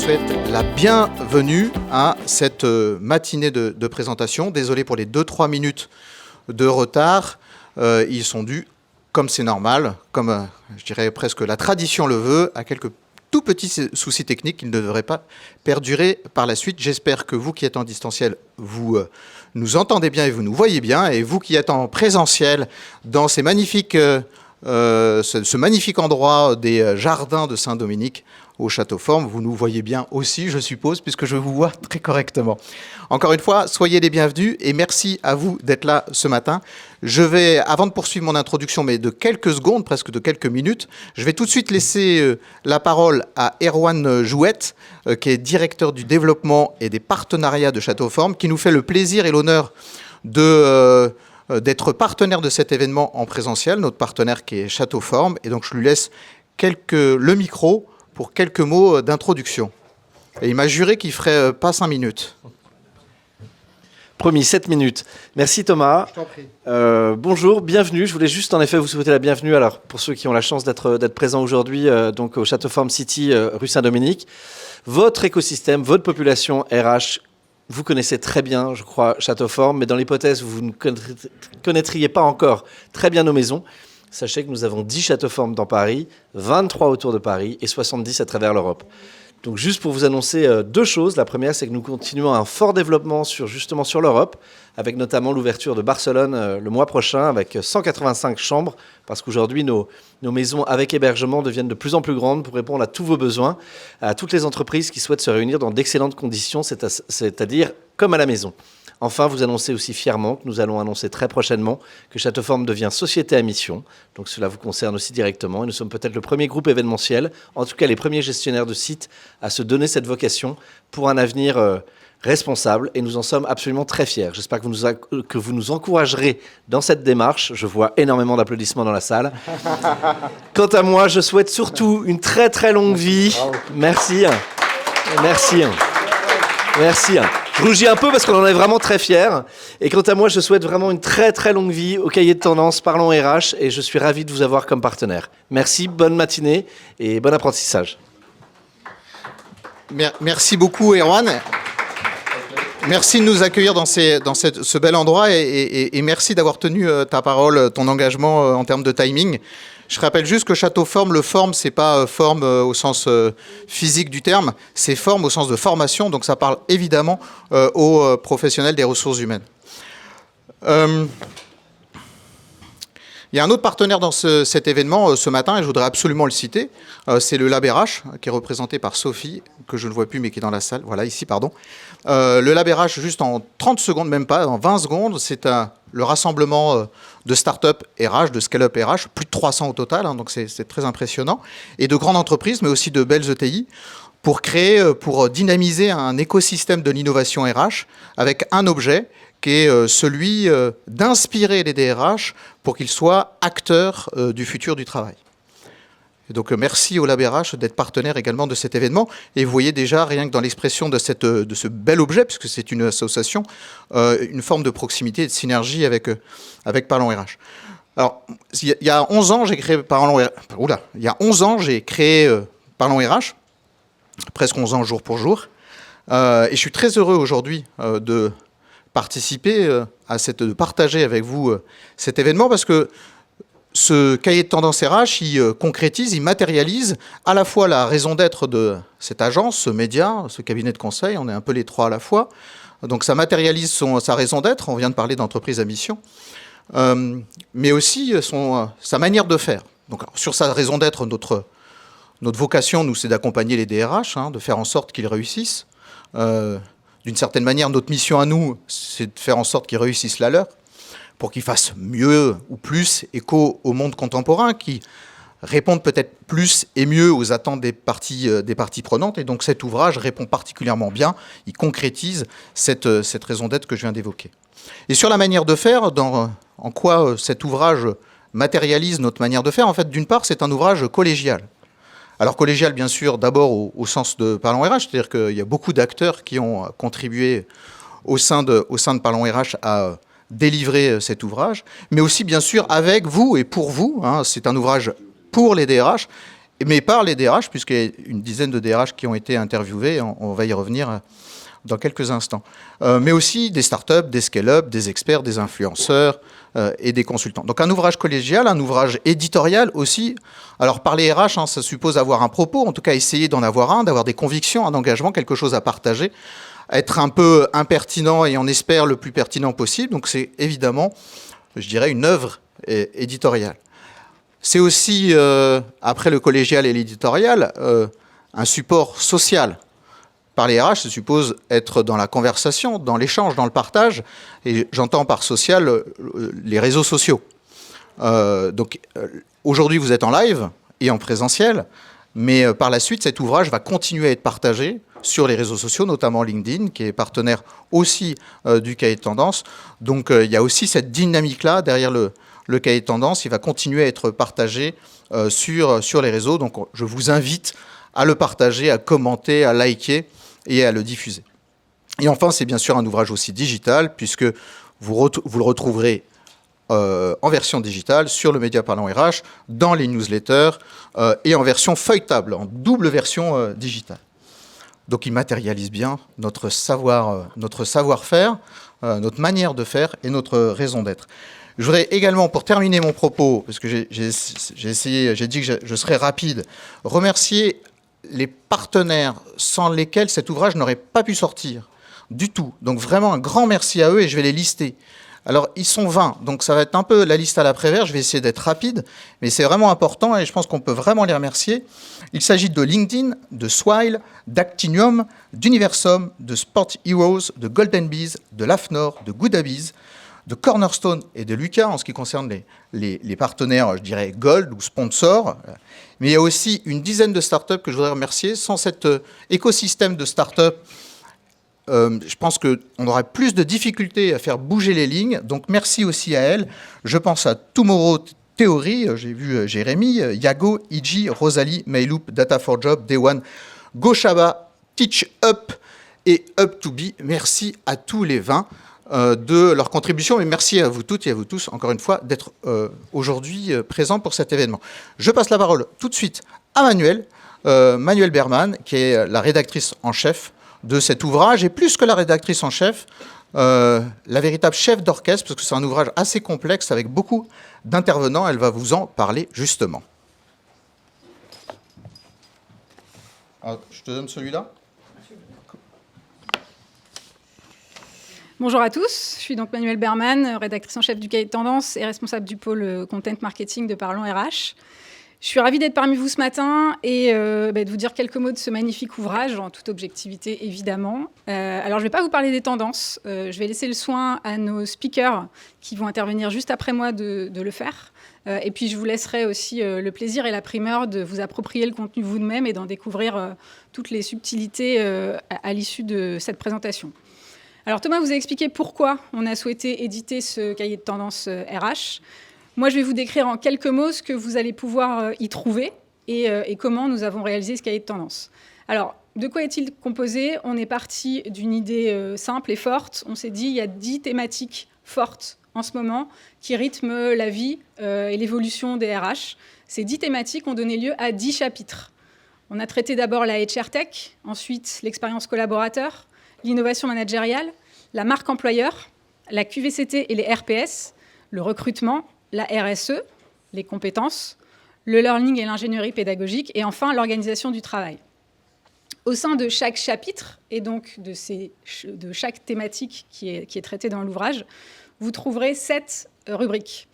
souhaite la bienvenue à cette matinée de présentation. Désolé pour les 2-3 minutes de retard. Ils sont dus, comme c'est normal, comme je dirais presque la tradition le veut, à quelques tout petits soucis techniques qui ne devraient pas perdurer par la suite. J'espère que vous qui êtes en distanciel, vous nous entendez bien et vous nous voyez bien. Et vous qui êtes en présentiel dans ces magnifiques, ce magnifique endroit des jardins de Saint-Dominique, au Château Forme, vous nous voyez bien aussi, je suppose, puisque je vous vois très correctement. Encore une fois, soyez les bienvenus et merci à vous d'être là ce matin. Je vais, avant de poursuivre mon introduction, mais de quelques secondes, presque de quelques minutes, je vais tout de suite laisser la parole à Erwan Jouette, qui est directeur du développement et des partenariats de Château Forme, qui nous fait le plaisir et l'honneur d'être partenaire de cet événement en présentiel, notre partenaire qui est Château Forme. Et donc je lui laisse le micro pour quelques mots d'introduction. Et il m'a juré qu'il ne ferait pas 5 minutes. Promis, 7 minutes. Merci Thomas. Je t'en prie. Bonjour, bienvenue. Je voulais juste en effet vous souhaiter la bienvenue. Alors pour ceux qui ont la chance d'être présents aujourd'hui donc au Château Forme City, rue Saint-Dominique. Votre écosystème, votre population RH, vous connaissez très bien, je crois, Château Forme, mais dans l'hypothèse où vous ne connaîtriez pas encore très bien nos maisons, sachez que nous avons 10 châteaux formes dans Paris, 23 autour de Paris et 70 à travers l'Europe. Donc juste pour vous annoncer deux choses. La première, c'est que nous continuons un fort développement sur l'Europe, avec notamment l'ouverture de Barcelone le mois prochain, avec 185 chambres, parce qu'aujourd'hui, nos maisons avec hébergement deviennent de plus en plus grandes pour répondre à tous vos besoins, à toutes les entreprises qui souhaitent se réunir dans d'excellentes conditions, c'est-à-dire comme à la maison. Enfin, vous annoncez aussi fièrement que nous allons annoncer très prochainement que Château Forme devient société à mission. Donc cela vous concerne aussi directement. Et nous sommes peut-être le premier groupe événementiel, en tout cas les premiers gestionnaires de sites, à se donner cette vocation pour un avenir responsable. Et nous en sommes absolument très fiers. J'espère que vous nous encouragerez dans cette démarche. Je vois énormément d'applaudissements dans la salle. Quant à moi, je souhaite surtout une très très longue vie. Merci. Merci. Merci. Je rougis un peu parce qu'on en est vraiment très fiers. Et quant à moi, je souhaite vraiment une très très longue vie au cahier de tendance Parlons RH et je suis ravi de vous avoir comme partenaire. Merci, bonne matinée et bon apprentissage. Merci beaucoup Erwan. Merci de nous accueillir dans ce bel endroit et merci d'avoir tenu ta parole, ton engagement en termes de timing. Je rappelle juste que Château Forme, le forme, c'est pas forme au sens physique du terme, c'est forme au sens de formation, donc ça parle évidemment aux professionnels des ressources humaines. Il y a un autre partenaire dans cet événement ce matin, et je voudrais absolument le citer, c'est le Lab RH, qui est représenté par Sophie, que je ne vois plus mais qui est dans la salle, voilà, ici, pardon. Le Lab RH, juste en 30 secondes, même pas, en 20 secondes, c'est le rassemblement de start-up RH, de scale-up RH, plus de 300 au total, hein, donc c'est très impressionnant, et de grandes entreprises, mais aussi de belles ETI, pour dynamiser un écosystème de l'innovation RH avec un objet qui est celui d'inspirer les DRH pour qu'ils soient acteurs du futur du travail. Et donc merci au Lab RH d'être partenaire également de cet événement. Et vous voyez déjà, rien que dans l'expression de ce bel objet, puisque c'est une association, une forme de proximité et de synergie avec Parlons RH. Alors, il y a 11 ans, j'ai créé Parlons RH. Oula, il y a 11 ans, j'ai créé Parlons RH, presque 11 ans jour pour jour. Et je suis très heureux aujourd'hui de participer de partager avec vous cet événement, parce que ce cahier de tendance RH, il concrétise, il matérialise à la fois la raison d'être de cette agence, ce média, ce cabinet de conseil, on est un peu les trois à la fois. Donc ça matérialise sa raison d'être, on vient de parler d'entreprise à mission, mais aussi sa manière de faire. Donc sur sa raison d'être, notre vocation, nous, c'est d'accompagner les DRH, de faire en sorte qu'ils réussissent. D'une certaine manière, notre mission à nous, c'est de faire en sorte qu'ils réussissent la leur, pour qu'ils fassent mieux ou plus écho au monde contemporain, qui répondent peut-être plus et mieux aux attentes des parties prenantes. Et donc cet ouvrage répond particulièrement bien, il concrétise cette raison d'être que je viens d'évoquer. Et sur la manière de faire, en quoi cet ouvrage matérialise notre manière de faire, en fait, d'une part, c'est un ouvrage collégial. Alors collégial, bien sûr, d'abord au sens de Parlons RH, c'est-à-dire qu'il y a beaucoup d'acteurs qui ont contribué au sein de Parlons RH à délivrer cet ouvrage, mais aussi bien sûr avec vous et pour vous. C'est un ouvrage pour les DRH mais par les DRH, puisqu'il y a une dizaine de DRH qui ont été interviewés, on va y revenir dans quelques instants. Mais aussi des startups, des scale-up, des experts, des influenceurs et des consultants. Donc un ouvrage collégial, un ouvrage éditorial aussi. Alors par les RH, ça suppose avoir un propos, en tout cas essayer d'en avoir un, d'avoir des convictions, un engagement, quelque chose à partager, être un peu impertinent et on espère le plus pertinent possible. Donc c'est évidemment, je dirais, une œuvre éditoriale. C'est aussi, après le collégial et l'éditorial, un support social. Par les RH, ça suppose être dans la conversation, dans l'échange, dans le partage. Et j'entends par social les réseaux sociaux. Donc aujourd'hui, vous êtes en live et en présentiel. Mais par la suite, cet ouvrage va continuer à être partagé sur les réseaux sociaux, notamment LinkedIn, qui est partenaire aussi du cahier de tendance. Donc il y a aussi cette dynamique-là derrière le cahier de tendance. Il va continuer à être partagé sur les réseaux. Donc je vous invite à le partager, à commenter, à liker et à le diffuser. Et enfin, c'est bien sûr un ouvrage aussi digital, puisque vous le retrouverez en version digitale sur le Média Parlant RH, dans les newsletters et en version feuilletable, en double version digitale. Donc il matérialise bien notre savoir-faire, notre manière de faire et notre raison d'être. Je voudrais également, pour terminer mon propos, parce que j'ai dit que je serais rapide, remercier les partenaires sans lesquels cet ouvrage n'aurait pas pu sortir du tout. Donc vraiment un grand merci à eux et je vais les lister. Alors ils sont 20, donc ça va être un peu la liste à l'après-vert, je vais essayer d'être rapide, mais c'est vraiment important et je pense qu'on peut vraiment les remercier. Il s'agit de LinkedIn, de Swile, d'Actinium, d'Universum, de Sport Heroes, de Golden Bees, de l'AFNOR, de Goodabees, de Cornerstone et de Lucas en ce qui concerne les partenaires, je dirais, gold ou sponsors. Mais il y a aussi une dizaine de startups que je voudrais remercier. Sans cet écosystème de startups, je pense qu'on aurait plus de difficultés à faire bouger les lignes. Donc merci aussi à elles. Je pense à Tomorrow Theory, j'ai vu Jérémy, Yago, Iji, Rosalie, Mayloop, Data for Job, Day One, Goshaba, Teach Up et Up2Be. Merci à tous les 20 de leur contribution et merci à vous toutes et à vous tous, encore une fois, d'être aujourd'hui présents pour cet événement. Je passe la parole tout de suite à Manuel Berman, qui est la rédactrice en chef de cet ouvrage, et plus que la rédactrice en chef, la véritable chef d'orchestre, parce que c'est un ouvrage assez complexe avec beaucoup d'intervenants. Elle va vous en parler justement. Alors, je te donne celui-là. Bonjour à tous, je suis donc Manuel Berman, rédactrice en chef du cahier de tendance et responsable du pôle Content Marketing de Parlons RH. Je suis ravie d'être parmi vous ce matin et de vous dire quelques mots de ce magnifique ouvrage, en toute objectivité évidemment. Alors je ne vais pas vous parler des tendances, je vais laisser le soin à nos speakers qui vont intervenir juste après moi de le faire. Et puis je vous laisserai aussi le plaisir et la primeur de vous approprier le contenu vous-même et d'en découvrir toutes les subtilités à l'issue de cette présentation. Alors Thomas vous a expliqué pourquoi on a souhaité éditer ce cahier de tendance RH. Moi, je vais vous décrire en quelques mots ce que vous allez pouvoir y trouver et comment nous avons réalisé ce cahier de tendance. Alors, de quoi est-il composé ? On est parti d'une idée simple et forte. On s'est dit il y a 10 thématiques fortes en ce moment qui rythment la vie et l'évolution des RH. Ces 10 thématiques ont donné lieu à 10 chapitres. On a traité d'abord la HR Tech, ensuite l'expérience collaborateur, l'innovation managériale, la marque employeur, la QVCT et les RPS, le recrutement, la RSE, les compétences, le learning et l'ingénierie pédagogique, et enfin l'organisation du travail. Au sein de chaque chapitre, et donc de chaque thématique qui est traitée dans l'ouvrage, vous trouverez 7 rubriques,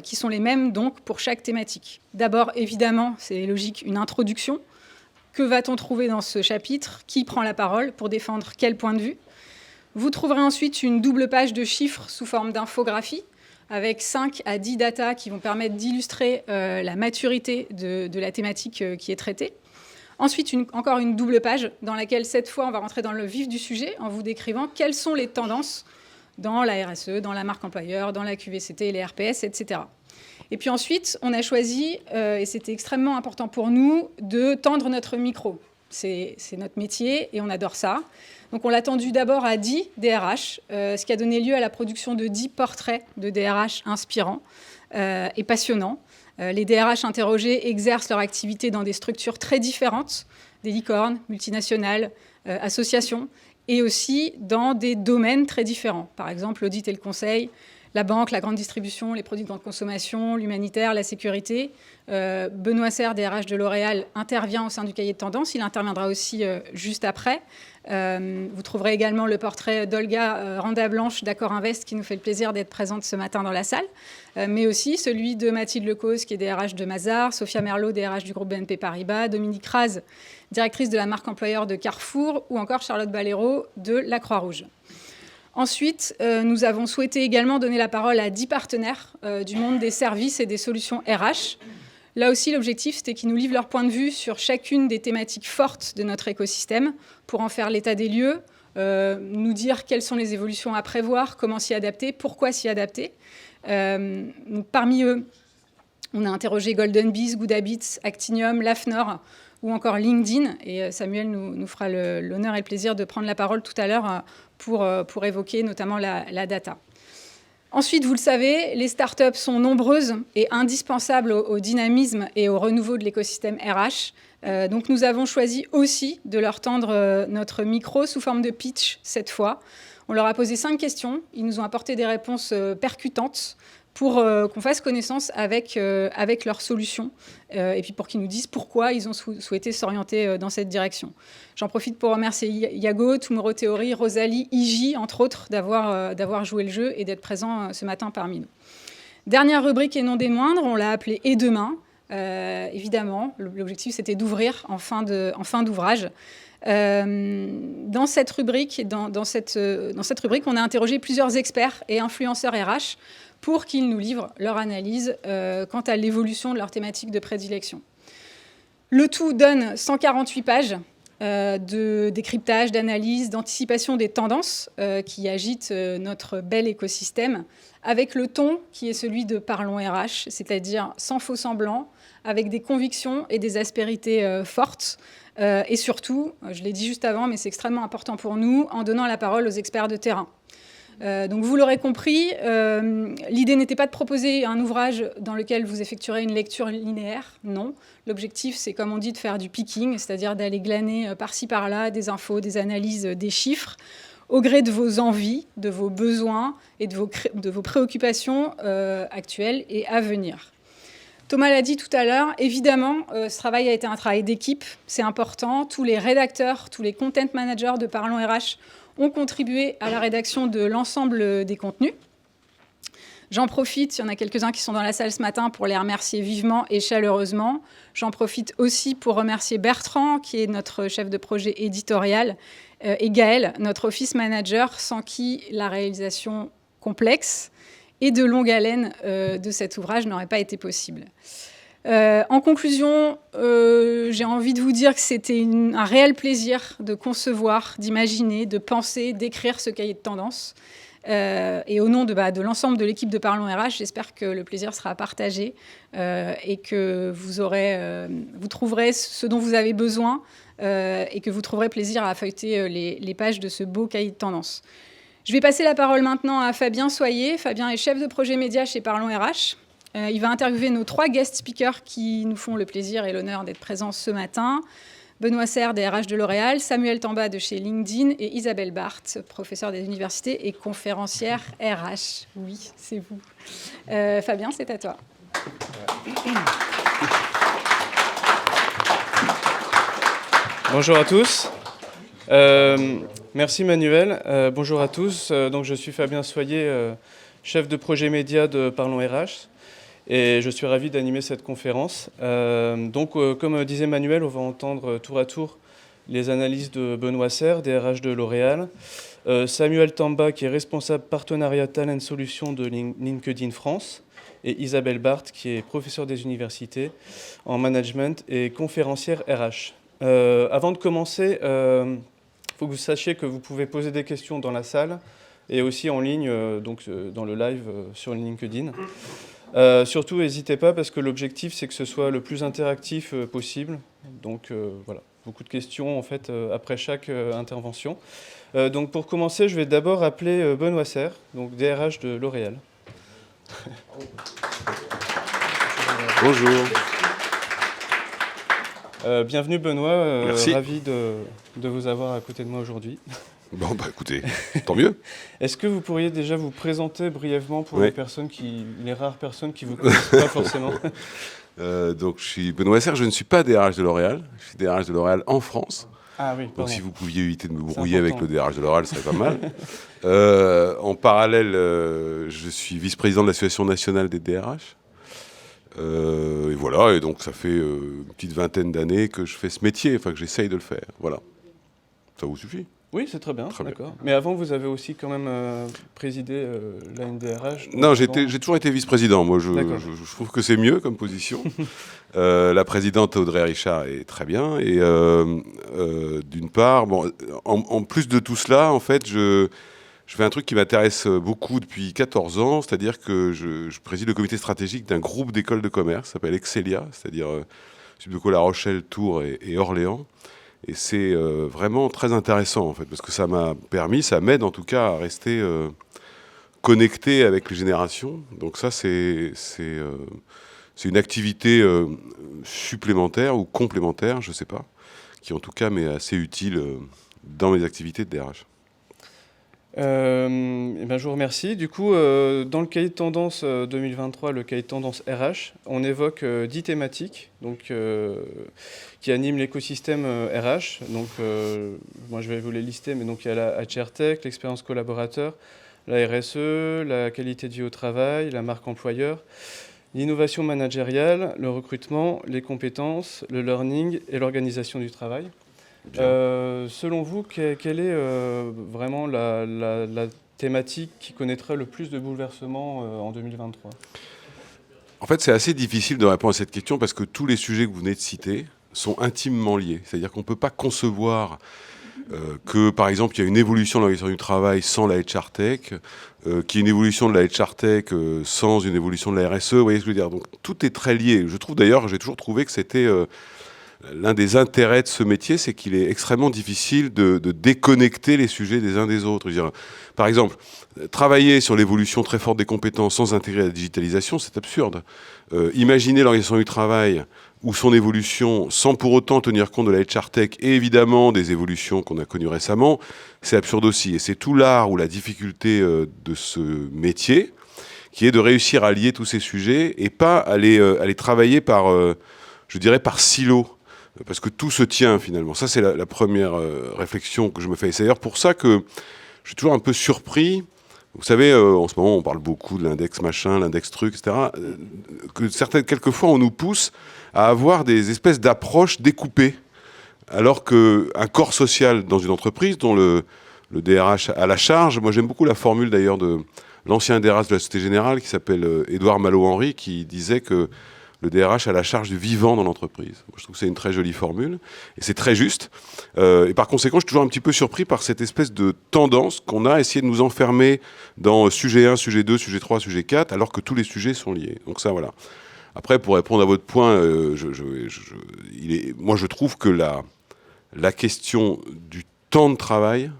qui sont les mêmes donc pour chaque thématique. D'abord, évidemment, c'est logique, une introduction. Que va-t-on trouver dans ce chapitre ? Qui prend la parole pour défendre quel point de vue ? Vous trouverez ensuite une double page de chiffres sous forme d'infographie, avec 5 à 10 datas qui vont permettre d'illustrer la maturité de la thématique qui est traitée. Ensuite, encore une double page dans laquelle, cette fois, on va rentrer dans le vif du sujet en vous décrivant quelles sont les tendances dans la RSE, dans la marque employeur, dans la QVCT, les RPS, etc. Et puis ensuite, on a choisi, et c'était extrêmement important pour nous, de tendre notre micro. C'est notre métier et on adore ça. Donc on l'a tendu d'abord à 10 DRH, ce qui a donné lieu à la production de 10 portraits de DRH inspirants et passionnants, Les DRH interrogés exercent leur activité dans des structures très différentes, des licornes, multinationales, associations, et aussi dans des domaines très différents. Par exemple, l'audit et le conseil, la banque, la grande distribution, les produits de grande consommation, l'humanitaire, la sécurité. Benoît Serre, DRH de L'Oréal, intervient au sein du cahier de tendance. Il interviendra aussi juste après. Vous trouverez également le portrait d'Olga Randa-Blanche d'Accor Invest, qui nous fait le plaisir d'être présente ce matin dans la salle, mais aussi celui de Mathilde Lecause, qui est DRH de Mazars, Sophia Merlot, DRH du groupe BNP Paribas, Dominique Raz, directrice de la marque employeur de Carrefour, ou encore Charlotte Balero de la Croix-Rouge. Ensuite, nous avons souhaité également donner la parole à 10 partenaires du monde des services et des solutions RH. Là aussi, l'objectif, c'était qu'ils nous livrent leur point de vue sur chacune des thématiques fortes de notre écosystème pour en faire l'état des lieux, nous dire quelles sont les évolutions à prévoir, comment s'y adapter, pourquoi s'y adapter. Donc, parmi eux, on a interrogé Golden Bees, Good Habits, Actinium, l'AFNOR ou encore LinkedIn. Et Samuel nous fera l'honneur et le plaisir de prendre la parole tout à l'heure pour évoquer notamment la data. Ensuite, vous le savez, les startups sont nombreuses et indispensables au dynamisme et au renouveau de l'écosystème RH. Donc nous avons choisi aussi de leur tendre notre micro sous forme de pitch cette fois. On leur a posé 5 questions. Ils nous ont apporté des réponses percutantes pour qu'on fasse connaissance avec leurs solutions et puis pour qu'ils nous disent pourquoi ils ont souhaité s'orienter dans cette direction. J'en profite pour remercier Yago, Tomorrow Theory, Rosalie, Iji, entre autres, d'avoir joué le jeu et d'être présents ce matin parmi nous. Dernière rubrique et non des moindres, on l'a appelée « Et demain ». Évidemment, l'objectif, c'était d'ouvrir en fin d'ouvrage. Dans cette rubrique, on a interrogé plusieurs experts et influenceurs RH pour qu'ils nous livrent leur analyse quant à l'évolution de leur thématique de prédilection. Le tout donne 148 pages de décryptage, d'analyse, d'anticipation des tendances qui agitent notre bel écosystème, avec le ton qui est celui de Parlons RH, c'est-à-dire sans faux semblant, avec des convictions et des aspérités fortes, et surtout, je l'ai dit juste avant, mais c'est extrêmement important pour nous, en donnant la parole aux experts de terrain. Donc vous l'aurez compris, l'idée n'était pas de proposer un ouvrage dans lequel vous effectuerez une lecture linéaire, non. L'objectif, c'est comme on dit, de faire du picking, c'est-à-dire d'aller glaner par-ci par-là des infos, des analyses, des chiffres, au gré de vos envies, de vos besoins et de vos préoccupations actuelles et à venir. Thomas l'a dit tout à l'heure, évidemment, ce travail a été un travail d'équipe, c'est important. Tous les rédacteurs, tous les content managers de Parlons RH ont contribué à la rédaction de l'ensemble des contenus. J'en profite, il y en a quelques-uns qui sont dans la salle ce matin, pour les remercier vivement et chaleureusement. J'en profite aussi pour remercier Bertrand, qui est notre chef de projet éditorial, et Gaël, notre office manager, sans qui la réalisation complexe et de longue haleine de cet ouvrage n'aurait pas été possible. En conclusion, j'ai envie de vous dire que c'était un réel plaisir de concevoir, d'imaginer, de penser, d'écrire ce cahier de tendance. Et au nom de l'ensemble de l'équipe de Parlons RH, j'espère que le plaisir sera partagé et que vous trouverez ce dont vous avez besoin et que vous trouverez plaisir à feuilleter les pages de ce beau cahier de tendance. Je vais passer la parole maintenant à Fabien Soyer. Fabien est chef de projet média chez Parlons RH. Il va interviewer nos 3 guest speakers qui nous font le plaisir et l'honneur d'être présents ce matin. Benoît Serre, DRH de L'Oréal, Samuel Tamba de chez LinkedIn et Isabelle Barthes, professeure des universités et conférencière RH. Oui, c'est vous. Fabien, c'est à toi. Bonjour à tous. Merci Manuel. Bonjour à tous. Donc, je suis Fabien Soyer, chef de projet média de Parlons RH. Et je suis ravi d'animer cette conférence. Comme disait Manuel, on va entendre tour à tour les analyses de Benoît Serre, DRH de L'Oréal, Samuel Tamba, qui est responsable partenariat Talent Solutions de LinkedIn France, et Isabelle Barthes, qui est professeure des universités en management et conférencière RH. Avant de commencer, il faut que vous sachiez que vous pouvez poser des questions dans la salle et aussi en ligne, dans le live sur LinkedIn. Surtout, n'hésitez pas, parce que l'objectif, c'est que ce soit le plus interactif possible. Donc voilà, beaucoup de questions en fait après chaque intervention. Donc pour commencer, je vais d'abord appeler Benoît Serre, donc DRH de L'Oréal. Bonjour. Bienvenue Benoît, Merci. ravi de vous avoir à côté de moi aujourd'hui. Bon, bah écoutez, tant mieux. Est-ce que vous pourriez déjà vous présenter brièvement pour Oui. les rares personnes qui ne vous connaissent pas forcément? Donc, je suis Benoît Serre, je ne suis pas DRH de L'Oréal, je suis DRH de L'Oréal en France. Ah oui, Donc, pardon. si vous pouviez éviter de me C'est brouiller avec important. le DRH de L'Oréal, ce serait pas mal. En parallèle, je suis vice-président de l'Association nationale des DRH. Et voilà, et donc ça fait une petite vingtaine d'années que je fais ce métier, enfin que j'essaye de le faire. Voilà. Ça vous suffit? Oui, c'est très bien, Très bien. d'accord. Mais avant, vous avez aussi quand même présidé la NDRH. Non, j'ai Pendant- toujours été vice-président. Moi, D'accord. je trouve que c'est mieux comme position. La présidente Audrey Richard est très bien. Et d'une part, bon, en plus de tout cela, en fait, je fais un truc qui m'intéresse beaucoup depuis 14 ans, c'est-à-dire que je préside le comité stratégique d'un groupe d'écoles de commerce, qui s'appelle Excelia, c'est-à-dire Subdeco La Rochelle, Tours et Orléans. Et c'est vraiment très intéressant, en fait, parce que ça m'aide en tout cas à rester connecté avec les générations. Donc ça, c'est une activité supplémentaire ou complémentaire, je ne sais pas, qui en tout cas m'est assez utile dans mes activités de DRH. Eh ben, je vous remercie. Du coup, dans le cahier de tendance 2023, le cahier de tendance RH, on évoque 10 thématiques donc, qui animent l'écosystème RH. Donc, moi, je vais vous les lister, mais donc, il y a la HR Tech, l'expérience collaborateur, la RSE, la qualité de vie au travail, la marque employeur, l'innovation managériale, le recrutement, les compétences, le learning et l'organisation du travail. Selon vous, quelle est vraiment la thématique qui connaîtrait le plus de bouleversements en 2023? En fait, c'est assez difficile de répondre à cette question parce que tous les sujets que vous venez de citer sont intimement liés. C'est-à-dire qu'on ne peut pas concevoir que, par exemple, il y a une évolution de l'organisation du travail sans la HR Tech, qu'il y ait une évolution de la HR Tech sans une évolution de la RSE. Vous voyez ce que je veux dire? Donc tout est très lié. Je trouve d'ailleurs, j'ai toujours trouvé que c'était l'un des intérêts de ce métier, c'est qu'il est extrêmement difficile de déconnecter les sujets des uns des autres. Je veux dire, par exemple, travailler sur l'évolution très forte des compétences sans intégrer la digitalisation, c'est absurde. Imaginer l'organisation du travail ou son évolution sans pour autant tenir compte de la HR Tech et évidemment des évolutions qu'on a connues récemment, c'est absurde aussi. Et c'est tout l'art ou la difficulté de ce métier qui est de réussir à lier tous ces sujets et pas à les travailler par, je dirais, par silo. Parce que tout se tient finalement. Ça, c'est la première réflexion que je me fais. Et c'est d'ailleurs pour ça que je suis toujours un peu surpris. Vous savez, en ce moment, on parle beaucoup de l'index machin, l'index truc, etc. Quelquefois, on nous pousse à avoir des espèces d'approches découpées. Alors qu'un corps social dans une entreprise, dont le DRH a la charge, moi j'aime beaucoup la formule d'ailleurs de l'ancien DRH de la Société Générale qui s'appelle Édouard Malo-Henry, qui disait que le DRH a la charge du vivant dans l'entreprise. Je trouve que c'est une très jolie formule, et c'est très juste. Et par conséquent, je suis toujours un petit peu surpris par cette espèce de tendance qu'on a à essayer de nous enfermer dans sujet 1, sujet 2, sujet 3, sujet 4, alors que tous les sujets sont liés. Donc ça, voilà. Après, pour répondre à votre point, moi je trouve que la question du temps de travail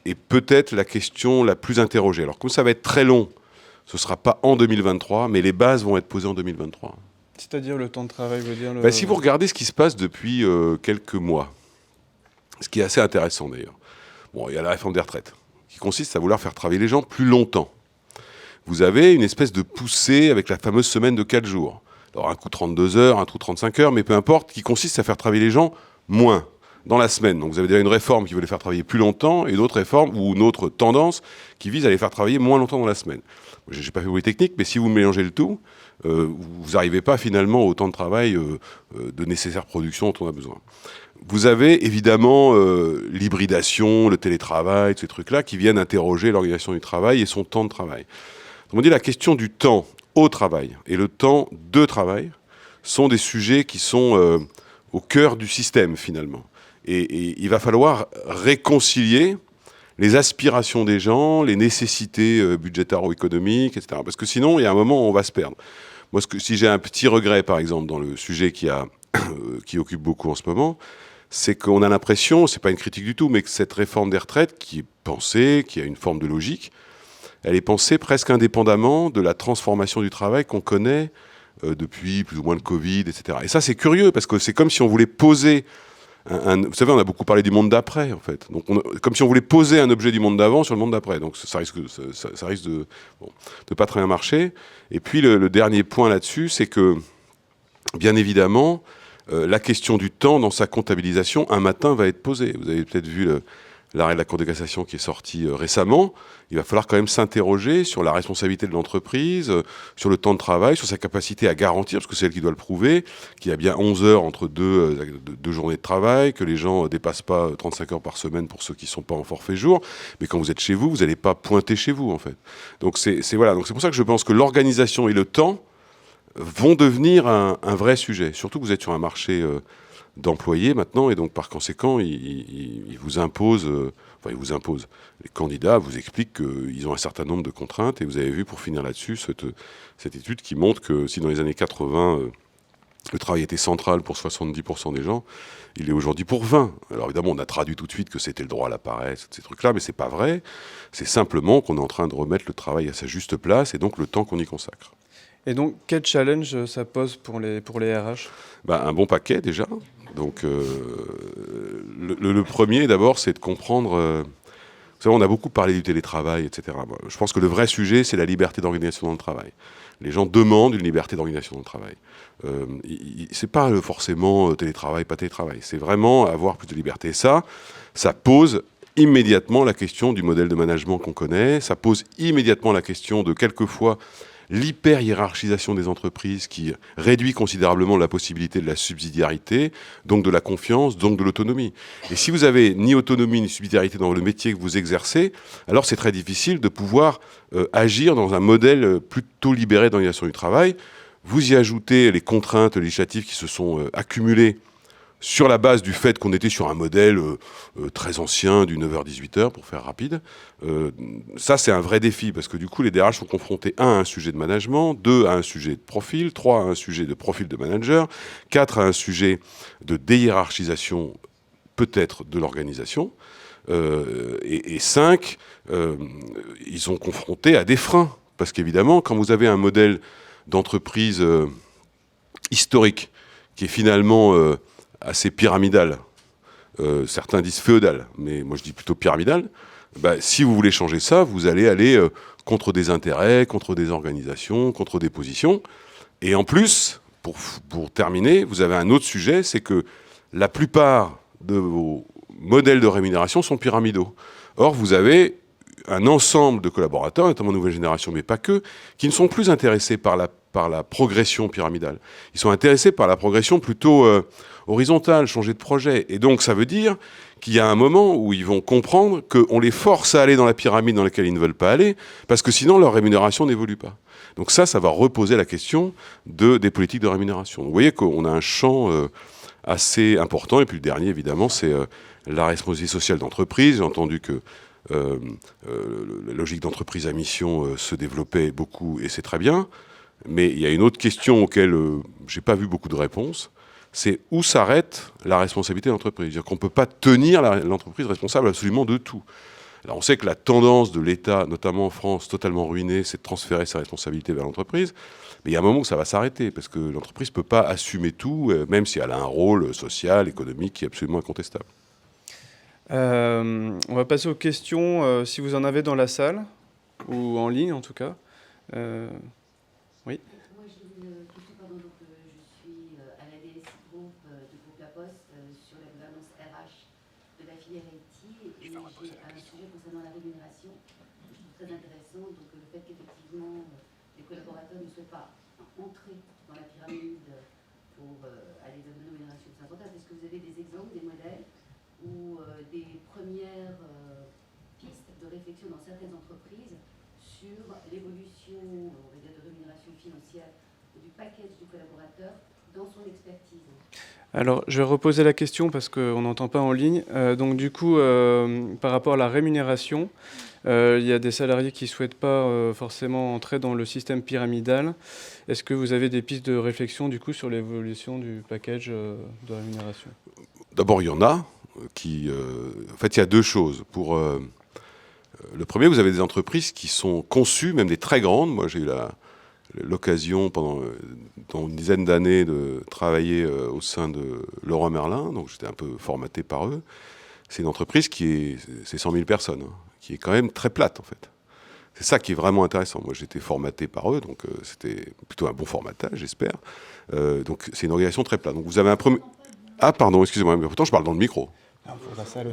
est peut-être la question la plus interrogée. Alors comme ça va être très long, ce ne sera pas en 2023, mais les bases vont être posées en 2023. C'est-à-dire le temps de travail, veut dire le... Si vous regardez ce qui se passe depuis quelques mois, ce qui est assez intéressant d'ailleurs, bon, il y a la réforme des retraites, qui consiste à vouloir faire travailler les gens plus longtemps. Vous avez une espèce de poussée avec la fameuse semaine de 4 jours. Alors un coup 32 heures, un coup 35 heures, mais peu importe, qui consiste à faire travailler les gens moins dans la semaine. Donc vous avez déjà une réforme qui veut les faire travailler plus longtemps et une autre réforme ou une autre tendance qui vise à les faire travailler moins longtemps dans la semaine. Je n'ai pas fait Polytechnique, mais si vous mélangez le tout, vous n'arrivez pas finalement au temps de travail de nécessaire production dont on a besoin. Vous avez évidemment l'hybridation, le télétravail, ces trucs-là qui viennent interroger l'organisation du travail et son temps de travail. Donc on dit la question du temps au travail et le temps de travail sont des sujets qui sont au cœur du système finalement. Et il va falloir réconcilier les aspirations des gens, les nécessités budgétaires ou économiques, etc. Parce que sinon, il y a un moment où on va se perdre. Moi, si j'ai un petit regret, par exemple, dans le sujet qui occupe beaucoup en ce moment, c'est qu'on a l'impression, c'est pas une critique du tout, mais que cette réforme des retraites, qui est pensée, qui a une forme de logique, elle est pensée presque indépendamment de la transformation du travail qu'on connaît depuis plus ou moins le Covid, etc. Et ça, c'est curieux, parce que c'est comme si on voulait poser vous savez, on a beaucoup parlé du monde d'après, en fait. Donc, comme si on voulait poser un objet du monde d'avant sur le monde d'après. Donc, ça risque de pas très bien marcher. Et puis, le dernier point là-dessus, c'est que, bien évidemment, la question du temps dans sa comptabilisation, un matin, va être posée. Vous avez peut-être vu l'arrêt de la Cour de cassation qui est sorti récemment. Il va falloir quand même s'interroger sur la responsabilité de l'entreprise, sur le temps de travail, sur sa capacité à garantir, parce que c'est elle qui doit le prouver, qu'il y a bien 11 heures entre deux journées de travail, que les gens ne dépassent pas 35 heures par semaine pour ceux qui ne sont pas en forfait jour. Mais quand vous êtes chez vous n'allez pas pointer chez vous, en fait. Donc voilà. Donc c'est pour ça que je pense que l'organisation et le temps vont devenir un vrai sujet. Surtout que vous êtes sur un marché d'employés maintenant, et donc par conséquent, ils vous imposent, les candidats vous expliquent qu'ils ont un certain nombre de contraintes, et vous avez vu, pour finir là-dessus, cette étude qui montre que si dans les années 80, le travail était central pour 70% des gens, il est aujourd'hui pour 20%. Alors évidemment, on a traduit tout de suite que c'était le droit à la paresse, ces trucs-là, mais c'est pas vrai. C'est simplement qu'on est en train de remettre le travail à sa juste place, et donc le temps qu'on y consacre. Et donc, quel challenge ça pose pour les RH ? Un bon paquet, déjà. Donc, le premier, d'abord, c'est de comprendre... vous savez, on a beaucoup parlé du télétravail, etc. Je pense que le vrai sujet, c'est la liberté d'organisation dans le travail. Les gens demandent une liberté d'organisation dans le travail. C'est pas forcément télétravail, pas télétravail. C'est vraiment avoir plus de liberté. Et ça pose immédiatement la question du modèle de management qu'on connaît. Ça pose immédiatement la question de, quelquefois, l'hyper-hiérarchisation des entreprises qui réduit considérablement la possibilité de la subsidiarité, donc de la confiance, donc de l'autonomie. Et si vous avez ni autonomie ni subsidiarité dans le métier que vous exercez, alors c'est très difficile de pouvoir agir dans un modèle plutôt libéré d'organisation du travail. Vous y ajoutez les contraintes législatives qui se sont accumulées sur la base du fait qu'on était sur un modèle très ancien, du 9h-18h, pour faire rapide. Ça, c'est un vrai défi, parce que du coup, les DRH sont confrontés, 1, à un sujet de management, 2, à un sujet de profil, 3, à un sujet de profil de manager, 4, à un sujet de déhiérarchisation, peut-être, de l'organisation, et 5, ils sont confrontés à des freins. Parce qu'évidemment, quand vous avez un modèle d'entreprise historique, qui est finalement... assez pyramidal, certains disent féodal, mais moi je dis plutôt pyramidal, si vous voulez changer ça, vous allez aller contre des intérêts, contre des organisations, contre des positions. Et en plus, pour terminer, vous avez un autre sujet, c'est que la plupart de vos modèles de rémunération sont pyramidaux. Or, vous avez un ensemble de collaborateurs, notamment nouvelle génération, mais pas que, qui ne sont plus intéressés par la progression pyramidale. Ils sont intéressés par la progression plutôt horizontale, changer de projet. Et donc, ça veut dire qu'il y a un moment où ils vont comprendre qu'on les force à aller dans la pyramide dans laquelle ils ne veulent pas aller, parce que sinon, leur rémunération n'évolue pas. Donc ça va reposer la question des politiques de rémunération. Donc, vous voyez qu'on a un champ assez important. Et puis le dernier, évidemment, c'est la responsabilité sociale d'entreprise. J'ai entendu que la logique d'entreprise à mission se développait beaucoup, et c'est très bien. Mais il y a une autre question auquel je n'ai pas vu beaucoup de réponses, c'est où s'arrête la responsabilité de l'entreprise. C'est-à-dire qu'on ne peut pas tenir l'entreprise responsable absolument de tout. Alors on sait que la tendance de l'État, notamment en France, totalement ruinée, c'est de transférer sa responsabilité vers l'entreprise. Mais il y a un moment où ça va s'arrêter, parce que l'entreprise ne peut pas assumer tout, même si elle a un rôle social, économique qui est absolument incontestable. On va passer aux questions, si vous en avez dans la salle, ou en ligne en tout cas. Oui. Moi, je suis à la DSI Group du groupe La Poste sur la gouvernance RH de la filière IT, et j'ai un sujet concernant la rémunération que je trouve très intéressant. Donc le fait qu'effectivement les collaborateurs ne souhaitent pas entrer dans la pyramide pour aller vers une rémunération plus importante. Est-ce que vous avez des exemples, des modèles ou des premières pistes de réflexion dans certaines entreprises sur l'évolution, on va dire, de rémunération financière du package du collaborateur dans son expertise? Alors, je vais reposer la question parce qu'on n'entend pas en ligne. Donc, du coup, par rapport à la rémunération, il y a des salariés qui ne souhaitent pas forcément entrer dans le système pyramidal. Est-ce que vous avez des pistes de réflexion, du coup, sur l'évolution du package de rémunération? D'abord, il y en a qui... en fait, il y a deux choses. Le premier, vous avez des entreprises qui sont conçues, même des très grandes. Moi, j'ai eu l'occasion dans une dizaine d'années de travailler au sein de Leroy Merlin, donc j'étais un peu formaté par eux. C'est une entreprise c'est 100 000 personnes, hein, qui est quand même très plate en fait. C'est ça qui est vraiment intéressant. Moi j'étais formaté par eux, donc c'était plutôt un bon formatage, j'espère. Donc c'est une organisation très plate. Donc vous avez un premier... Ah pardon, excusez-moi, mais pourtant je parle dans le micro.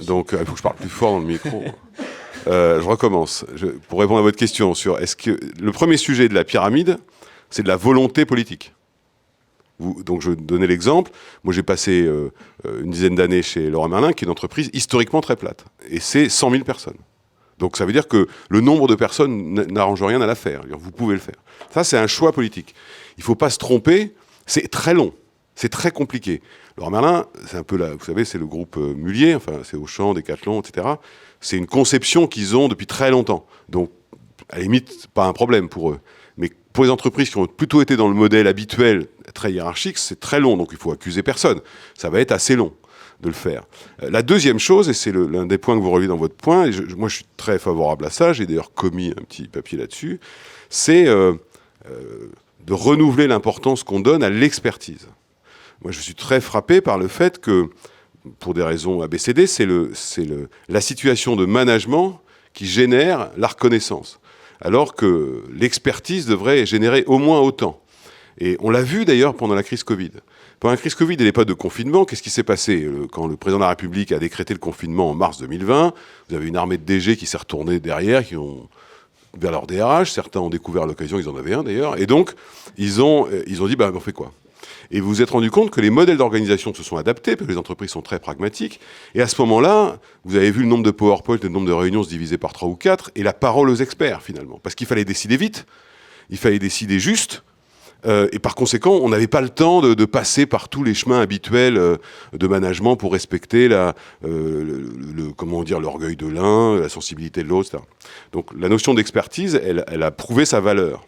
Donc il faut que je parle plus fort dans le micro. Je recommence. Pour répondre à votre question sur est-ce que le premier sujet de la pyramide, c'est de la volonté politique. Donc je vais donner l'exemple. Moi j'ai passé une dizaine d'années chez Leroy Merlin, qui est une entreprise historiquement très plate. Et c'est 100 000 personnes. Donc ça veut dire que le nombre de personnes n'arrange rien à l'affaire. Vous pouvez le faire. Ça c'est un choix politique. Il ne faut pas se tromper. C'est très long. C'est très compliqué. Leroy Merlin, c'est un peu vous savez, c'est le groupe Mullier, enfin c'est Auchan, Decathlon, etc. C'est une conception qu'ils ont depuis très longtemps. Donc, à la limite, pas un problème pour eux. Mais pour les entreprises qui ont plutôt été dans le modèle habituel, très hiérarchique, c'est très long. Donc, il faut accuser personne. Ça va être assez long de le faire. La deuxième chose, et c'est l'un des points que vous relevez dans votre point, et moi je suis très favorable à ça, j'ai d'ailleurs commis un petit papier là-dessus, c'est de renouveler l'importance qu'on donne à l'expertise. Moi, je suis très frappé par le fait que, pour des raisons ABCD, c'est la situation de management qui génère la reconnaissance, alors que l'expertise devrait générer au moins autant. Et on l'a vu d'ailleurs pendant la crise Covid. Pendant la crise Covid et l'époque de confinement, qu'est-ce qui s'est passé quand le président de la République a décrété le confinement en mars 2020? Vous avez une armée de DG qui s'est retournée derrière, qui ont vers leur DRH. Certains ont découvert l'occasion, ils en avaient un d'ailleurs. Et donc, ils ont dit, on fait quoi? Et vous vous êtes rendu compte que les modèles d'organisation se sont adaptés, parce que les entreprises sont très pragmatiques. Et à ce moment-là, vous avez vu le nombre de PowerPoint, le nombre de réunions se diviser par 3 ou 4, et la parole aux experts, finalement. Parce qu'il fallait décider vite, il fallait décider juste, et par conséquent, on n'avait pas le temps de passer par tous les chemins habituels de management pour respecter l'orgueil de l'un, la sensibilité de l'autre, etc. Donc la notion d'expertise, elle a prouvé sa valeur.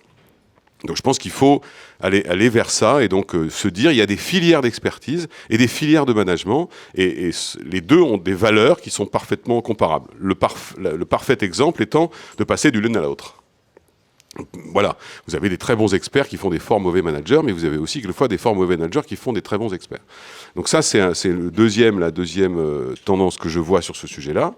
Donc je pense qu'il faut aller vers ça et donc se dire il y a des filières d'expertise et des filières de management et les deux ont des valeurs qui sont parfaitement comparables. Le parfait exemple étant de passer de l'une à l'autre. Voilà, vous avez des très bons experts qui font des forts mauvais managers, mais vous avez aussi quelquefois des forts mauvais managers qui font des très bons experts. Donc ça c'est la deuxième tendance que je vois sur ce sujet-là.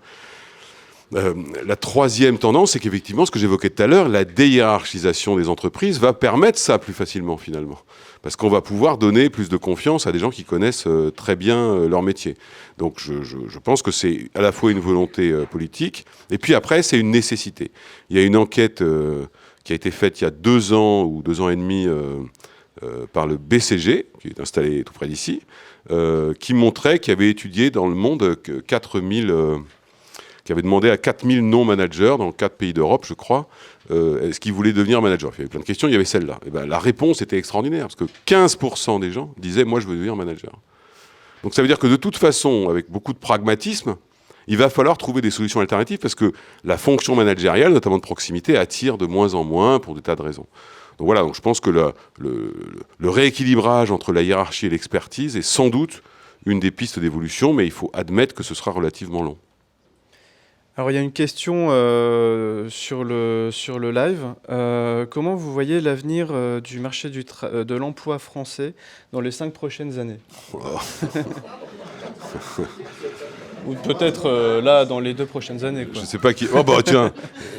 La troisième tendance, c'est qu'effectivement, ce que j'évoquais tout à l'heure, la déhiérarchisation des entreprises va permettre ça plus facilement, finalement. Parce qu'on va pouvoir donner plus de confiance à des gens qui connaissent très bien leur métier. Donc je pense que c'est à la fois une volonté politique, et puis après, c'est une nécessité. Il y a une enquête qui a été faite il y a 2 ans ou 2 ans et demi par le BCG, qui est installé tout près d'ici, qui montrait qu'il avait étudié dans le monde que 4000... qui avait demandé à 4000 non-managers dans 4 pays d'Europe, je crois, est-ce qu'ils voulaient devenir manager. Il y avait plein de questions, il y avait celle-là. Et la réponse était extraordinaire, parce que 15% des gens disaient « moi, je veux devenir manager ». Donc ça veut dire que de toute façon, avec beaucoup de pragmatisme, il va falloir trouver des solutions alternatives, parce que la fonction managériale, notamment de proximité, attire de moins en moins pour des tas de raisons. Donc voilà, donc je pense que le rééquilibrage entre la hiérarchie et l'expertise est sans doute une des pistes d'évolution, mais il faut admettre que ce sera relativement long. Alors il y a une question sur le live. Comment vous voyez l'avenir du marché de l'emploi français dans les 5 prochaines années? Ou peut-être là dans les 2 prochaines années, quoi. Je sais pas qui. Oh bah tiens,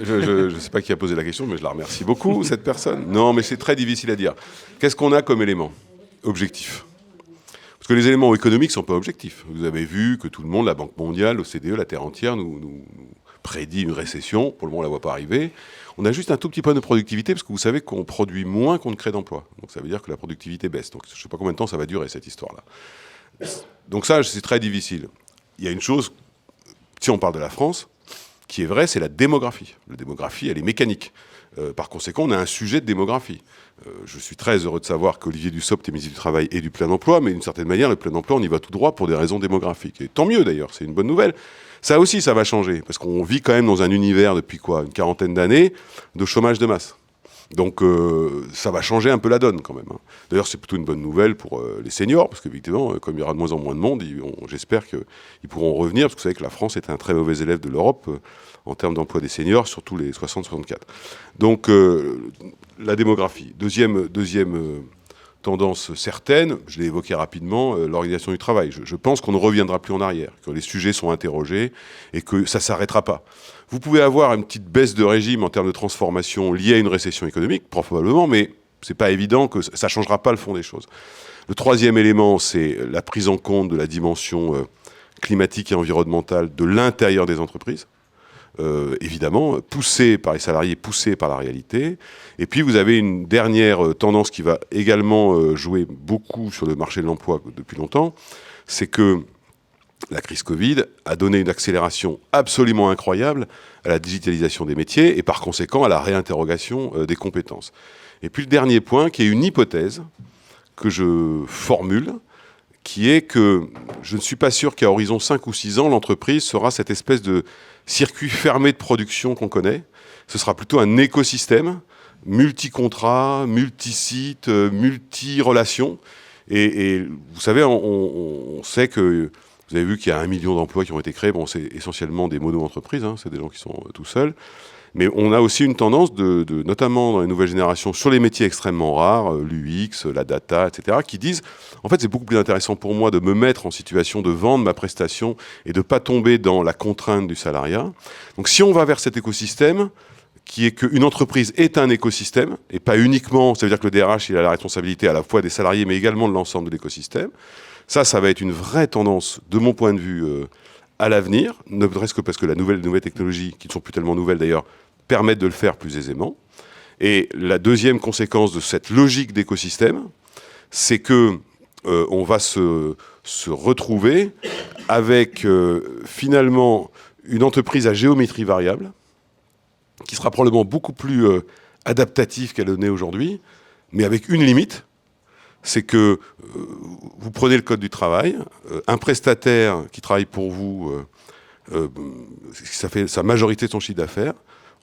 je sais pas qui a posé la question, mais je la remercie beaucoup cette personne. Non, mais c'est très difficile à dire. Qu'est-ce qu'on a comme élément objectif? Parce que les éléments économiques ne sont pas objectifs. Vous avez vu que tout le monde, la Banque mondiale, l'OCDE, la Terre entière, nous prédit une récession. Pour le moment, on ne la voit pas arriver. On a juste un tout petit point de productivité, parce que vous savez qu'on produit moins qu'on ne crée d'emplois. Donc ça veut dire que la productivité baisse. Donc je ne sais pas combien de temps ça va durer, cette histoire-là. Donc ça, c'est très difficile. Il y a une chose, si on parle de la France, qui est vraie, c'est la démographie. La démographie, elle est mécanique. Par conséquent, on a un sujet de démographie. Je suis très heureux de savoir qu'Olivier Dussopt est ministre du Travail et du Plein Emploi, mais d'une certaine manière, le Plein Emploi, on y va tout droit pour des raisons démographiques. Et tant mieux d'ailleurs, c'est une bonne nouvelle. Ça aussi, ça va changer, parce qu'on vit quand même dans un univers depuis une 40aine d'années de chômage de masse. Donc ça va changer un peu la donne quand même. D'ailleurs, c'est plutôt une bonne nouvelle pour les seniors, parce qu'effectivement, comme il y aura de moins en moins de monde, j'espère qu'ils pourront revenir, parce que vous savez que la France est un très mauvais élève de l'Europe en termes d'emploi des seniors, surtout les 60-64. Donc la démographie. Deuxième tendance certaine, je l'ai évoqué rapidement, l'organisation du travail. Je pense qu'on ne reviendra plus en arrière, que les sujets sont interrogés et que ça ne s'arrêtera pas. Vous pouvez avoir une petite baisse de régime en termes de transformation liée à une récession économique, probablement, mais ce n'est pas évident que ça ne changera pas le fond des choses. Le troisième élément, c'est la prise en compte de la dimension climatique et environnementale de l'intérieur des entreprises. Évidemment, poussé par les salariés, poussé par la réalité. Et puis, vous avez une dernière tendance qui va également jouer beaucoup sur le marché de l'emploi depuis longtemps, c'est que la crise Covid a donné une accélération absolument incroyable à la digitalisation des métiers et par conséquent à la réinterrogation des compétences. Et puis, le dernier point, qui est une hypothèse que je formule, qui est que je ne suis pas sûr qu'à horizon 5 ou 6 ans, l'entreprise sera cette espèce de circuit fermé de production qu'on connaît. Ce sera plutôt un écosystème, multi-contrats, multi-sites, multi-relations. Et vous savez, on sait que, vous avez vu qu'il y a 1 million d'emplois qui ont été créés. Bon, c'est essentiellement des mono-entreprises, hein, c'est des gens qui sont tout seuls. Mais on a aussi une tendance, notamment dans les nouvelles générations, sur les métiers extrêmement rares, l'UX, la data, etc., qui disent, en fait, c'est beaucoup plus intéressant pour moi de me mettre en situation de vendre ma prestation et de ne pas tomber dans la contrainte du salariat. Donc si on va vers cet écosystème, qui est qu'une entreprise est un écosystème, et pas uniquement, ça veut dire que le DRH, il a la responsabilité à la fois des salariés, mais également de l'ensemble de l'écosystème, ça va être une vraie tendance, de mon point de vue, à l'avenir, ne serait-ce que parce que les nouvelles technologies, qui ne sont plus tellement nouvelles d'ailleurs, permettent de le faire plus aisément. Et la deuxième conséquence de cette logique d'écosystème, c'est que on va se retrouver avec finalement une entreprise à géométrie variable, qui sera probablement beaucoup plus adaptative qu'elle n'est aujourd'hui, mais avec une limite, c'est que vous prenez le code du travail, un prestataire qui travaille pour vous, ça fait sa majorité de son chiffre d'affaires,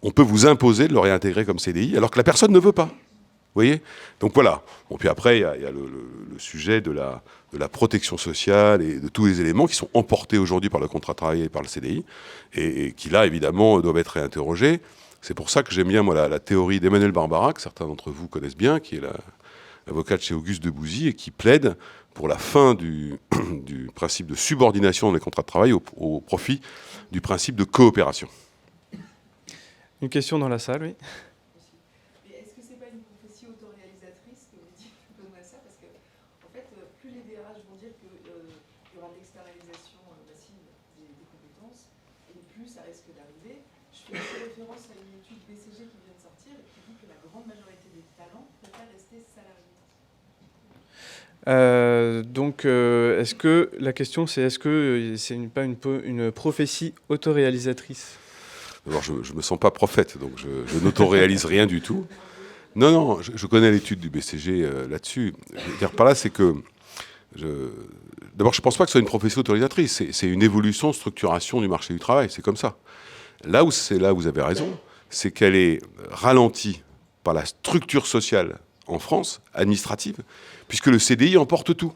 on peut vous imposer de le réintégrer comme CDI, alors que la personne ne veut pas. Vous voyez ? Donc voilà. Bon, puis après, il y a le sujet de la protection sociale et de tous les éléments qui sont emportés aujourd'hui par le contrat de travail et par le CDI, et qui là, évidemment, doivent être réinterrogés. C'est pour ça que j'aime bien, moi, la théorie d'Emmanuel Barbara, que certains d'entre vous connaissent bien, qui est l'avocate chez Auguste Debouzy, et qui plaide pour la fin du principe de subordination dans les contrats de travail au profit du principe de coopération. Une question dans la salle, oui. Est-ce que c'est pas une prophétie autoréalisatrice que vous dites Benoît ça, parce que en fait, plus les DRH vont dire qu'il y aura de l'externalisation massive des compétences, et plus ça risque d'arriver. Je fais aussi référence à une étude BCG qui vient de sortir et qui dit que la grande majorité des talents préfèrent rester salariés. Est-ce que la question c'est est-ce que c'est pas une prophétie autoréalisatrice ? D'abord, je ne me sens pas prophète, donc je n'autoréalise rien du tout. Non, je connais l'étude du BCG là-dessus. Ce que je veux dire par là, c'est que... D'abord, je ne pense pas que ce soit une prophétie autorisatrice. C'est une évolution, structuration du marché du travail. C'est comme ça. Là où vous avez raison, c'est qu'elle est ralentie par la structure sociale en France, administrative, puisque le CDI emporte tout.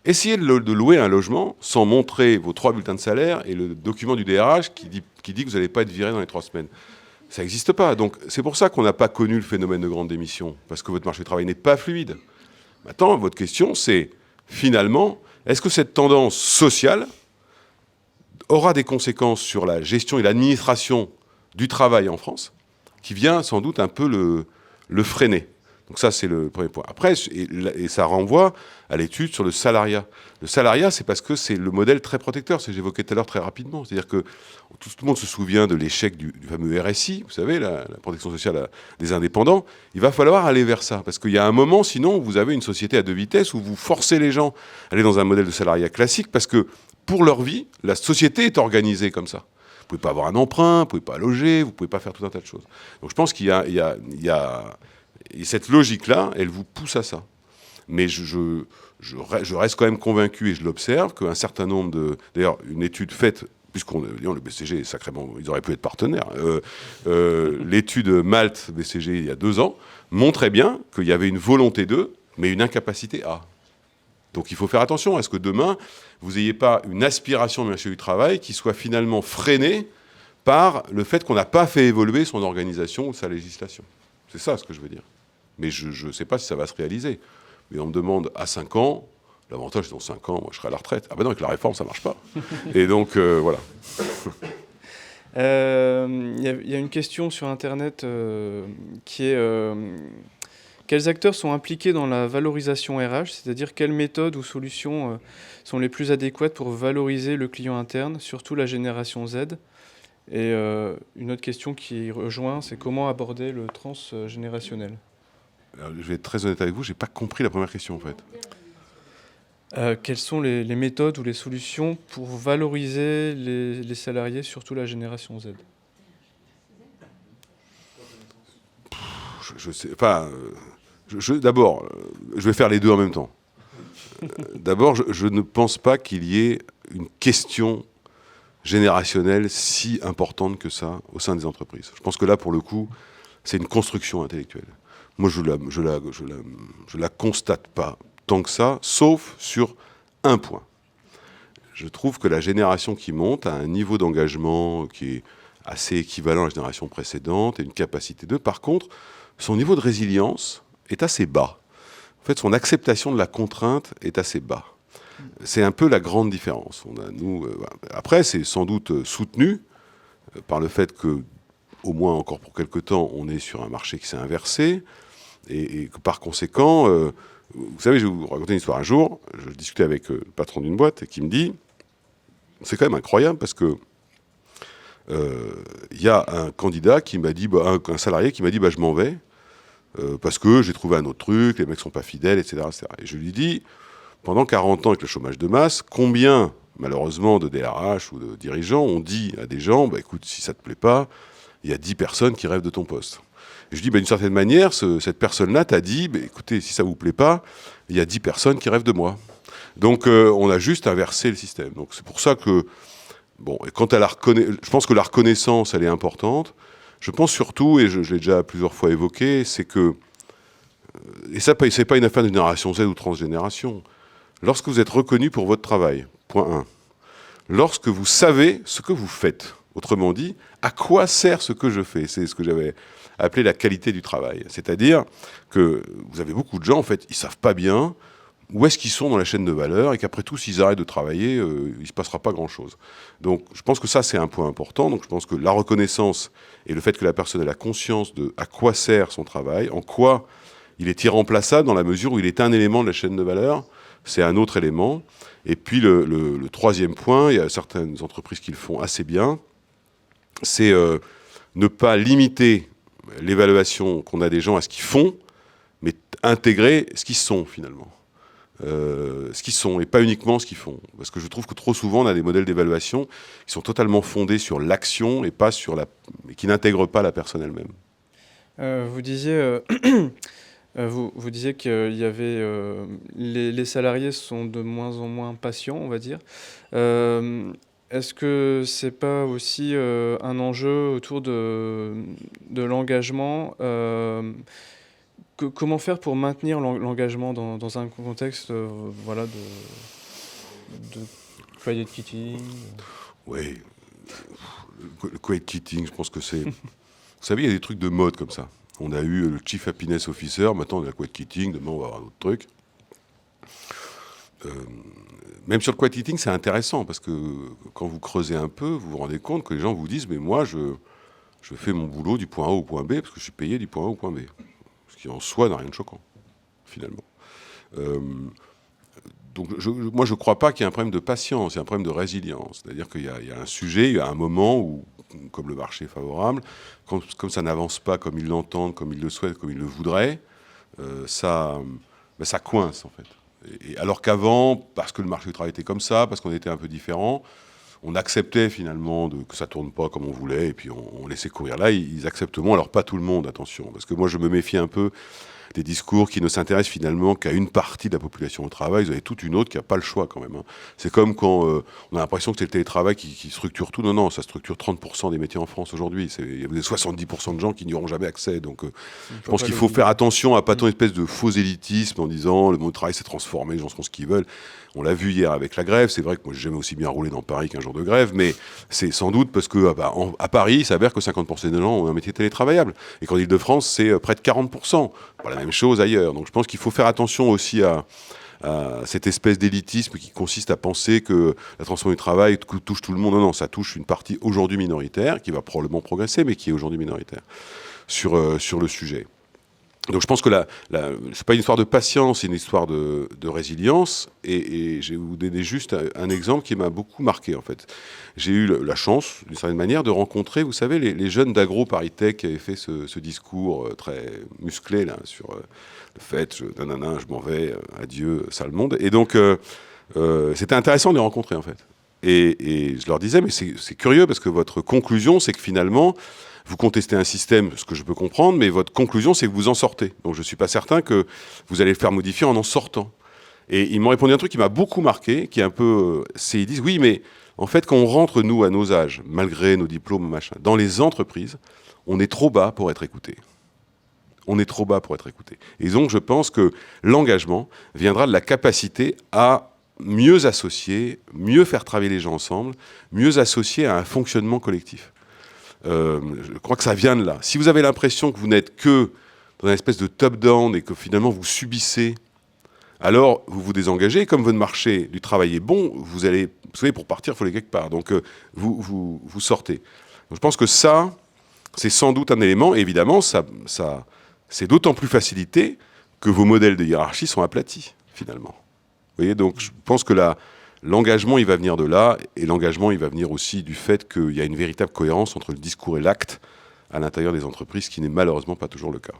Essayez de louer un logement sans montrer vos 3 bulletins de salaire et le document du DRH qui dit que vous n'allez pas être viré dans les 3 semaines. Ça n'existe pas. Donc c'est pour ça qu'on n'a pas connu le phénomène de grande démission, parce que votre marché du travail n'est pas fluide. Maintenant, votre question, c'est finalement, est-ce que cette tendance sociale aura des conséquences sur la gestion et l'administration du travail en France, qui vient sans doute un peu le freiner. Donc ça, c'est le premier point. Après, et ça renvoie à l'étude sur le salariat. Le salariat, c'est parce que c'est le modèle très protecteur, c'est j'évoquais tout à l'heure très rapidement. C'est-à-dire que tout le monde se souvient de l'échec du fameux RSI, vous savez, la protection sociale des indépendants. Il va falloir aller vers ça, parce qu'il y a un moment, sinon, vous avez une société à 2 vitesses où vous forcez les gens à aller dans un modèle de salariat classique, parce que pour leur vie, la société est organisée comme ça. Vous ne pouvez pas avoir un emprunt, vous ne pouvez pas loger, vous ne pouvez pas faire tout un tas de choses. Donc je pense qu'il y a et cette logique-là, elle vous pousse à ça. Mais je reste quand même convaincu, et je l'observe, qu'un certain nombre de... D'ailleurs, une étude faite, puisqu'on le BCG, sacrément, ils auraient pu être partenaires. L'étude Malte-BCG, il y a 2 ans, montrait bien qu'il y avait une volonté d'eux, mais une incapacité à. Donc il faut faire attention à ce que demain, vous n'ayez pas une aspiration du marché du travail qui soit finalement freinée par le fait qu'on n'a pas fait évoluer son organisation ou sa législation. C'est ça ce que je veux dire. Mais je ne sais pas si ça va se réaliser. Mais on me demande à 5 ans, l'avantage c'est dans 5 ans, moi je serai à la retraite. Ah ben non, avec la réforme, ça ne marche pas. Et donc, voilà. Il y a une question sur Internet qui est quels acteurs sont impliqués dans la valorisation RH, c'est-à-dire quelles méthodes ou solutions sont les plus adéquates pour valoriser le client interne, surtout la génération Z. Et une autre question qui rejoint, c'est comment aborder le transgénérationnel. Alors, je vais être très honnête avec vous, je n'ai pas compris la première question en fait. Quelles sont les méthodes ou les solutions pour valoriser les salariés, surtout la génération Z? Je sais pas. D'abord, je vais faire les deux en même temps. D'abord, je ne pense pas qu'il y ait une question générationnelle si importante que ça au sein des entreprises. Je pense que là, pour le coup, c'est une construction intellectuelle. Moi, je la constate pas tant que ça, sauf sur un point. Je trouve que la génération qui monte a un niveau d'engagement qui est assez équivalent à la génération précédente et une capacité de. Par contre, son niveau de résilience est assez bas. En fait, son acceptation de la contrainte est assez bas. C'est un peu la grande différence. Après, c'est sans doute soutenu par le fait que, au moins encore pour quelque temps, on est sur un marché qui s'est inversé et que par conséquent, vous savez, je vais vous raconter une histoire. Un jour, je discutais avec le patron d'une boîte qui me dit, c'est quand même incroyable parce que y a un candidat qui m'a dit, un salarié qui m'a dit, je m'en vais parce que j'ai trouvé un autre truc, les mecs sont pas fidèles, etc., etc. Et je lui dis, pendant 40 ans avec le chômage de masse, combien, malheureusement, de DRH ou de dirigeants ont dit à des gens, écoute, si ça te plaît pas, il y a 10 personnes qui rêvent de ton poste. Et je dis, d'une certaine manière, cette personne-là t'a dit, écoutez, si ça vous plaît pas, il y a 10 personnes qui rêvent de moi. Donc, on a juste inversé le système. Donc, c'est pour ça que, et quant à je pense que la reconnaissance, elle est importante. Je pense surtout, et je l'ai déjà plusieurs fois évoqué, c'est que, et ça, c'est pas une affaire de génération Z ou transgénération. Lorsque vous êtes reconnu pour votre travail, point 1, lorsque vous savez ce que vous faites, autrement dit, à quoi sert ce que je fais, c'est ce que j'avais appelé la qualité du travail. C'est-à-dire que vous avez beaucoup de gens, en fait, ils savent pas bien où est-ce qu'ils sont dans la chaîne de valeur et qu'après tout, s'ils arrêtent de travailler, il ne se passera pas grand-chose. Donc, je pense que ça, c'est un point important. Donc, je pense que la reconnaissance et le fait que la personne ait la conscience de à quoi sert son travail, en quoi il est irremplaçable dans la mesure où il est un élément de la chaîne de valeur, c'est un autre élément. Et puis, le troisième point, il y a certaines entreprises qui le font assez bien, c'est ne pas limiter l'évaluation qu'on a des gens à ce qu'ils font, mais intégrer ce qu'ils sont, finalement. Ce qu'ils sont et pas uniquement ce qu'ils font. Parce que je trouve que trop souvent, on a des modèles d'évaluation qui sont totalement fondés sur l'action et pas sur qui n'intègrent pas la personne elle-même. Vous disiez, vous disiez qu'il y avait les salariés sont de moins en moins patients, on va dire. Est-ce que c'est pas aussi un enjeu autour de l'engagement? Comment faire pour maintenir l'engagement dans un contexte de quiet quitting? Oui, le quiet quitting, je pense que c'est... Vous savez, il y a des trucs de mode comme ça. On a eu le Chief Happiness Officer, maintenant on a le quiet quitting, demain on va avoir un autre truc. Même sur le quiet quitting, c'est intéressant, parce que quand vous creusez un peu, vous vous rendez compte que les gens vous disent « mais moi, je fais mon boulot du point A au point B, parce que je suis payé du point A au point B ». Ce qui en soi n'a rien de choquant, finalement. Donc moi, je ne crois pas qu'il y ait un problème de patience, il y a un problème de résilience. C'est-à-dire qu'il y a un sujet, il y a un moment où, comme le marché est favorable, comme ça n'avance pas comme ils l'entendent, comme ils le souhaitent, comme ils le voudraient, ça coince, en fait. Et alors qu'avant, parce que le marché du travail était comme ça, parce qu'on était un peu différent, on acceptait finalement que ça ne tourne pas comme on voulait, et puis on laissait courir. Là, ils acceptent moins, alors pas tout le monde, attention, parce que moi je me méfie un peu des discours qui ne s'intéressent finalement qu'à une partie de la population au travail. Vous avez toute une autre qui n'a pas le choix quand même. C'est comme quand on a l'impression que c'est le télétravail qui structure tout. Non, ça structure 30% des métiers en France aujourd'hui. Il y a 70% de gens qui n'y auront jamais accès. Donc je pense qu'il faut faire attention à pas tant une espèce de faux élitisme en disant le monde du travail s'est transformé, les gens font ce qu'ils veulent. On l'a vu hier avec la grève. C'est vrai que moi, j'ai jamais aussi bien roulé dans Paris qu'un jour de grève, mais c'est sans doute parce que à Paris, il s'avère que 50% des gens ont un métier télétravaillable. Et qu'en Ile-de-France, c'est près de 40%. Pas la même chose ailleurs. Donc je pense qu'il faut faire attention aussi à cette espèce d'élitisme qui consiste à penser que la transformation du travail touche tout le monde. Non, ça touche une partie aujourd'hui minoritaire, qui va probablement progresser, mais qui est aujourd'hui minoritaire sur le sujet. Donc je pense que c'est pas une histoire de patience, c'est une histoire de résilience. Et je vais vous donner juste un exemple qui m'a beaucoup marqué, en fait. J'ai eu la chance, d'une certaine manière, de rencontrer, vous savez, les jeunes d'Agro Paris Tech qui avaient fait ce discours très musclé là, sur le fait, je m'en vais, adieu, sale monde. Et donc, c'était intéressant de les rencontrer, en fait. Et je leur disais, mais c'est curieux, parce que votre conclusion, c'est que finalement, vous contestez un système, ce que je peux comprendre, mais votre conclusion, c'est que vous en sortez. Donc je ne suis pas certain que vous allez le faire modifier en sortant. Et ils m'ont répondu un truc qui m'a beaucoup marqué, qui est un peu... ils disent, oui, mais en fait, quand on rentre, nous, à nos âges, malgré nos diplômes, machin, dans les entreprises, on est trop bas pour être écouté. On est trop bas pour être écouté. Et donc, je pense que l'engagement viendra de la capacité à mieux associer, mieux faire travailler les gens ensemble, mieux associer à un fonctionnement collectif. Je crois que ça vient de là. Si vous avez l'impression que vous n'êtes que dans une espèce de top-down et que finalement vous subissez, alors vous vous désengagez. Et comme votre marché du travail est bon, vous savez, pour partir, il faut aller quelque part. Donc vous sortez. Donc, je pense que ça, c'est sans doute un élément. Et évidemment, ça c'est d'autant plus facilité que vos modèles de hiérarchie sont aplatis, finalement. Vous voyez, donc je pense que l'engagement, il va venir de là, et l'engagement, il va venir aussi du fait qu'il y a une véritable cohérence entre le discours et l'acte à l'intérieur des entreprises, qui n'est malheureusement pas toujours le cas.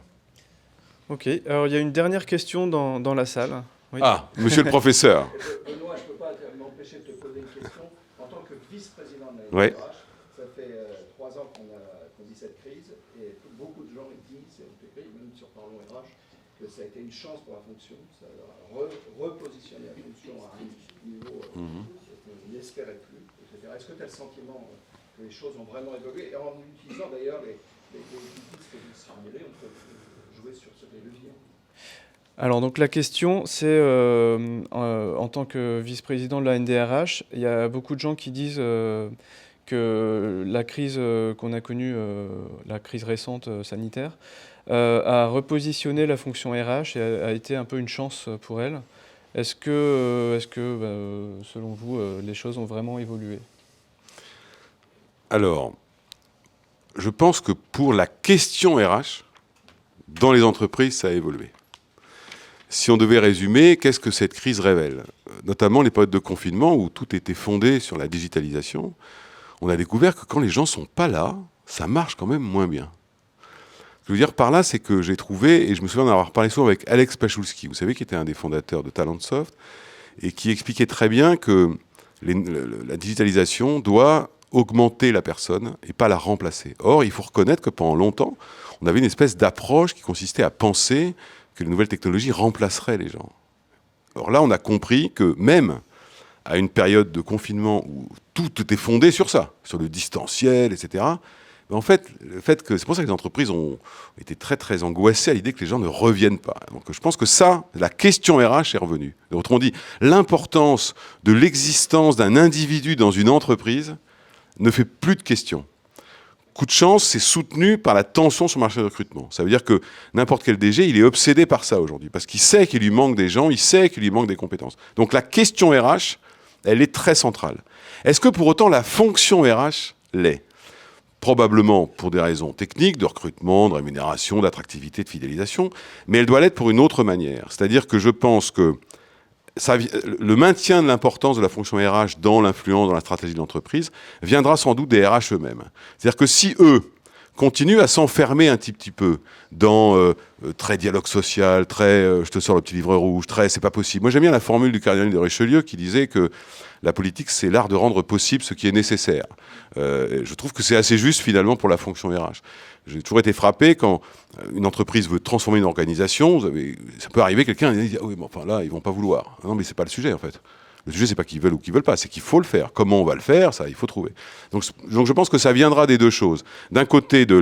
Ok, alors il y a une dernière question dans la salle. Oui. Ah, monsieur le professeur. Benoît, je ne peux pas m'empêcher de te poser une question. En tant que vice-président de la Ouais. RH, ça fait 3 ans qu'on vit cette crise, et beaucoup de gens disent, même sur Parlons RH, que ça a été une chance pour la fonction, ça a repositionné la fonction à un niveau qu'on n'espérait plus, etc. Est-ce que tu as le sentiment que les choses ont vraiment évolué? Et en utilisant d'ailleurs les pistes que vous signalez, on peut jouer sur les leviers. Alors donc la question, c'est en tant que vice-président de la NDRH, il y a beaucoup de gens qui disent que la crise qu'on a connue, la crise récente sanitaire, a repositionné la fonction RH et a été un peu une chance pour elle. Est-ce que selon vous, les choses ont vraiment évolué? Alors, je pense que pour la question RH, dans les entreprises, ça a évolué. Si on devait résumer, qu'est-ce que cette crise révèle? Notamment les périodes de confinement où tout était fondé sur la digitalisation, on a découvert que quand les gens ne sont pas là, ça marche quand même moins bien. Ce que je veux dire par là, c'est que j'ai trouvé, et je me souviens d'en avoir parlé souvent avec Alex Pachulski, vous savez, qui était un des fondateurs de Talentsoft, et qui expliquait très bien que la digitalisation doit augmenter la personne et pas la remplacer. Or, il faut reconnaître que pendant longtemps, on avait une espèce d'approche qui consistait à penser que les nouvelles technologies remplaceraient les gens. Alors là, on a compris que même à une période de confinement où tout était fondé sur ça, sur le distanciel, etc., mais en fait, c'est pour ça que les entreprises ont été très, très angoissées à l'idée que les gens ne reviennent pas. Donc je pense que ça, la question RH est revenue. Autrement dit, l'importance de l'existence d'un individu dans une entreprise ne fait plus de question. Coup de chance, c'est soutenu par la tension sur le marché de recrutement. Ça veut dire que n'importe quel DG, il est obsédé par ça aujourd'hui, parce qu'il sait qu'il lui manque des gens, il sait qu'il lui manque des compétences. Donc la question RH, elle est très centrale. Est-ce que pour autant la fonction RH l'est? Probablement pour des raisons techniques, de recrutement, de rémunération, d'attractivité, de fidélisation, mais elle doit l'être pour une autre manière. C'est-à-dire que je pense que le maintien de l'importance de la fonction RH dans l'influence, dans la stratégie de l'entreprise, viendra sans doute des RH eux-mêmes. C'est-à-dire que si eux continuent à s'enfermer un petit peu dans très dialogue social, très je te sors le petit livre rouge, très c'est pas possible. Moi j'aime bien la formule du cardinal de Richelieu qui disait que la politique c'est l'art de rendre possible ce qui est nécessaire. Je trouve que c'est assez juste finalement pour la fonction RH. J'ai toujours été frappé quand une entreprise veut transformer une organisation, ça peut arriver quelqu'un qui dit ah oui mais enfin là ils vont pas vouloir. Non mais c'est pas le sujet en fait. Le sujet c'est pas qu'ils veulent ou qu'ils veulent pas, c'est qu'il faut le faire. Comment on va le faire, ça il faut trouver. Donc je pense que ça viendra des deux choses. D'un côté de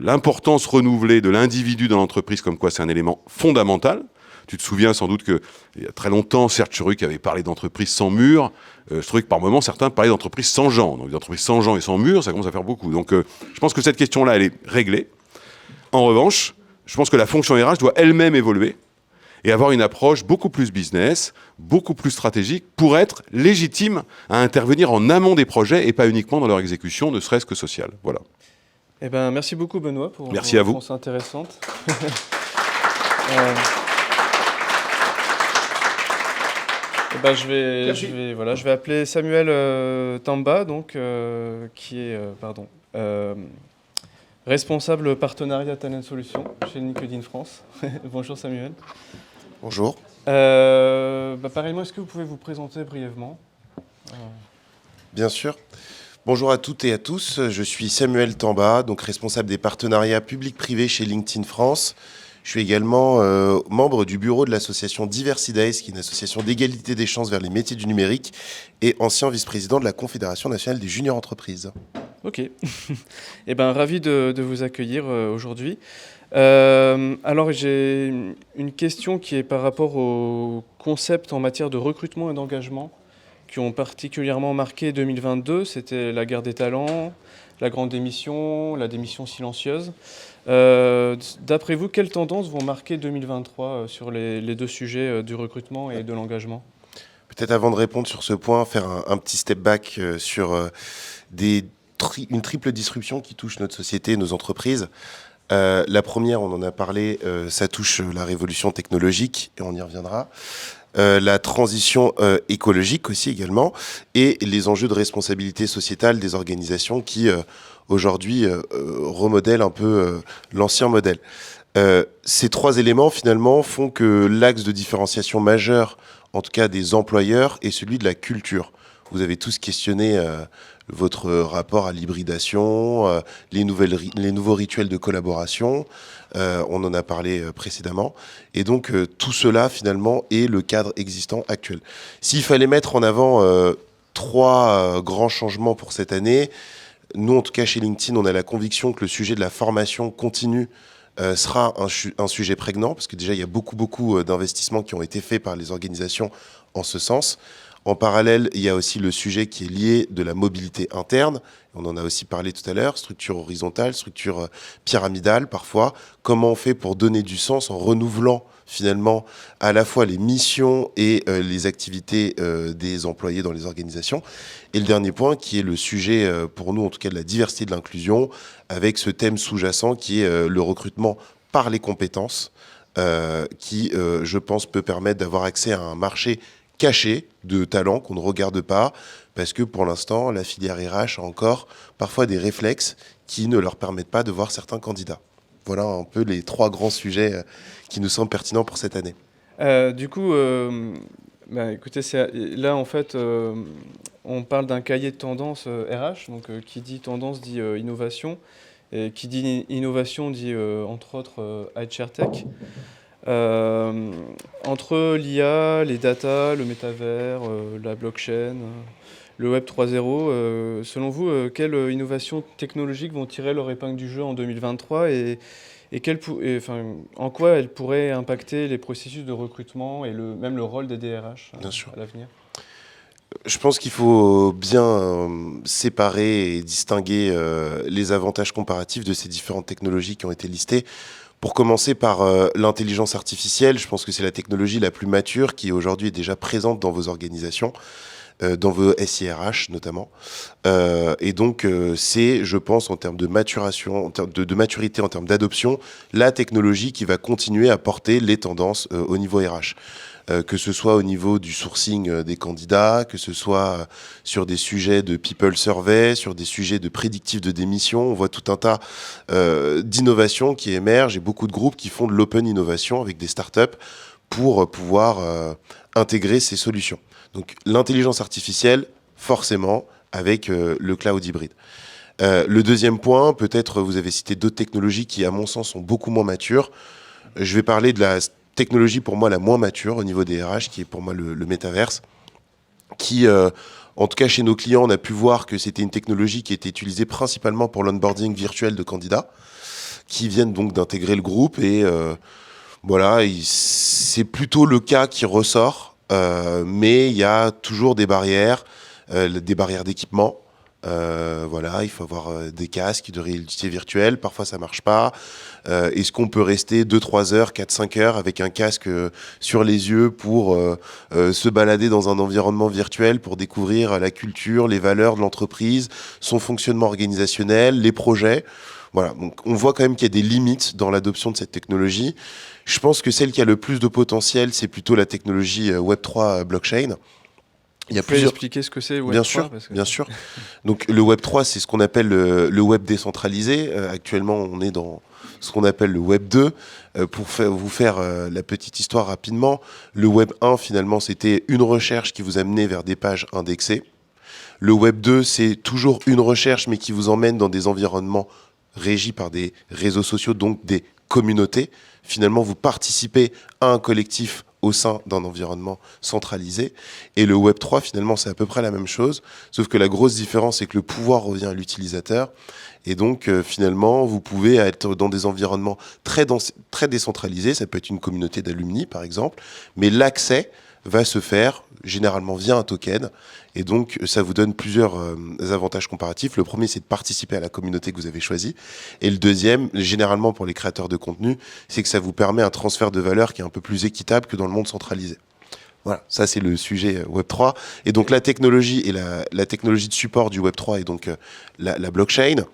l'importance renouvelée de l'individu dans l'entreprise comme quoi c'est un élément fondamental. Tu te souviens sans doute qu'il y a très longtemps, Serge Tchuruk avait parlé d'entreprises sans murs. Je trouvais que par moments, certains parlaient d'entreprises sans gens. Donc, des entreprises sans gens et sans murs, ça commence à faire beaucoup. Donc, je pense que cette question-là, elle est réglée. En revanche, je pense que la fonction RH doit elle-même évoluer et avoir une approche beaucoup plus business, beaucoup plus stratégique, pour être légitime à intervenir en amont des projets et pas uniquement dans leur exécution, ne serait-ce que sociale. Voilà. Eh ben, merci beaucoup Benoît pour Merci vos à vous. réponses intéressantes. Eh ben, je vais appeler Samuel Tamba, donc, qui est responsable partenariat Talent Solutions chez LinkedIn France. Bonjour Samuel. Bonjour. Pareillement, est-ce que vous pouvez vous présenter brièvement ? Bien sûr. Bonjour à toutes et à tous. Je suis Samuel Tamba, donc responsable des partenariats publics-privés chez LinkedIn France. Je suis également membre du bureau de l'association Diversity Days, qui est une association d'égalité des chances vers les métiers du numérique, et ancien vice-président de la Confédération nationale des juniors entreprises. Ok. Eh ben, ravi de vous accueillir aujourd'hui. Alors, j'ai une question qui est par rapport aux concepts en matière de recrutement et d'engagement qui ont particulièrement marqué 2022. C'était la guerre des talents, la grande démission, la démission silencieuse. D'après vous, quelles tendances vont marquer 2023 sur les deux sujets du recrutement et de l'engagement ? Peut-être avant de répondre sur ce point, faire un petit step back sur une triple disruption qui touche notre société et nos entreprises. La première, on en a parlé, ça touche la révolution technologique, et on y reviendra. La transition écologique aussi également, et les enjeux de responsabilité sociétale des organisations qui aujourd'hui remodèlent un peu l'ancien modèle. Ces trois éléments finalement font que l'axe de différenciation majeur, en tout cas des employeurs, est celui de la culture. Vous avez tous questionné votre rapport à l'hybridation, les nouveaux rituels de collaboration. On en a parlé précédemment. Et donc, tout cela, finalement, est le cadre existant actuel. S'il fallait mettre en avant trois grands changements pour cette année, nous, en tout cas, chez LinkedIn, on a la conviction que le sujet de la formation continue sera un sujet prégnant, parce que déjà, il y a beaucoup d'investissements qui ont été faits par les organisations en ce sens. En parallèle, il y a aussi le sujet qui est lié de la mobilité interne. On en a aussi parlé tout à l'heure, structure horizontale, structure pyramidale parfois. Comment on fait pour donner du sens en renouvelant finalement à la fois les missions et les activités des employés dans les organisations. Et le dernier point qui est le sujet pour nous en tout cas de la diversité de l'inclusion, avec ce thème sous-jacent qui est le recrutement par les compétences, qui je pense peut permettre d'avoir accès à un marché caché de talents qu'on ne regarde pas, parce que pour l'instant, la filière RH a encore parfois des réflexes qui ne leur permettent pas de voir certains candidats. Voilà un peu les trois grands sujets qui nous semblent pertinents pour cette année. Du coup, écoutez, là en fait, on parle d'un cahier de tendance RH, donc qui dit tendance dit innovation, et qui dit innovation dit entre autres HR Tech. Entre l'IA, les data, le métavers, la blockchain, le Web 3.0, selon vous, quelles innovations technologiques vont tirer leur épingle du jeu en 2023 et en quoi elles pourraient impacter les processus de recrutement et même le rôle des DRH à l'avenir ? Je pense qu'il faut bien séparer et distinguer les avantages comparatifs de ces différentes technologies qui ont été listées. Pour commencer par l'intelligence artificielle, je pense que c'est la technologie la plus mature qui aujourd'hui est déjà présente dans vos organisations, dans vos SIRH notamment. Et donc c'est, je pense, en termes de maturation, en termes de maturité, en termes d'adoption, la technologie qui va continuer à porter les tendances au niveau RH. Que ce soit au niveau du sourcing des candidats, que ce soit sur des sujets de people survey, sur des sujets de prédictifs de démission. On voit tout un tas d'innovations qui émergent et beaucoup de groupes qui font de l'open innovation avec des startups pour pouvoir intégrer ces solutions. Donc l'intelligence artificielle, forcément, avec le cloud hybride. Le deuxième point, peut-être vous avez cité d'autres technologies qui, à mon sens, sont beaucoup moins matures. Je vais parler de la technologie pour moi la moins mature au niveau des RH, qui est pour moi le métaverse, qui, en tout cas chez nos clients, on a pu voir que c'était une technologie qui était utilisée principalement pour l'onboarding virtuel de candidats, qui viennent donc d'intégrer le groupe et Voilà, c'est plutôt le cas qui ressort, mais il y a toujours des barrières d'équipement. Voilà, il faut avoir des casques de réalité virtuelle, parfois ça marche pas. Est-ce qu'on peut rester 2-3 heures, 4-5 heures avec un casque sur les yeux pour se balader dans un environnement virtuel pour découvrir la culture, les valeurs de l'entreprise, son fonctionnement organisationnel, les projets? Voilà, donc on voit quand même qu'il y a des limites dans l'adoption de cette technologie. Je pense que celle qui a le plus de potentiel, c'est plutôt la technologie Web3 blockchain. Il y a Vous pouvez expliquer ce que c'est Web3 Bien sûr, parce que... bien sûr. Donc le Web3, c'est ce qu'on appelle le web décentralisé. Actuellement, on est dans ce qu'on appelle le Web 2. Pour vous faire la petite histoire rapidement, le Web 1, finalement, c'était une recherche qui vous amenait vers des pages indexées. Le Web 2, c'est toujours une recherche, mais qui vous emmène dans des environnements régis par des réseaux sociaux, donc des communautés. Finalement, vous participez à un collectif au sein d'un environnement centralisé. Et le Web 3, finalement, c'est à peu près la même chose, sauf que la grosse différence, c'est que le pouvoir revient à l'utilisateur. Et donc, finalement, vous pouvez être dans des environnements très décentralisés. Ça peut être une communauté d'alumni, par exemple, mais l'accès va se faire généralement via un token. Et donc, ça vous donne plusieurs avantages comparatifs. Le premier, c'est de participer à la communauté que vous avez choisie. Et le deuxième, généralement pour les créateurs de contenu, c'est que ça vous permet un transfert de valeur qui est un peu plus équitable que dans le monde centralisé. Voilà, ça c'est le sujet Web3. Et donc la technologie et la technologie de support du Web3 est donc la blockchain.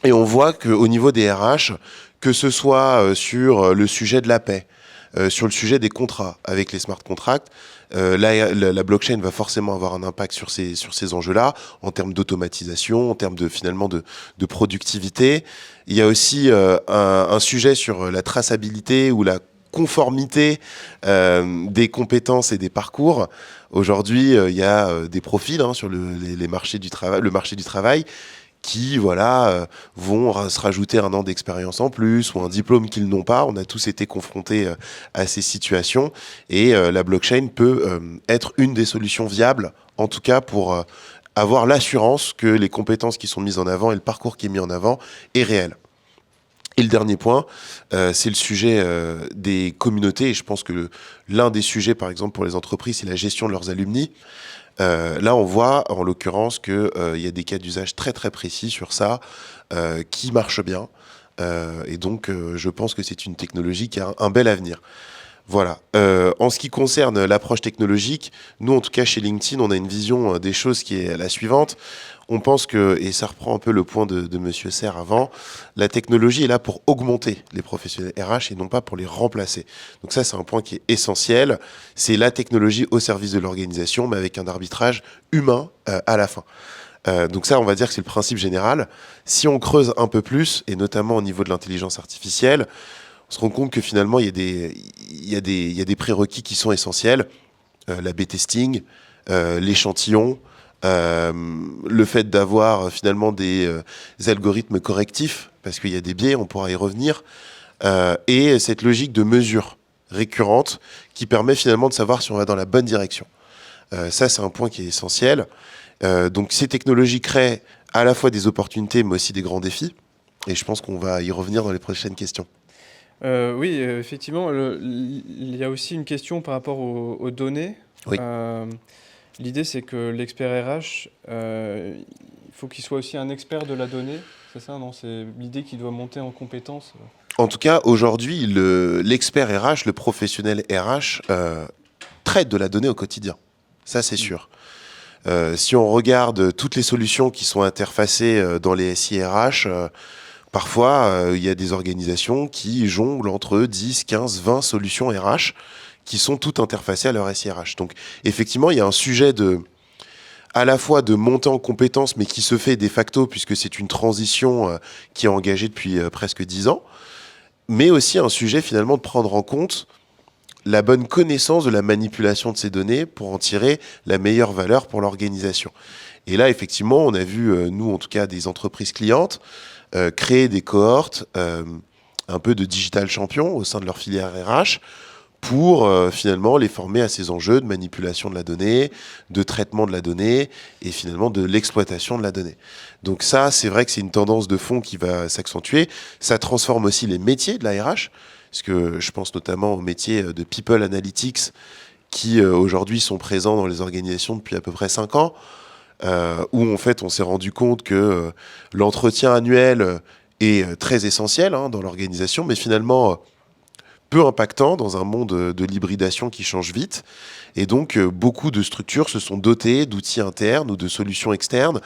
Et on voit qu'au niveau des RH, que ce soit sur le sujet de la paix, sur le sujet des contrats avec les smart contracts, la blockchain va forcément avoir un impact sur ces enjeux-là, en termes d'automatisation, en termes finalement de productivité. Il y a aussi un sujet sur la traçabilité ou la conformité des compétences et des parcours. Aujourd'hui, il y a des profils sur les marchés du travail, le marché du travail, qui vont se rajouter un an d'expérience en plus ou un diplôme qu'ils n'ont pas. On a tous été confrontés à ces situations et la blockchain peut être une des solutions viables, en tout cas pour avoir l'assurance que les compétences qui sont mises en avant et le parcours qui est mis en avant est réel. Et le dernier point, c'est le sujet des communautés. Et je pense que l'un des sujets, par exemple, pour les entreprises, c'est la gestion de leurs alumni. Là, on voit, en l'occurrence, qu'il y a des cas d'usage très très précis sur ça, qui marchent bien. Et donc, je pense que c'est une technologie qui a un bel avenir. Voilà. En ce qui concerne l'approche technologique, nous, en tout cas, chez LinkedIn, on a une vision des choses qui est la suivante. On pense que, et ça reprend un peu le point de Monsieur Serre avant, la technologie est là pour augmenter les professionnels RH et non pas pour les remplacer. Donc ça, c'est un point qui est essentiel. C'est la technologie au service de l'organisation, mais avec un arbitrage humain à la fin. Donc ça, on va dire que c'est le principe général. Si on creuse un peu plus, et notamment au niveau de l'intelligence artificielle, on se rend compte que finalement, il y a des prérequis qui sont essentiels. L'A/B testing, l'échantillon, le fait d'avoir finalement des algorithmes correctifs, parce qu'il y a des biais, on pourra y revenir, et cette logique de mesure récurrente qui permet finalement de savoir si on va dans la bonne direction. Ça, c'est un point qui est essentiel. Donc ces technologies créent à la fois des opportunités, mais aussi des grands défis, et je pense qu'on va y revenir dans les prochaines questions. Oui, effectivement, il y a aussi une question par rapport aux données. Oui. L'idée, c'est que l'expert RH, il faut qu'il soit aussi un expert de la donnée, c'est ça, non? C'est l'idée qu'il doit monter en compétences. En tout cas, aujourd'hui, l'expert RH, le professionnel RH, traite de la donnée au quotidien. Ça, c'est sûr. Si on regarde toutes les solutions qui sont interfacées dans les SIRH, parfois, il y a des organisations qui jonglent entre 10, 15, 20 solutions RH qui sont toutes interfacées à leur SIRH. Donc, effectivement, il y a un sujet à la fois de montée en compétences, mais qui se fait de facto, puisque c'est une transition qui est engagée depuis presque 10 ans, mais aussi un sujet, finalement, de prendre en compte la bonne connaissance de la manipulation de ces données pour en tirer la meilleure valeur pour l'organisation. Et là, effectivement, on a vu, nous, en tout cas, des entreprises clientes créer des cohortes, un peu de digital champions au sein de leur filière RH, pour finalement les former à ces enjeux de manipulation de la donnée, de traitement de la donnée et finalement de l'exploitation de la donnée. Donc ça, c'est vrai que c'est une tendance de fond qui va s'accentuer. Ça transforme aussi les métiers de la RH. parce que je pense notamment aux métiers de People Analytics qui aujourd'hui sont présents dans les organisations depuis à peu près 5 ans, où en fait on s'est rendu compte que l'entretien annuel est très essentiel dans l'organisation, mais finalement peu impactant dans un monde de l'hybridation qui change vite. Et donc, beaucoup de structures se sont dotées d'outils internes ou de solutions externes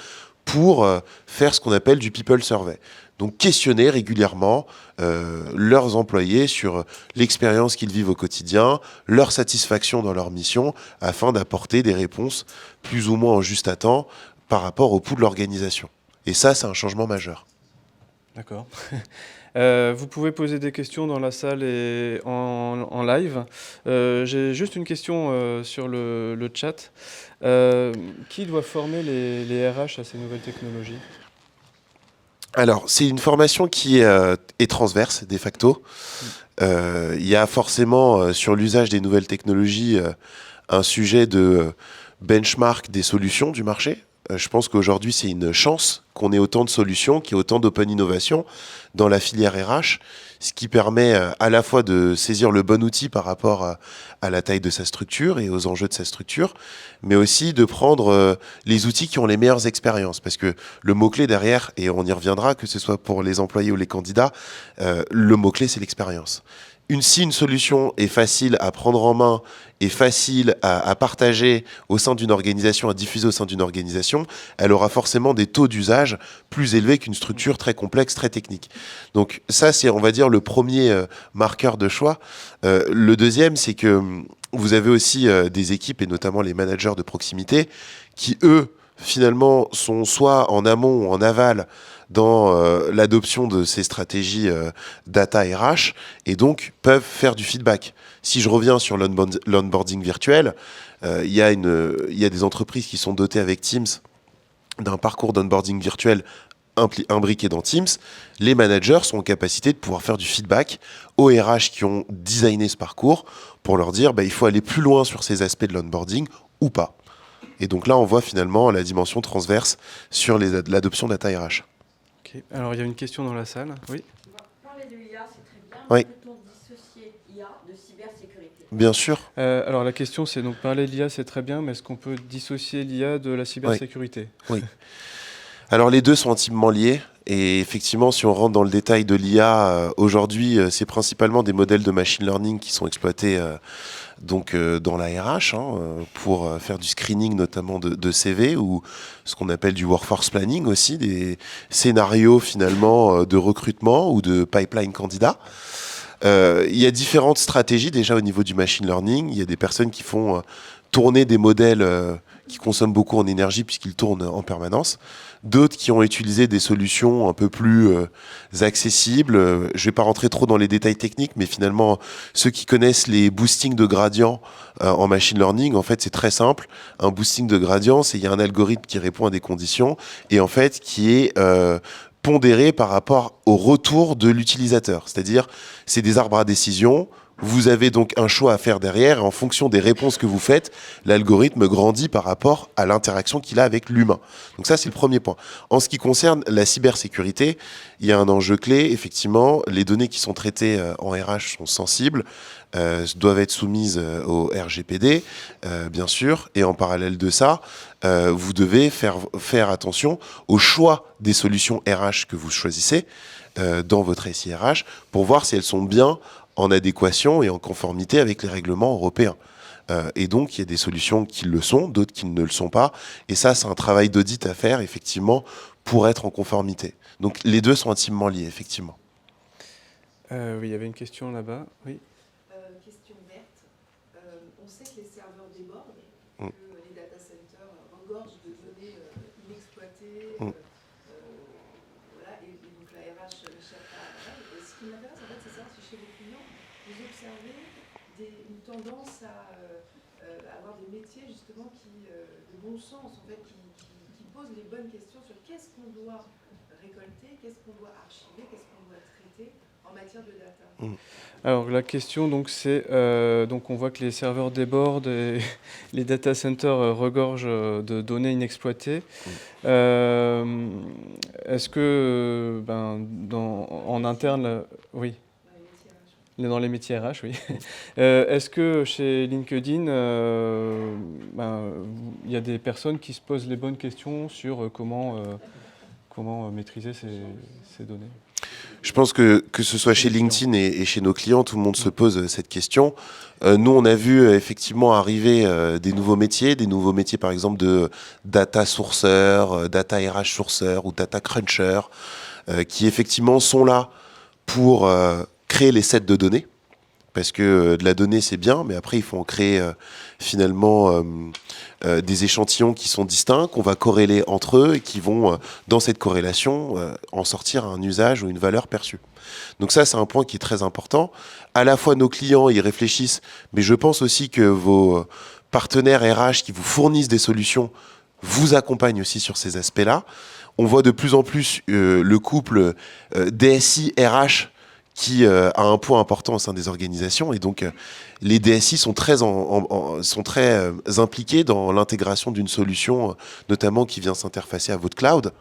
pour faire ce qu'on appelle du people survey. Donc, questionner régulièrement leurs employés sur l'expérience qu'ils vivent au quotidien, leur satisfaction dans leur mission, afin d'apporter des réponses plus ou moins en juste à temps par rapport au pouls de l'organisation. Et ça, c'est un changement majeur. D'accord. Vous pouvez poser des questions dans la salle et en live. J'ai juste une question sur le chat. Qui doit former les RH à ces nouvelles technologies ? Alors, c'est une formation qui est transverse, de facto. Il y a forcément, sur l'usage des nouvelles technologies, un sujet de benchmark des solutions du marché. Je pense qu'aujourd'hui, c'est une chance qu'on ait autant de solutions, qu'il y ait autant d'open innovation dans la filière RH, ce qui permet à la fois de saisir le bon outil par rapport à la taille de sa structure et aux enjeux de sa structure, mais aussi de prendre les outils qui ont les meilleures expériences. Parce que le mot-clé derrière, et on y reviendra, que ce soit pour les employés ou les candidats, le mot-clé, c'est l'expérience. Si une solution est facile à prendre en main et facile à partager au sein d'une organisation, à diffuser au sein d'une organisation, elle aura forcément des taux d'usage plus élevés qu'une structure très complexe, très technique. Donc ça, c'est, on va dire, le premier marqueur de choix. Le deuxième, c'est que vous avez aussi des équipes, et notamment les managers de proximité, qui, eux, finalement, sont soit en amont ou en aval dans l'adoption de ces stratégies data RH, et donc peuvent faire du feedback. Si je reviens sur l'onboarding virtuel, il y a des entreprises qui sont dotées avec Teams d'un parcours d'onboarding virtuel imbriqué dans Teams. Les managers sont en capacité de pouvoir faire du feedback aux RH qui ont designé ce parcours pour leur dire il faut aller plus loin sur ces aspects de l'onboarding ou pas. Et donc là, on voit finalement la dimension transverse sur l'adoption data RH. Okay. Alors, il y a une question dans la salle. Oui. Parler de l'IA, c'est très bien. Oui. Peut-on dissocier IA de cybersécurité ? Bien sûr. Alors, la question, c'est donc parler de l'IA, c'est très bien, mais est-ce qu'on peut dissocier l'IA de la cybersécurité ? Oui. Alors, les deux sont intimement liés. Et effectivement, si on rentre dans le détail de l'IA, aujourd'hui, c'est principalement des modèles de machine learning qui sont exploités dans la RH pour faire du screening notamment de CV ou ce qu'on appelle du workforce planning aussi, des scénarios finalement de recrutement ou de pipeline candidat. Il y a différentes stratégies déjà au niveau du machine learning. Il y a des personnes qui font tourner des modèles qui consomment beaucoup en énergie puisqu'ils tournent en permanence. D'autres qui ont utilisé des solutions un peu plus accessibles. Je ne vais pas rentrer trop dans les détails techniques, mais finalement, ceux qui connaissent les boostings de gradient en machine learning, en fait, c'est très simple. Un boosting de gradient, il y a un algorithme qui répond à des conditions et en fait, qui est pondéré par rapport au retour de l'utilisateur. C'est-à-dire, c'est des arbres à décision. Vous avez donc un choix à faire derrière et en fonction des réponses que vous faites, l'algorithme grandit par rapport à l'interaction qu'il a avec l'humain. Donc ça, c'est le premier point. En ce qui concerne la cybersécurité, il y a un enjeu clé. Effectivement, les données qui sont traitées en RH sont sensibles, doivent être soumises au RGPD, bien sûr. Et en parallèle de ça, vous devez faire attention au choix des solutions RH que vous choisissez dans votre SIRH pour voir si elles sont bien en adéquation et en conformité avec les règlements européens. Et donc, il y a des solutions qui le sont, d'autres qui ne le sont pas. Et ça, c'est un travail d'audit à faire, effectivement, pour être en conformité. Donc, les deux sont intimement liés, effectivement. Oui, il y avait une question là-bas. Oui. Question verte. On sait que les serveurs débordent, que les data centers regorgent de données inexploitées. Voilà, et donc la RH n'échappe pas à elle. Et ce qui m'intéresse, en fait, c'est savoir si chez vos clients, vous observez une tendance à avoir des métiers, justement, de bon sens, en fait, qui posent les bonnes questions sur qu'est-ce qu'on doit récolter, qu'est-ce qu'on doit archiver, qu'est-ce qu'on doit traiter en matière de data. Alors la question, donc, c'est donc on voit que les serveurs débordent et les data centers regorgent de données inexploitées. Est-ce que en interne, oui, Dans les métiers RH, oui. Est-ce que chez LinkedIn, il y a des personnes qui se posent les bonnes questions sur comment maîtriser ces données? Je pense que ce soit chez LinkedIn et chez nos clients, tout le monde se pose cette question. Nous, on a vu effectivement arriver des nouveaux métiers par exemple de data sourceur, data RH sourceur ou data cruncher, qui effectivement sont là pour créer les sets de données. Parce que de la donnée, c'est bien, mais après, il faut en créer finalement des échantillons qui sont distincts, qu'on va corréler entre eux et qui vont, dans cette corrélation, en sortir un usage ou une valeur perçue. Donc ça, c'est un point qui est très important. À la fois, nos clients y réfléchissent, mais je pense aussi que vos partenaires RH qui vous fournissent des solutions vous accompagnent aussi sur ces aspects-là. On voit de plus en plus le couple DSI-RH qui a un point important au sein des organisations. Et donc, les DSI sont très impliqués dans l'intégration d'une solution, notamment qui vient s'interfacer à votre cloud.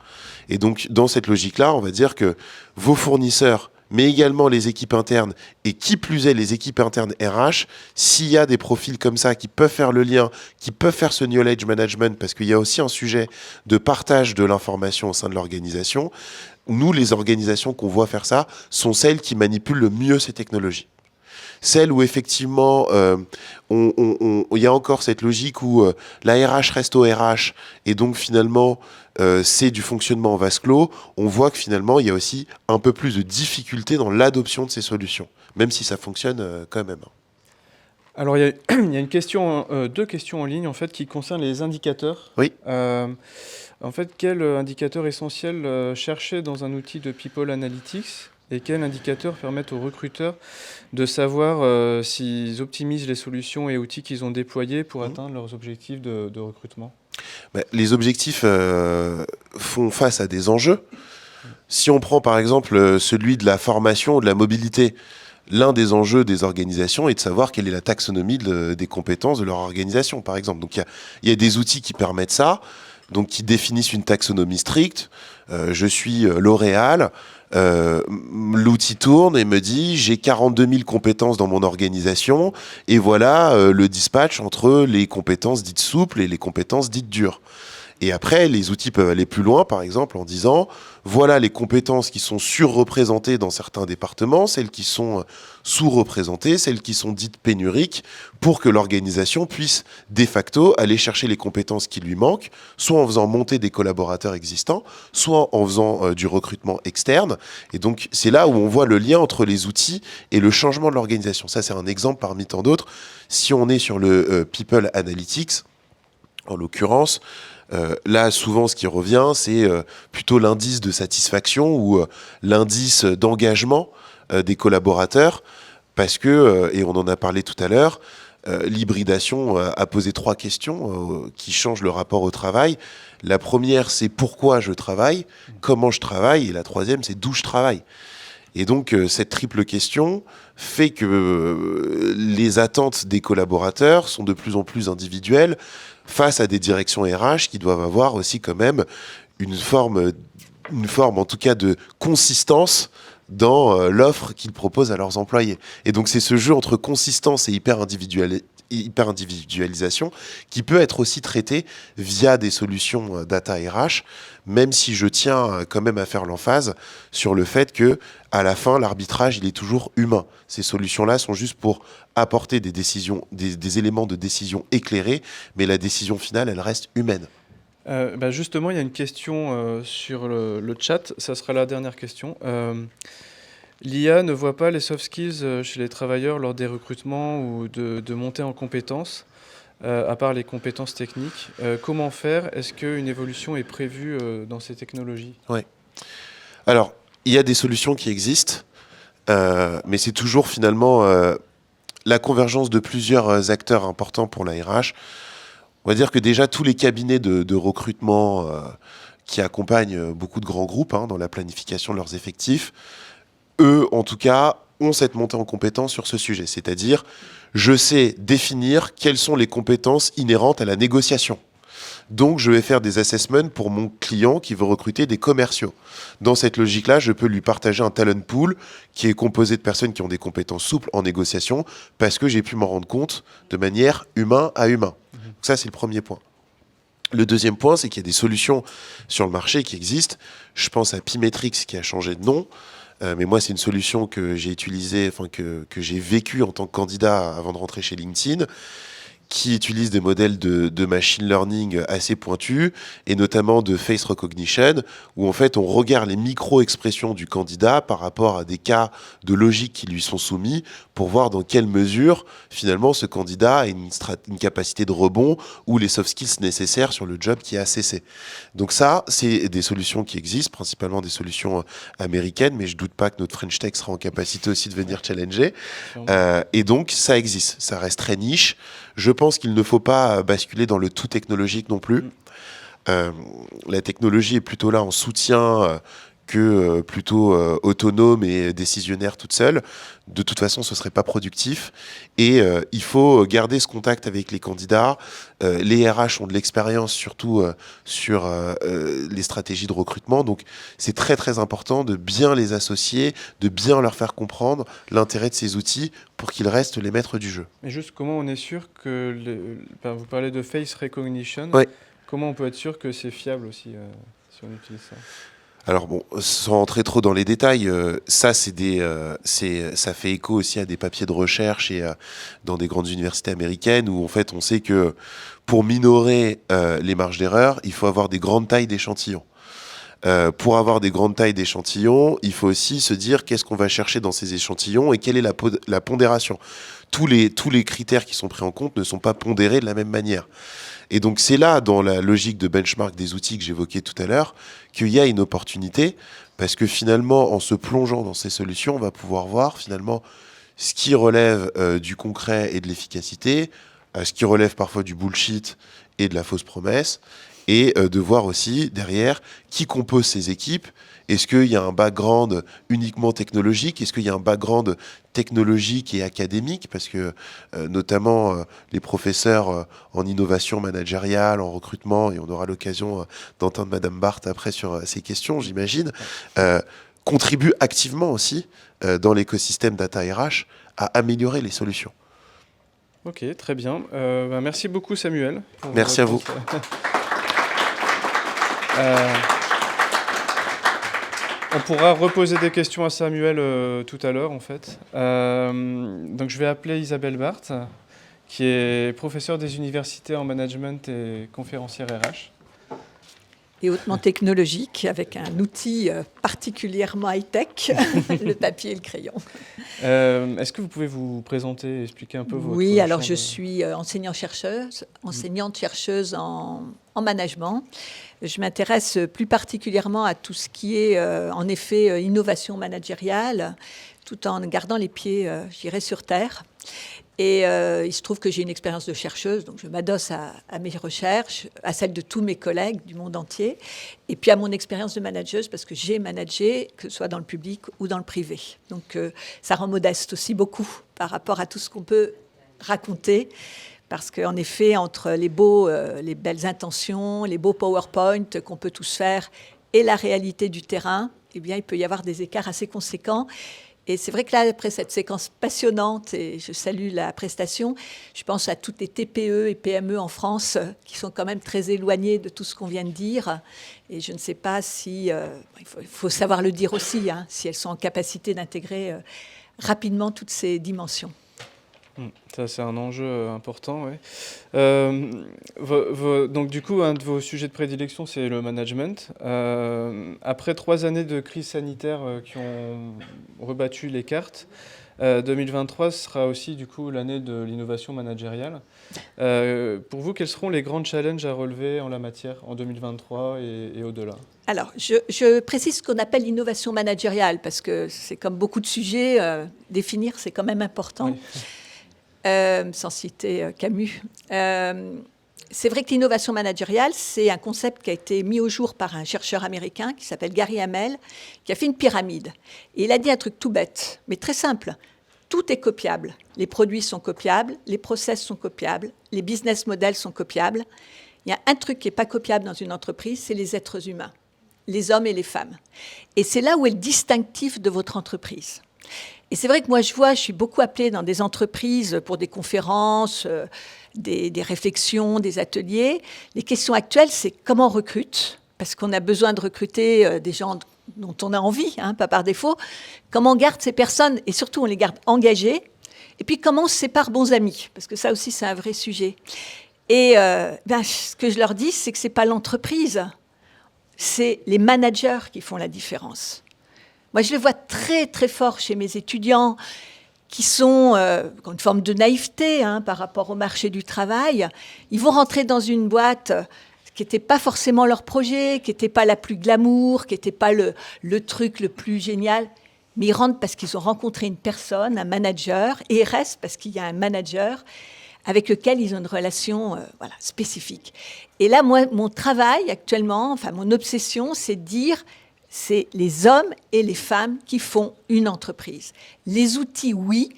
Et donc, dans cette logique-là, on va dire que vos fournisseurs, mais également les équipes internes, et qui plus est les équipes internes RH, s'il y a des profils comme ça qui peuvent faire le lien, qui peuvent faire ce knowledge management, parce qu'il y a aussi un sujet de partage de l'information au sein de l'organisation, nous, les organisations qu'on voit faire ça, sont celles qui manipulent le mieux ces technologies. Celles où effectivement, il y a encore cette logique où la RH reste au RH, et donc finalement, c'est du fonctionnement en vase clos, on voit que finalement, il y a aussi un peu plus de difficulté dans l'adoption de ces solutions, même si ça fonctionne quand même. Alors, il y a deux questions en ligne en fait, qui concernent les indicateurs. Oui. En fait, quel indicateur essentiel chercher dans un outil de People Analytics et quels indicateurs permettent aux recruteurs de savoir s'ils optimisent les solutions et outils qu'ils ont déployés pour atteindre leurs objectifs de recrutement? Les objectifs font face à des enjeux. Si on prend par exemple celui de la formation ou de la mobilité, l'un des enjeux des organisations est de savoir quelle est la taxonomie des compétences de leur organisation, par exemple. Donc il y a des outils qui permettent ça, donc qui définissent une taxonomie stricte. Je suis L'Oréal, l'outil tourne et me dit j'ai 42 000 compétences dans mon organisation et voilà le dispatch entre les compétences dites souples et les compétences dites dures. Et après, les outils peuvent aller plus loin, par exemple, en disant voilà les compétences qui sont surreprésentées dans certains départements, celles qui sont sous-représentées, celles qui sont dites pénuriques, pour que l'organisation puisse, de facto, aller chercher les compétences qui lui manquent, soit en faisant monter des collaborateurs existants, soit en faisant du recrutement externe. Et donc, c'est là où on voit le lien entre les outils et le changement de l'organisation. Ça, c'est un exemple parmi tant d'autres. Si on est sur le People Analytics, en l'occurrence, là, souvent, ce qui revient, c'est plutôt l'indice de satisfaction ou l'indice d'engagement des collaborateurs, parce que, et on en a parlé tout à l'heure, l'hybridation a posé 3 questions qui changent le rapport au travail. La première, c'est pourquoi je travaille, comment je travaille, et la troisième, c'est d'où je travaille. Et donc, cette triple question fait que les attentes des collaborateurs sont de plus en plus individuelles face à des directions RH qui doivent avoir aussi quand même une forme en tout cas de consistance dans l'offre qu'ils proposent à leurs employés. Et donc, c'est ce jeu entre consistance et hyper-individualisation qui peut être aussi traité via des solutions data RH, même si je tiens quand même à faire l'emphase sur le fait que à la fin, l'arbitrage, il est toujours humain. Ces solutions-là sont juste pour apporter des décisions, des éléments de décision éclairés, mais la décision finale, elle reste humaine. Justement, il y a une question sur le chat, ça sera la dernière question. L'IA ne voit pas les soft skills chez les travailleurs lors des recrutements ou de montée en compétences, à part les compétences techniques. Comment faire? Est-ce qu'une évolution est prévue dans ces technologies? Oui. Alors, il y a des solutions qui existent, mais c'est toujours finalement la convergence de plusieurs acteurs importants pour la RH. On va dire que déjà tous les cabinets de recrutement qui accompagnent beaucoup de grands groupes dans la planification de leurs effectifs, eux, en tout cas, ont cette montée en compétence sur ce sujet. C'est-à-dire, je sais définir quelles sont les compétences inhérentes à la négociation. Donc, je vais faire des assessments pour mon client qui veut recruter des commerciaux. Dans cette logique-là, je peux lui partager un talent pool qui est composé de personnes qui ont des compétences souples en négociation parce que j'ai pu m'en rendre compte de manière humain à humain. Donc ça, c'est le premier point. Le deuxième point, c'est qu'il y a des solutions sur le marché qui existent. Je pense à Pimetrix qui a changé de nom. Mais moi, c'est une solution que j'ai utilisée, que j'ai vécue en tant que candidat avant de rentrer chez LinkedIn, qui utilise des modèles de machine learning assez pointus, et notamment de face recognition, où en fait on regarde les micro-expressions du candidat par rapport à des cas de logique qui lui sont soumis, pour voir dans quelle mesure finalement ce candidat a une capacité de rebond ou les soft skills nécessaires sur le job qui est ACC. Donc ça, c'est des solutions qui existent, principalement des solutions américaines, mais je doute pas que notre French Tech sera en capacité aussi de venir challenger. Et donc ça existe, ça reste très niche. Je pense qu'il ne faut pas basculer dans le tout technologique non plus. La technologie est plutôt là en soutien que plutôt autonome et décisionnaire toute seule. De toute façon, ce ne serait pas productif. Et il faut garder ce contact avec les candidats. Les RH ont de l'expérience, surtout sur les stratégies de recrutement. Donc, c'est très, très important de bien les associer, de bien leur faire comprendre l'intérêt de ces outils pour qu'ils restent les maîtres du jeu. Mais juste, comment on est sûr que... vous parlez de face recognition. Oui. Comment on peut être sûr que c'est fiable aussi si on utilise ça? Alors bon, sans rentrer trop dans les détails, ça ça fait écho aussi à des papiers de recherche et dans des grandes universités américaines où en fait on sait que pour minorer les marges d'erreur, il faut avoir des grandes tailles d'échantillons. Pour avoir des grandes tailles d'échantillons, il faut aussi se dire qu'est-ce qu'on va chercher dans ces échantillons et quelle est la pondération. Tous les critères qui sont pris en compte ne sont pas pondérés de la même manière. Et donc c'est là, dans la logique de benchmark des outils que j'évoquais tout à l'heure, qu'il y a une opportunité, parce que finalement, en se plongeant dans ces solutions, on va pouvoir voir finalement ce qui relève du concret et de l'efficacité, ce qui relève parfois du bullshit et de la fausse promesse, et de voir aussi derrière qui compose ces équipes. Est-ce qu'il y a un background uniquement technologique? Est-ce qu'il y a un background technologique et académique? Parce que notamment les professeurs en innovation managériale, en recrutement, et on aura l'occasion d'entendre Madame Barthes après sur ces questions, j'imagine, contribuent activement aussi dans l'écosystème Data RH à améliorer les solutions. Ok, très bien. Merci beaucoup Samuel. Merci à vous. On pourra reposer des questions à Samuel tout à l'heure, en fait. Donc, je vais appeler Isabelle Barthes, qui est professeure des universités en management et conférencière RH. Et hautement technologique, avec un outil particulièrement high-tech, le papier et le crayon. Est-ce que vous pouvez vous présenter et expliquer un peu votre... Oui, alors je suis enseignante-chercheuse en management. Je m'intéresse plus particulièrement à tout ce qui est, en effet, innovation managériale, tout en gardant les pieds, je dirais, sur terre. Et il se trouve que j'ai une expérience de chercheuse, donc je m'adosse à mes recherches, à celles de tous mes collègues du monde entier, et puis à mon expérience de manageuse, parce que j'ai managé, que ce soit dans le public ou dans le privé. Donc ça rend modeste aussi beaucoup par rapport à tout ce qu'on peut raconter, parce qu'en effet, entre les belles intentions, les beaux PowerPoint qu'on peut tous faire, et la réalité du terrain, eh bien, il peut y avoir des écarts assez conséquents. Et c'est vrai que là, après cette séquence passionnante, et je salue la prestation, je pense à toutes les TPE et PME en France qui sont quand même très éloignées de tout ce qu'on vient de dire. Et je ne sais pas si, il faut savoir le dire aussi, si elles sont en capacité d'intégrer rapidement toutes ces dimensions. Ça, c'est un enjeu important, oui. Donc, du coup, un de vos sujets de prédilection, c'est le management. Après 3 années de crise sanitaire qui ont rebattu les cartes, 2023 sera aussi, du coup, l'année de l'innovation managériale. Pour vous, quels seront les grands challenges à relever en la matière en 2023 et au-delà? Alors, je précise ce qu'on appelle l'innovation managériale, parce que c'est comme beaucoup de sujets, définir, c'est quand même important. Oui. Sans citer Camus. C'est vrai que l'innovation managériale, c'est un concept qui a été mis au jour par un chercheur américain qui s'appelle Gary Hamel, qui a fait une pyramide. Et il a dit un truc tout bête, mais très simple. Tout est copiable. Les produits sont copiables, les process sont copiables, les business models sont copiables. il y a un truc qui n'est pas copiable dans une entreprise, c'est les êtres humains, les hommes et les femmes. Et c'est là où est le distinctif de votre entreprise. Et c'est vrai que moi, je suis beaucoup appelée dans des entreprises pour des conférences, des réflexions, des ateliers. Les questions actuelles, c'est comment on recrute, parce qu'on a besoin de recruter des gens dont on a envie, pas par défaut. Comment on garde ces personnes, et surtout on les garde engagées. Et puis comment on se sépare bons amis, parce que ça aussi, c'est un vrai sujet. Et ce que je leur dis, c'est que ce n'est pas l'entreprise, c'est les managers qui font la différence. Moi, je le vois très, très fort chez mes étudiants qui sont ont une forme de naïveté par rapport au marché du travail. Ils vont rentrer dans une boîte qui n'était pas forcément leur projet, qui n'était pas la plus glamour, qui n'était pas le truc le plus génial. Mais ils rentrent parce qu'ils ont rencontré une personne, un manager, et ils restent parce qu'il y a un manager avec lequel ils ont une relation spécifique. Et là, moi, mon travail actuellement, mon obsession, c'est de dire c'est les hommes et les femmes qui font une entreprise. Les outils, oui,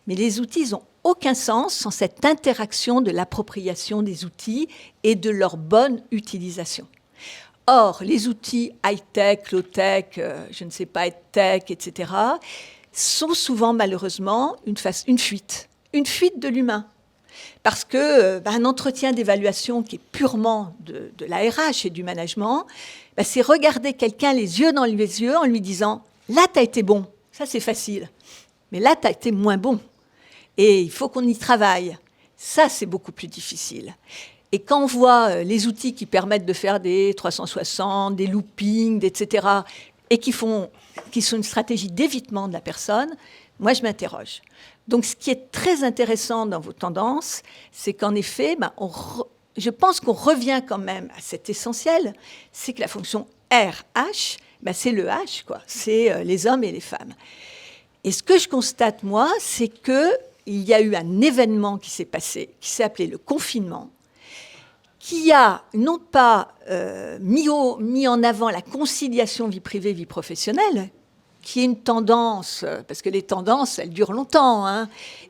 mais les outils, ils n'ont aucun sens sans cette interaction de l'appropriation des outils et de leur bonne utilisation. Or, les outils high-tech, low-tech, je ne sais pas, tech, etc., sont souvent, malheureusement, une fuite de l'humain. Parce qu'un entretien d'évaluation qui est purement de la RH et du management, c'est regarder quelqu'un les yeux dans les yeux en lui disant « là, tu as été bon, ça c'est facile, mais là, tu as été moins bon, et il faut qu'on y travaille ». Ça, c'est beaucoup plus difficile. Et quand on voit les outils qui permettent de faire des 360, des loopings, etc., et qui sont une stratégie d'évitement de la personne, moi, je m'interroge. Donc, ce qui est très intéressant dans vos tendances, c'est qu'en effet, je pense qu'on revient quand même à cet essentiel, c'est que la fonction RH, c'est le H, quoi. C'est les hommes et les femmes. Et ce que je constate, moi, c'est qu'il y a eu un événement qui s'est passé, qui s'est appelé le confinement, qui a non pas mis en avant la conciliation vie privée, vie professionnelle, qui est une tendance, parce que les tendances, elles durent longtemps,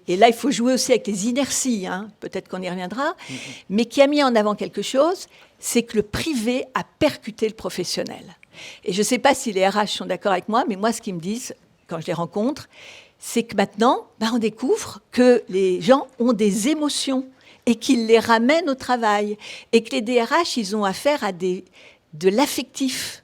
et là, il faut jouer aussi avec les inerties, peut-être qu'on y reviendra, mais qui a mis en avant quelque chose, c'est que le privé a percuté le professionnel. Et je ne sais pas si les RH sont d'accord avec moi, mais moi, ce qu'ils me disent, quand je les rencontre, c'est que maintenant, on découvre que les gens ont des émotions et qu'ils les ramènent au travail, et que les DRH, ils ont affaire à de l'affectif,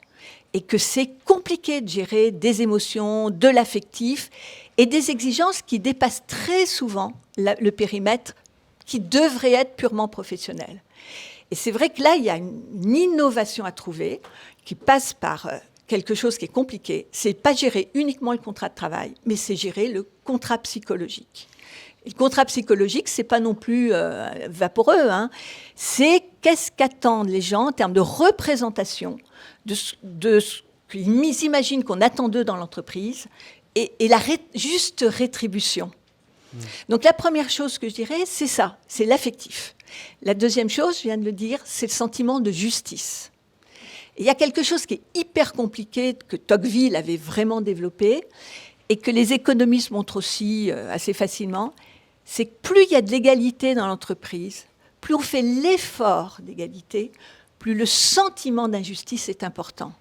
et que c'est compliqué de gérer des émotions, de l'affectif, et des exigences qui dépassent très souvent le périmètre qui devrait être purement professionnel. Et c'est vrai que là, il y a une innovation à trouver qui passe par quelque chose qui est compliqué. C'est pas gérer uniquement le contrat de travail, mais c'est gérer le contrat psychologique. Et le contrat psychologique, c'est pas non plus vaporeux. C'est qu'est-ce qu'attendent les gens en termes de représentation de ce qu'ils imaginent qu'on attend d'eux dans l'entreprise et la juste rétribution. Donc la première chose que je dirais, c'est ça, c'est l'affectif. La deuxième chose, je viens de le dire, c'est le sentiment de justice. Et il y a quelque chose qui est hyper compliqué, que Tocqueville avait vraiment développé, et que les économistes montrent aussi assez facilement, c'est que plus il y a de l'égalité dans l'entreprise, plus on fait l'effort d'égalité, plus le sentiment d'injustice est important.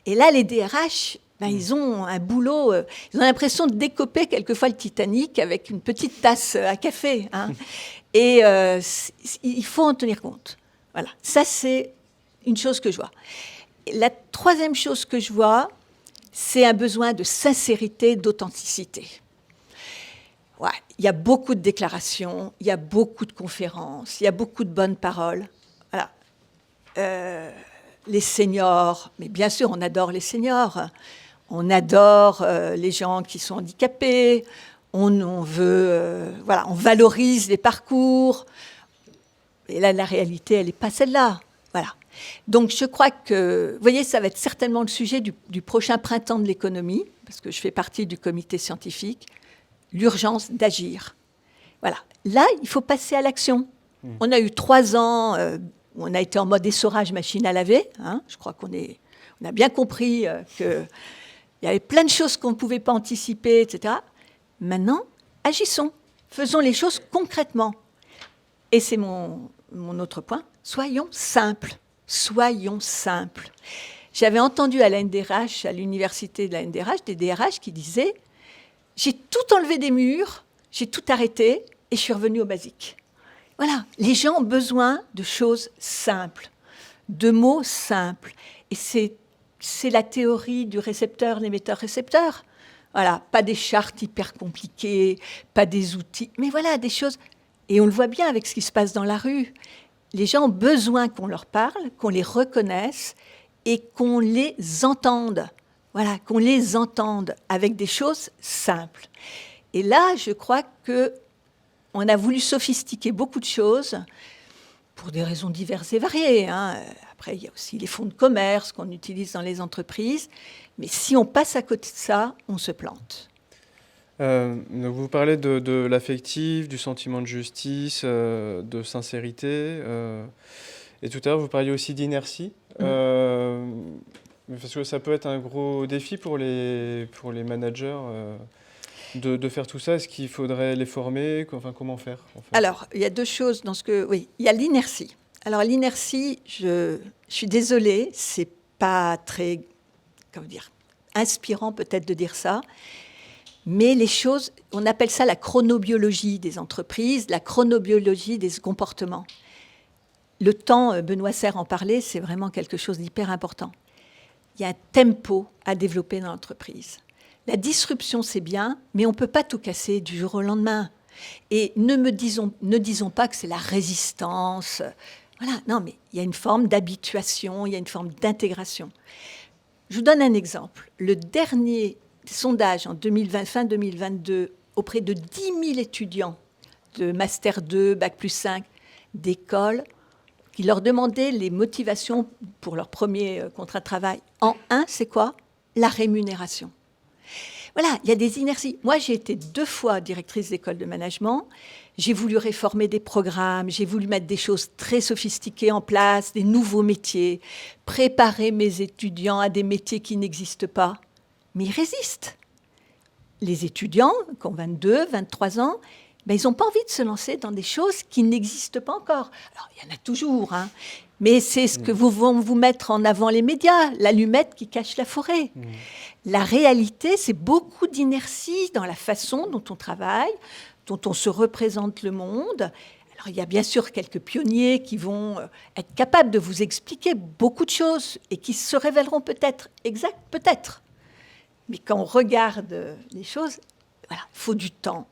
Et là, les DRH, ils ont un boulot, ils ont l'impression de décoper quelquefois le Titanic avec une petite tasse à café. Et il faut en tenir compte. Voilà, ça c'est une chose que je vois. La troisième chose que je vois, c'est un besoin de sincérité, d'authenticité. Ouais, il y a beaucoup de déclarations, il y a beaucoup de conférences, il y a beaucoup de bonnes paroles. Voilà. Les seniors, mais bien sûr, on adore les seniors. On adore les gens qui sont handicapés. On valorise les parcours. Et là, la réalité, elle n'est pas celle-là. Voilà. Donc, je crois que, vous voyez, ça va être certainement le sujet du prochain printemps de l'économie, parce que je fais partie du comité scientifique, l'urgence d'agir. Voilà. Là, il faut passer à l'action. On a eu 3 ans où on a été en mode essorage machine à laver. Je crois qu'on a bien compris qu'il y avait plein de choses qu'on ne pouvait pas anticiper, etc. Maintenant, agissons. Faisons les choses concrètement. Et c'est mon autre point, Soyons simples. Soyons simples. J'avais entendu à la NDRH, à l'université de la NDRH, des DRH qui disaient « J'ai tout enlevé des murs, j'ai tout arrêté et je suis revenu au basique. » Voilà, les gens ont besoin de choses simples, de mots simples. Et c'est la théorie du récepteur, l'émetteur-récepteur. Voilà, pas des chartes hyper compliquées, pas des outils, mais voilà, des choses. Et on le voit bien avec ce qui se passe dans la rue. Les gens ont besoin qu'on leur parle, qu'on les reconnaisse et qu'on les entende. Voilà, qu'on les entende avec des choses simples. Et là, je crois qu'on a voulu sophistiquer beaucoup de choses pour des raisons diverses et variées. Après, il y a aussi les fonds de commerce qu'on utilise dans les entreprises. Mais si on passe à côté de ça, on se plante. Vous parlez de l'affectif, du sentiment de justice, de sincérité. Et tout à l'heure, vous parliez aussi d'inertie. Parce que ça peut être un gros défi pour les managers de faire tout ça. Est-ce qu'il faudrait les former? Enfin, comment faire en fait? Alors, il y a deux choses dans ce que... Oui, il y a l'inertie. Alors, l'inertie, je suis désolée, c'est pas très... Comment dire, inspirant peut-être de dire ça, mais les choses, on appelle ça la chronobiologie des entreprises, la chronobiologie des comportements. Le temps, Benoît Serre en parlait, c'est vraiment quelque chose d'hyper important. Il y a un tempo à développer dans l'entreprise. La disruption, c'est bien, mais on ne peut pas tout casser du jour au lendemain. Et ne disons pas que c'est la résistance. Voilà, non, mais il y a une forme d'habituation, il y a une forme d'intégration. Je vous donne un exemple. Le dernier sondage en 2020, fin 2022, auprès de 10 000 étudiants de Master 2, Bac plus 5, d'écoles, qui leur demandaient les motivations pour leur premier contrat de travail. En un, c'est quoi? La rémunération. Voilà, il y a des inerties. Moi, j'ai été 2 fois directrice d'école de management. J'ai voulu réformer des programmes, j'ai voulu mettre des choses très sophistiquées en place, des nouveaux métiers, préparer mes étudiants à des métiers qui n'existent pas. Mais ils résistent. Les étudiants, qui ont 22, 23 ans, ils n'ont pas envie de se lancer dans des choses qui n'existent pas encore. Alors, il y en a toujours, mais c'est ce que vont vous mettre en avant les médias, l'allumette qui cache la forêt. La réalité, c'est beaucoup d'inertie dans la façon dont on travaille, dont on se représente le monde. Alors, il y a bien sûr quelques pionniers qui vont être capables de vous expliquer beaucoup de choses et qui se révéleront peut-être exacts, peut-être. Mais quand on regarde les choses, voilà, il faut du temps.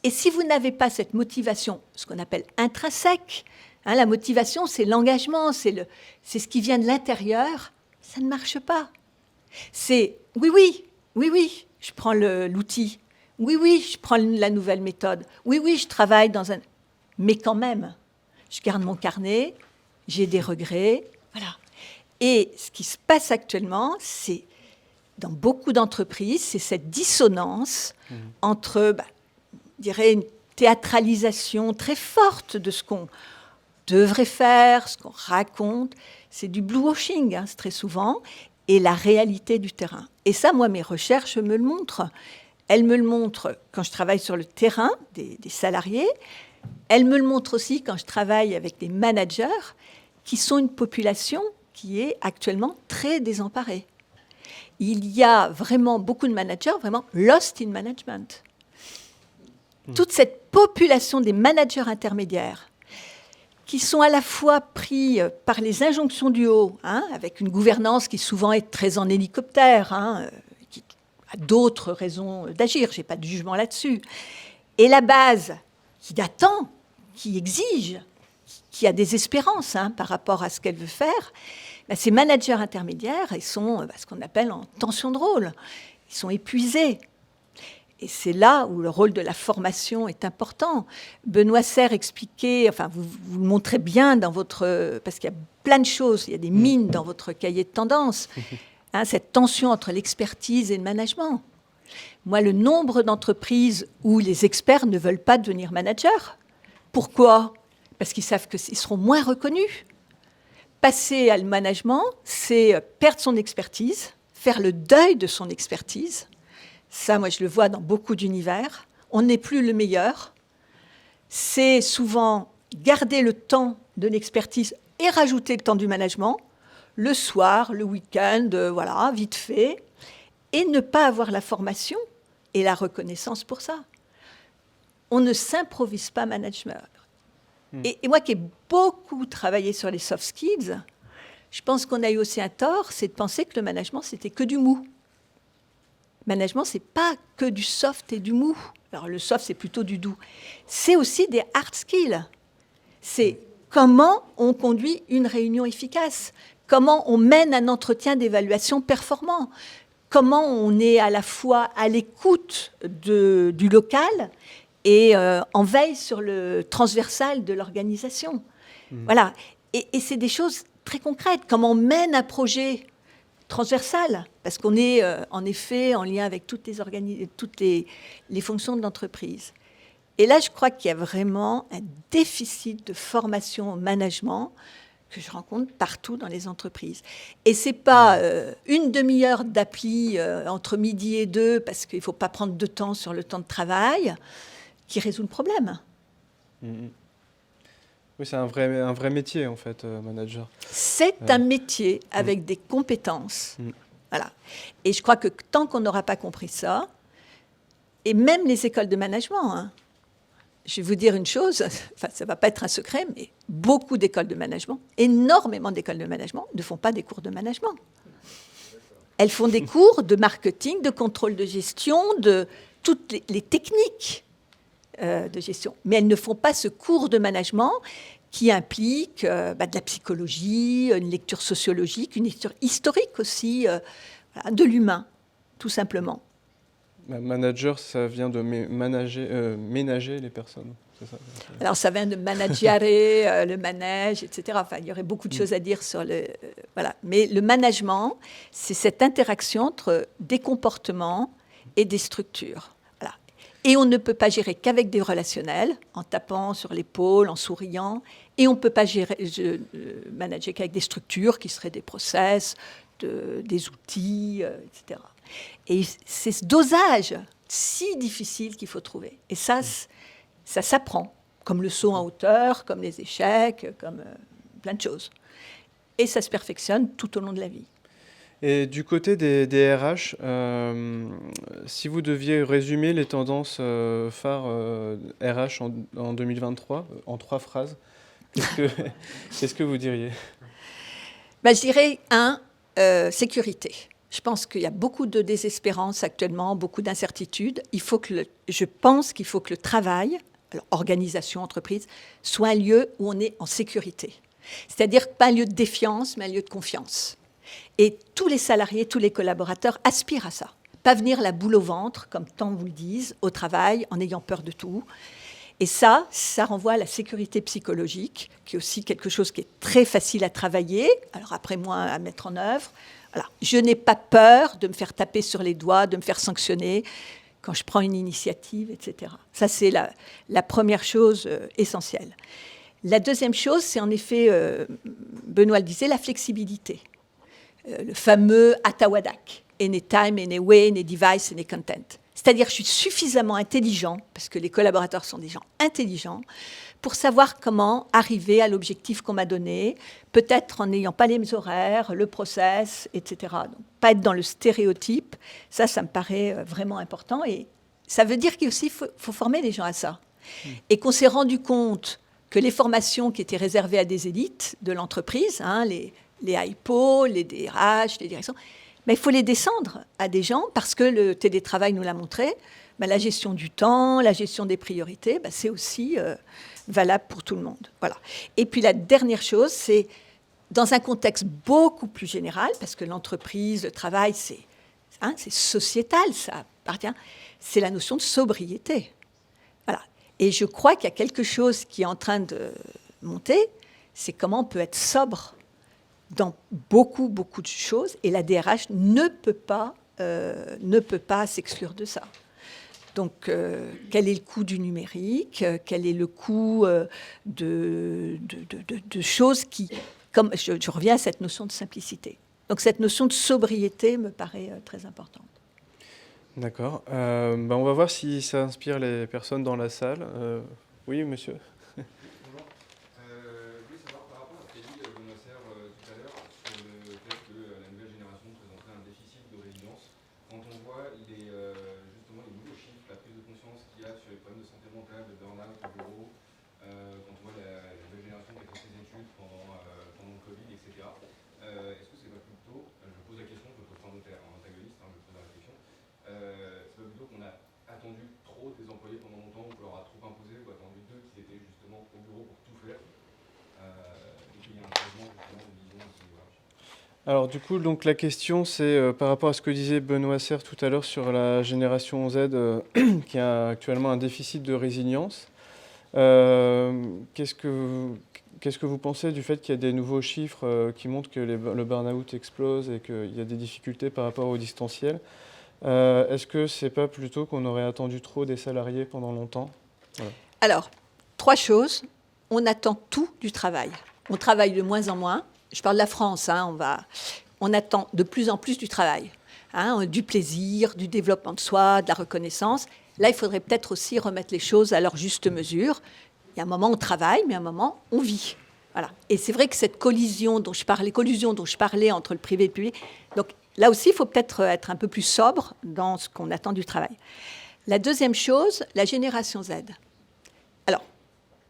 Et si vous n'avez pas cette motivation, ce qu'on appelle intrinsèque, la motivation, c'est l'engagement, c'est ce qui vient de l'intérieur, ça ne marche pas. C'est oui, je prends l'outil. Oui, je prends la nouvelle méthode. Oui, je travaille dans un... Mais quand même, je garde mon carnet, j'ai des regrets, voilà. Et ce qui se passe actuellement, c'est, dans beaucoup d'entreprises, c'est cette dissonance entre, je dirais, une théâtralisation très forte de ce qu'on devrait faire, ce qu'on raconte. C'est du blue-washing, c'est très souvent, et la réalité du terrain. Et ça, moi, mes recherches me le montrent. Elles me le montrent quand je travaille sur le terrain des salariés. Elles me le montrent aussi quand je travaille avec des managers qui sont une population qui est actuellement très désemparée. Il y a vraiment beaucoup de managers vraiment lost in management. Toute cette population des managers intermédiaires qui sont à la fois pris par les injonctions du haut, avec une gouvernance qui souvent est très en hélicoptère, qui a d'autres raisons d'agir, je n'ai pas de jugement là-dessus, et la base qui attend, qui exige, qui a des espérances par rapport à ce qu'elle veut faire, ces managers intermédiaires, ils sont ce qu'on appelle en tension de rôle, ils sont épuisés. Et c'est là où le rôle de la formation est important. Benoît Serre expliquait, enfin vous le montrez bien dans votre... Parce qu'il y a plein de choses, il y a des mines dans votre cahier de tendance. Cette tension entre l'expertise et le management. Moi, le nombre d'entreprises où les experts ne veulent pas devenir managers. Pourquoi? Parce qu'ils savent qu'ils seront moins reconnus. Passer à le management, c'est perdre son expertise, faire le deuil de son expertise. Ça, moi, je le vois dans beaucoup d'univers. On n'est plus le meilleur. C'est souvent garder le temps de l'expertise et rajouter le temps du management, le soir, le week-end, voilà, vite fait, et ne pas avoir la formation et la reconnaissance pour ça. On ne s'improvise pas manager. Et moi qui ai beaucoup travaillé sur les soft skills, je pense qu'on a eu aussi un tort, c'est de penser que le management, c'était que du mou. Le management, c'est pas que du soft et du mou. Alors le soft, c'est plutôt du doux. C'est aussi des hard skills. C'est comment on conduit une réunion efficace, comment on mène un entretien d'évaluation performant, comment on est à la fois à l'écoute du local et en veille sur le transversal de l'organisation. Voilà. Et c'est des choses très concrètes. Comment on mène un projet transversal, parce qu'on est en effet en lien avec toutes les fonctions de l'entreprise. Et là, je crois qu'il y a vraiment un déficit de formation au management que je rencontre partout dans les entreprises. Et ce n'est pas une demi-heure d'appli entre midi et 2, parce qu'il ne faut pas prendre de temps sur le temps de travail, qui résout le problème. Oui, c'est un vrai métier, en fait, manager. C'est un métier avec des compétences. Voilà. Et je crois que tant qu'on n'aura pas compris ça, et même les écoles de management, hein, je vais vous dire une chose, enfin, ça ne va pas être un secret, mais beaucoup d'écoles de management, énormément d'écoles de management, ne font pas des cours de management. Elles font des cours de marketing, de contrôle de gestion, de toutes les techniques de gestion. Mais elles ne font pas ce cours de management qui implique de la psychologie, une lecture sociologique, une lecture historique aussi, voilà, de l'humain, tout simplement. Manager, ça vient de ménager les personnes, c'est ça? Alors, ça vient de managere, le manège, etc. Enfin, il y aurait beaucoup de choses à dire sur le... voilà. Mais le management, c'est cette interaction entre des comportements et des structures. Voilà. Et on ne peut pas gérer qu'avec des relationnels, en tapant sur l'épaule, en souriant. Et on ne peut pas manager qu'avec des structures qui seraient des process, des outils, etc. Et c'est ce dosage si difficile qu'il faut trouver. Et ça s'apprend, comme le saut en hauteur, comme les échecs, comme plein de choses. Et ça se perfectionne tout au long de la vie. Et du côté des RH, si vous deviez résumer les tendances phares RH en 2023, en 3 phrases, qu'est-ce que vous diriez? Je dirais, sécurité. Je pense qu'il y a beaucoup de désespérance actuellement, beaucoup d'incertitudes. Je pense qu'il faut que le travail, alors organisation, entreprise, soit un lieu où on est en sécurité. C'est-à-dire pas un lieu de défiance, mais un lieu de confiance. Et tous les salariés, tous les collaborateurs aspirent à ça. Pas venir la boule au ventre, comme tant vous le disent, au travail, en ayant peur de tout. Et ça renvoie à la sécurité psychologique, qui est aussi quelque chose qui est très facile à travailler, alors après moins à mettre en œuvre. Voilà. Je n'ai pas peur de me faire taper sur les doigts, de me faire sanctionner quand je prends une initiative, etc. Ça, c'est la première chose essentielle. La deuxième chose, c'est en effet, Benoît le disait, la flexibilité. Le fameux Atawadak, anytime, anyway, any device, any content. C'est-à-dire que je suis suffisamment intelligent, parce que les collaborateurs sont des gens intelligents, pour savoir comment arriver à l'objectif qu'on m'a donné, peut-être en n'ayant pas les mêmes horaires, le process, etc. Donc, pas être dans le stéréotype, ça me paraît vraiment important. Et ça veut dire qu'il faut former les gens à ça. Et qu'on s'est rendu compte que les formations qui étaient réservées à des élites de l'entreprise, hein, les HIPO, les DRH, les directions, il faut les descendre à des gens, parce que le télétravail nous l'a montré, la gestion du temps, la gestion des priorités, c'est aussi valable pour tout le monde. Voilà. Et puis la dernière chose, c'est dans un contexte beaucoup plus général, parce que l'entreprise, le travail, c'est sociétal, ça appartient, c'est la notion de sobriété. Voilà. Et je crois qu'il y a quelque chose qui est en train de monter, c'est comment on peut être sobre dans beaucoup, beaucoup de choses, et la DRH ne peut pas s'exclure de ça. Donc, quel est le coût du numérique? Quel est le coût de choses qui... Comme je reviens à cette notion de simplicité. Donc, cette notion de sobriété me paraît très importante. D'accord. On va voir si ça inspire les personnes dans la salle. Oui, monsieur. Je voulais savoir par rapport à ce qu'a dit sur les problèmes de santé mentale, de burn-out au bureau, quand on voit la nouvelle génération qui a fait ses études pendant le Covid, etc. Est-ce que c'est pas plutôt, je pose la question, je ne pose pas en antagoniste, je pose la réflexion, c'est pas plutôt qu'on a attendu trop des employés pendant longtemps, ou qu'on leur a trop imposé, ou attendu d'eux qu'ils étaient justement au bureau pour tout faire, et qu'il y a un changement justement de vision à ce niveau-là. Alors du coup, donc, la question c'est par rapport à ce que disait Benoît Serre tout à l'heure sur la génération Z qui a actuellement un déficit de résilience. Qu'est-ce que vous pensez du fait qu'il y a des nouveaux chiffres qui montrent que le burn-out explose et qu'il y a des difficultés par rapport au distanciel? Est-ce que c'est pas plutôt qu'on aurait attendu trop des salariés pendant longtemps? Voilà. Alors, 3 choses. On attend tout du travail. On travaille de moins en moins. Je parle de la France, hein, on attend de plus en plus du travail, hein, du plaisir, du développement de soi, de la reconnaissance. Là, il faudrait peut-être aussi remettre les choses à leur juste mesure. Il y a un moment, on travaille, mais un moment, on vit. Voilà. Et c'est vrai que cette collision dont je parlais entre le privé et le public, donc là aussi, il faut peut-être être un peu plus sobre dans ce qu'on attend du travail. La deuxième chose, la génération Z. Alors,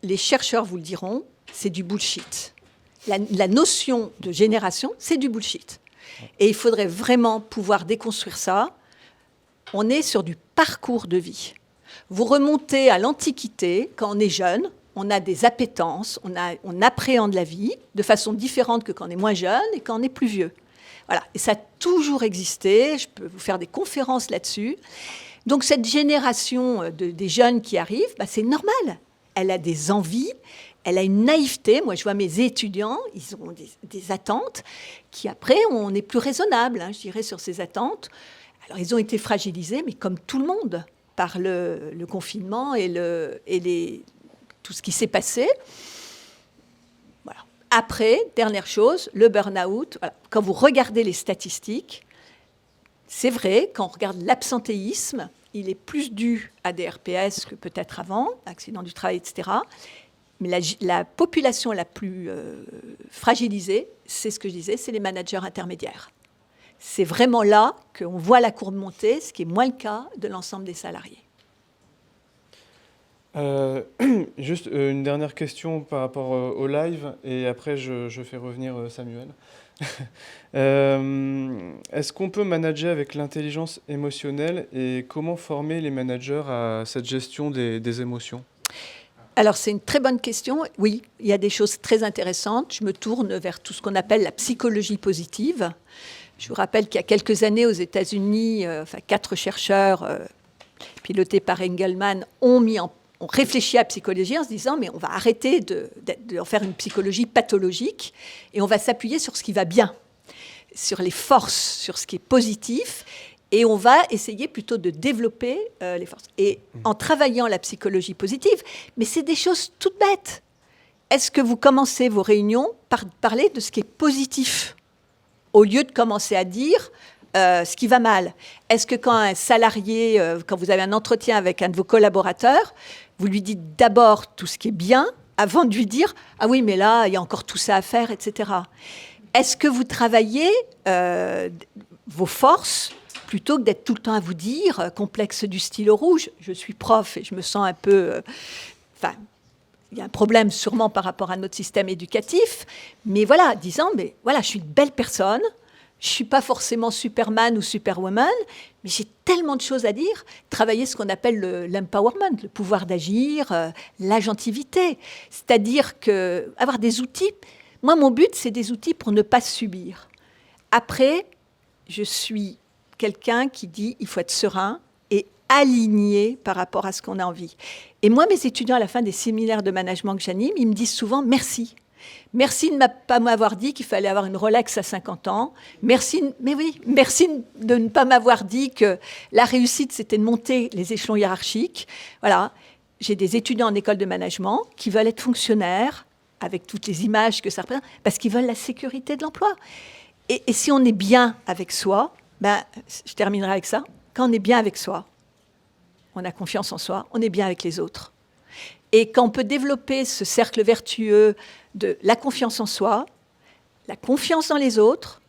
les chercheurs vous le diront, c'est du bullshit. La notion de génération, c'est du bullshit. Et il faudrait vraiment pouvoir déconstruire ça. On est sur du parcours de vie. Vous remontez à l'Antiquité, quand on est jeune, on a des appétences, on appréhende la vie de façon différente que quand on est moins jeune et quand on est plus vieux. Voilà. Et ça a toujours existé. Je peux vous faire des conférences là-dessus. Donc cette génération des jeunes qui arrivent, c'est normal. Elle a des envies. Elle a une naïveté. Moi, je vois mes étudiants, ils ont des attentes qui, après, on est plus raisonnable, hein, je dirais, sur ces attentes. Alors, ils ont été fragilisés, mais comme tout le monde, par le confinement et tout ce qui s'est passé. Voilà. Après, dernière chose, le burn-out. Voilà. Quand vous regardez les statistiques, c'est vrai, quand on regarde l'absentéisme, il est plus dû à des RPS que peut-être avant, accident du travail, etc., mais la population la plus fragilisée, c'est ce que je disais, c'est les managers intermédiaires. C'est vraiment là qu'on voit la courbe monter, ce qui est moins le cas de l'ensemble des salariés. Juste une dernière question par rapport au live, et après je fais revenir Samuel. Est-ce qu'on peut manager avec l'intelligence émotionnelle, et comment former les managers à cette gestion des émotions ? Alors, c'est une très bonne question. Oui, il y a des choses très intéressantes. Je me tourne vers tout ce qu'on appelle la psychologie positive. Je vous rappelle qu'il y a quelques années, aux États-Unis, 4 chercheurs pilotés par Engelman ont réfléchi à la psychologie en se disant mais on va arrêter de faire une psychologie pathologique et on va s'appuyer sur ce qui va bien, sur les forces, sur ce qui est positif. Et on va essayer plutôt de développer les forces. Et en travaillant la psychologie positive, mais c'est des choses toutes bêtes. Est-ce que vous commencez vos réunions par parler de ce qui est positif, au lieu de commencer à dire ce qui va mal? Est-ce que quand un salarié, quand vous avez un entretien avec un de vos collaborateurs, vous lui dites d'abord tout ce qui est bien, avant de lui dire « Ah oui, mais là, il y a encore tout ça à faire, etc. » Est-ce que vous travaillez vos forces plutôt que d'être tout le temps à vous dire, complexe du stylo rouge, je suis prof et je me sens un peu... il y a un problème sûrement par rapport à notre système éducatif, mais voilà, disant, mais voilà, je suis une belle personne, je ne suis pas forcément Superman ou Superwoman, mais j'ai tellement de choses à dire. Travailler ce qu'on appelle l'empowerment, le pouvoir d'agir, l'agentivité. C'est-à-dire avoir des outils. Moi, mon but, c'est des outils pour ne pas subir. Après, je suis quelqu'un qui dit il faut être serein et aligné par rapport à ce qu'on a envie. Et moi, mes étudiants, à la fin des séminaires de management que j'anime, ils me disent souvent merci. Merci de ne pas m'avoir dit qu'il fallait avoir une Rolex à 50 ans. Merci de ne pas m'avoir dit que la réussite, c'était de monter les échelons hiérarchiques. Voilà. J'ai des étudiants en école de management qui veulent être fonctionnaires, avec toutes les images que ça représente, parce qu'ils veulent la sécurité de l'emploi. Et si on est bien avec soi, je terminerai avec ça, quand on est bien avec soi, on a confiance en soi, on est bien avec les autres. Et quand on peut développer ce cercle vertueux de la confiance en soi, la confiance dans les autres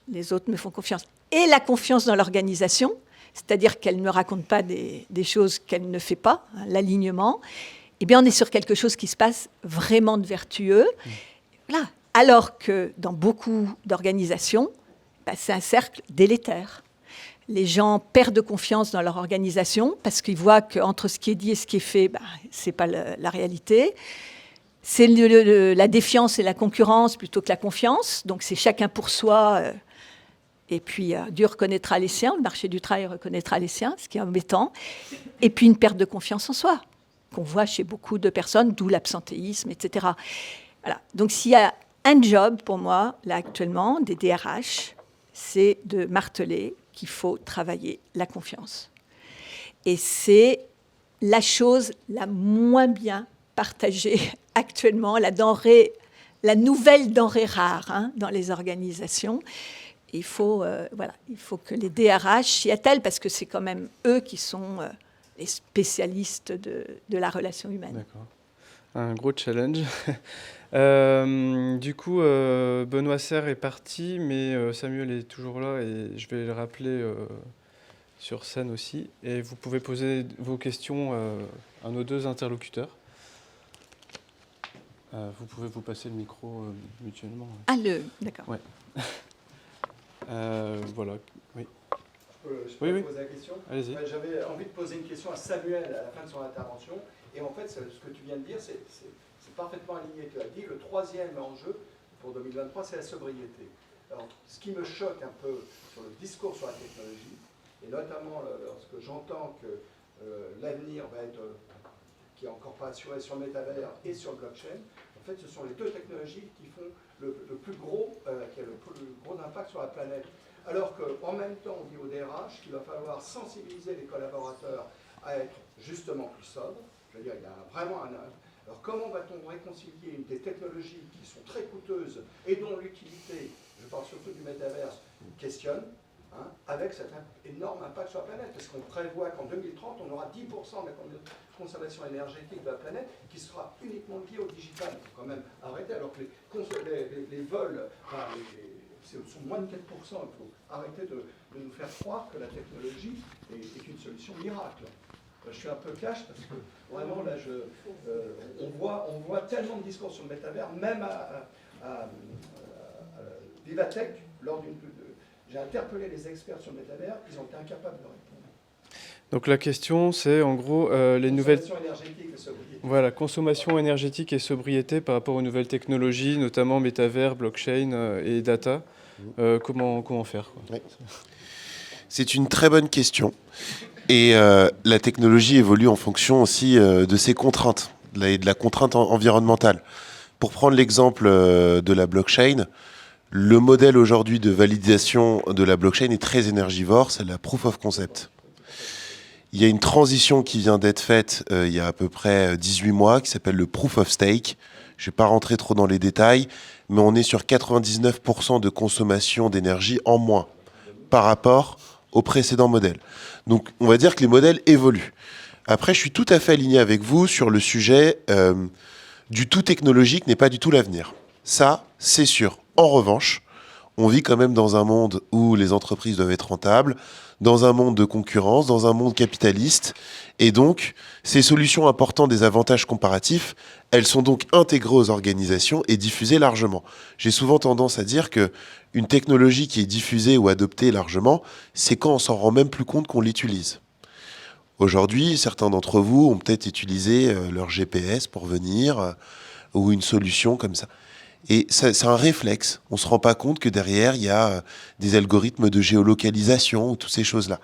me font confiance, et la confiance dans l'organisation, c'est-à-dire qu'elle ne raconte pas des choses qu'elle ne fait pas, hein, l'alignement, eh bien, on est sur quelque chose qui se passe vraiment de vertueux. Voilà. Alors que dans beaucoup d'organisations, c'est un cercle délétère. Les gens perdent confiance dans leur organisation parce qu'ils voient qu'entre ce qui est dit et ce qui est fait, ce n'est pas la réalité. C'est la défiance et la concurrence plutôt que la confiance. Donc, c'est chacun pour soi. Et puis, Dieu reconnaîtra les siens, le marché du travail reconnaîtra les siens, ce qui est embêtant. Et puis, une perte de confiance en soi, qu'on voit chez beaucoup de personnes, d'où l'absentéisme, etc. Voilà. Donc, s'il y a un job pour moi, là, actuellement, des DRH, c'est de marteler qu'il faut travailler la confiance. Et c'est la chose la moins bien partagée actuellement, la nouvelle denrée rare dans les organisations. Il faut que les DRH s'y attellent parce que c'est quand même eux qui sont les spécialistes de la relation humaine. D'accord. Un gros challenge. Du coup, Benoît Serre est parti, mais Samuel est toujours là et je vais le rappeler sur scène aussi. Et vous pouvez poser vos questions à nos deux interlocuteurs. Vous pouvez vous passer le micro mutuellement. D'accord. Ouais. Voilà. Oui. Je peux poser la question. Allez-y. J'avais envie de poser une question à Samuel à la fin de son intervention. Et en fait, ce que tu viens de dire, c'est parfaitement aligné. Tu as dit le troisième enjeu pour 2023, c'est la sobriété. Alors, ce qui me choque un peu sur le discours sur la technologie, et notamment lorsque j'entends que l'avenir va être, qui n'est encore pas assuré sur le métavers et sur le blockchain, en fait, ce sont les deux technologies qui font le plus gros, qui a le plus gros impact sur la planète. Alors qu'en même temps, on dit au DRH qu'il va falloir sensibiliser les collaborateurs à être justement plus sobres. Je veux dire, il y a vraiment un... Alors comment va-t-on réconcilier des technologies qui sont très coûteuses et dont l'utilité, je parle surtout du métaverse, questionne, avec cet énorme impact sur la planète? Parce qu'on prévoit qu'en 2030, on aura 10% de la consommation énergétique de la planète qui sera uniquement liée au digital. Il faut quand même arrêter, alors que les vols... sont moins de 4%. Il faut arrêter de nous faire croire que la technologie est une solution miracle. Je suis un peu cash parce que vraiment là, on voit tellement de discours sur le métavers, même à Vivatech, j'ai interpellé les experts sur le métavers, ils ont été incapables de répondre. Donc la question, c'est en gros les nouvelles... Consommation énergétique et sobriété. Voilà, consommation énergétique et sobriété par rapport aux nouvelles technologies, notamment métavers, blockchain et data. Comment faire, quoi. Oui. C'est une très bonne question. Et la technologie évolue en fonction aussi de ses contraintes, de la contrainte environnementale. Pour prendre l'exemple de la blockchain, le modèle aujourd'hui de validation de la blockchain est très énergivore, c'est la proof of concept. Il y a une transition qui vient d'être faite il y a à peu près 18 mois, qui s'appelle le proof of stake. Je ne vais pas rentrer trop dans les détails, mais on est sur 99% de consommation d'énergie en moins par rapport au précédent modèle. Donc, on va dire que les modèles évoluent. Après, je suis tout à fait aligné avec vous sur le sujet du tout technologique n'est pas du tout l'avenir. Ça, c'est sûr. En revanche, on vit quand même dans un monde où les entreprises doivent être rentables, dans un monde de concurrence, dans un monde capitaliste. Et donc, ces solutions apportant des avantages comparatifs, elles sont donc intégrées aux organisations et diffusées largement. J'ai souvent tendance à dire qu'une technologie qui est diffusée ou adoptée largement, c'est quand on s'en rend même plus compte qu'on l'utilise. Aujourd'hui, certains d'entre vous ont peut-être utilisé leur GPS pour venir, ou une solution comme ça. Et c'est un réflexe. On ne se rend pas compte que derrière, il y a des algorithmes de géolocalisation ou toutes ces choses-là.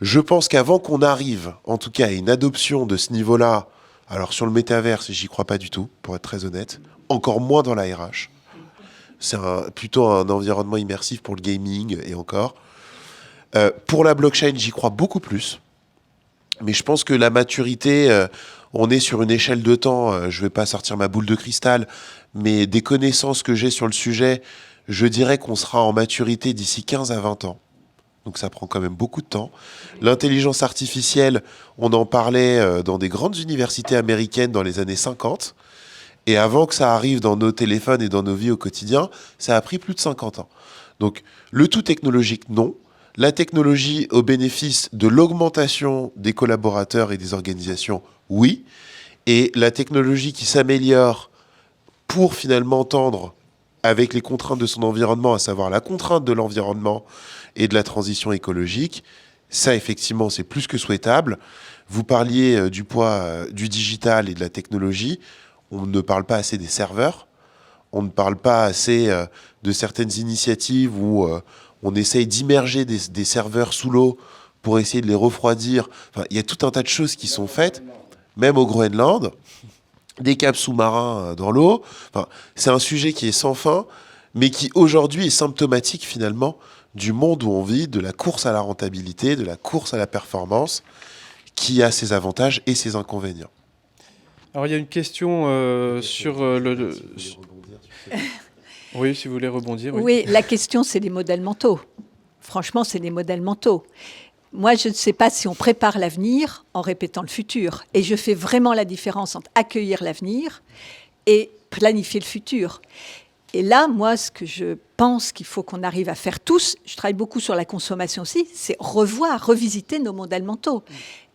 Je pense qu'avant qu'on arrive, en tout cas, à une adoption de ce niveau-là, alors sur le métaverse, j'y crois pas du tout, pour être très honnête, encore moins dans la RH. C'est plutôt un environnement immersif pour le gaming et encore. Pour la blockchain, j'y crois beaucoup plus. Mais je pense que la maturité, on est sur une échelle de temps, je ne vais pas sortir ma boule de cristal, mais des connaissances que j'ai sur le sujet, je dirais qu'on sera en maturité d'ici 15 à 20 ans. Donc ça prend quand même beaucoup de temps. L'intelligence artificielle, on en parlait dans des grandes universités américaines dans les années 50. Et avant que ça arrive dans nos téléphones et dans nos vies au quotidien, ça a pris plus de 50 ans. Donc le tout technologique, non. La technologie au bénéfice de l'augmentation des collaborateurs et des organisations, oui. Et la technologie qui s'améliore pour finalement tendre avec les contraintes de son environnement, à savoir la contrainte de l'environnement et de la transition écologique, ça effectivement c'est plus que souhaitable. Vous parliez du poids du digital et de la technologie, on ne parle pas assez des serveurs, on ne parle pas assez de certaines initiatives où on essaye d'immerger des serveurs sous l'eau pour essayer de les refroidir. Enfin, il y a tout un tas de choses qui sont faites, même au Groenland, des câbles sous-marins dans l'eau. Enfin, c'est un sujet qui est sans fin, mais qui aujourd'hui est symptomatique finalement du monde où on vit, de la course à la rentabilité, de la course à la performance, qui a ses avantages et ses inconvénients. Alors il y a une question sur le... Oui, si vous voulez rebondir. Oui, Oui, la question, c'est les modèles mentaux. Franchement, c'est les modèles mentaux. Moi, je ne sais pas si on prépare l'avenir en répétant le futur. Et je fais vraiment la différence entre accueillir l'avenir et planifier le futur. Et là, moi, ce que je pense qu'il faut qu'on arrive à faire tous, je travaille beaucoup sur la consommation aussi, c'est revisiter nos modèles mentaux.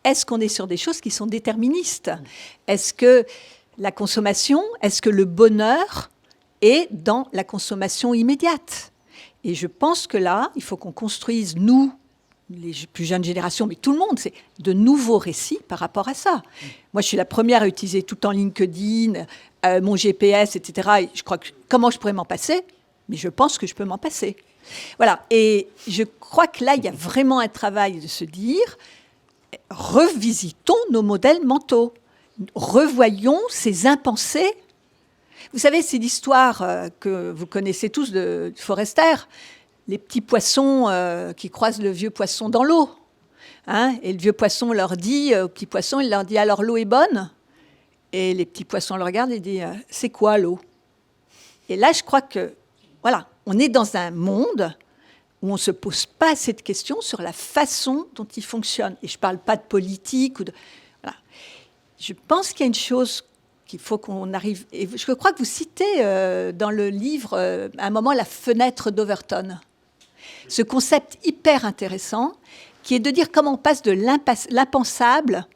Est-ce qu'on est sur des choses qui sont déterministes ? Est-ce que la consommation, est-ce que le bonheur est dans la consommation immédiate ? Et je pense que là, il faut qu'on construise, nous, les plus jeunes générations, mais tout le monde, c'est de nouveaux récits par rapport à ça. Moi, je suis la première à utiliser tout en LinkedIn, mon GPS, etc. Et je crois que comment je pourrais m'en passer ? Mais je pense que je peux m'en passer. Voilà. Et je crois que là, il y a vraiment un travail de se dire, revisitons nos modèles mentaux. Revoyons ces impensés. Vous savez, c'est l'histoire que vous connaissez tous de Forester. Les petits poissons qui croisent le vieux poisson dans l'eau. Hein, et le vieux poisson leur dit, aux petits poissons, il leur dit, alors l'eau est bonne ? Et les petits poissons le regardent et disent, c'est quoi l'eau ? Et là, je crois que, voilà, on est dans un monde où on ne se pose pas cette question sur la façon dont il fonctionne. Et je ne parle pas de politique. Voilà. Je pense qu'il y a une chose qu'il faut qu'on arrive... Et je crois que vous citez dans le livre, à un moment, la fenêtre d'Overton. Ce concept hyper intéressant, qui est de dire comment on passe de l'impensable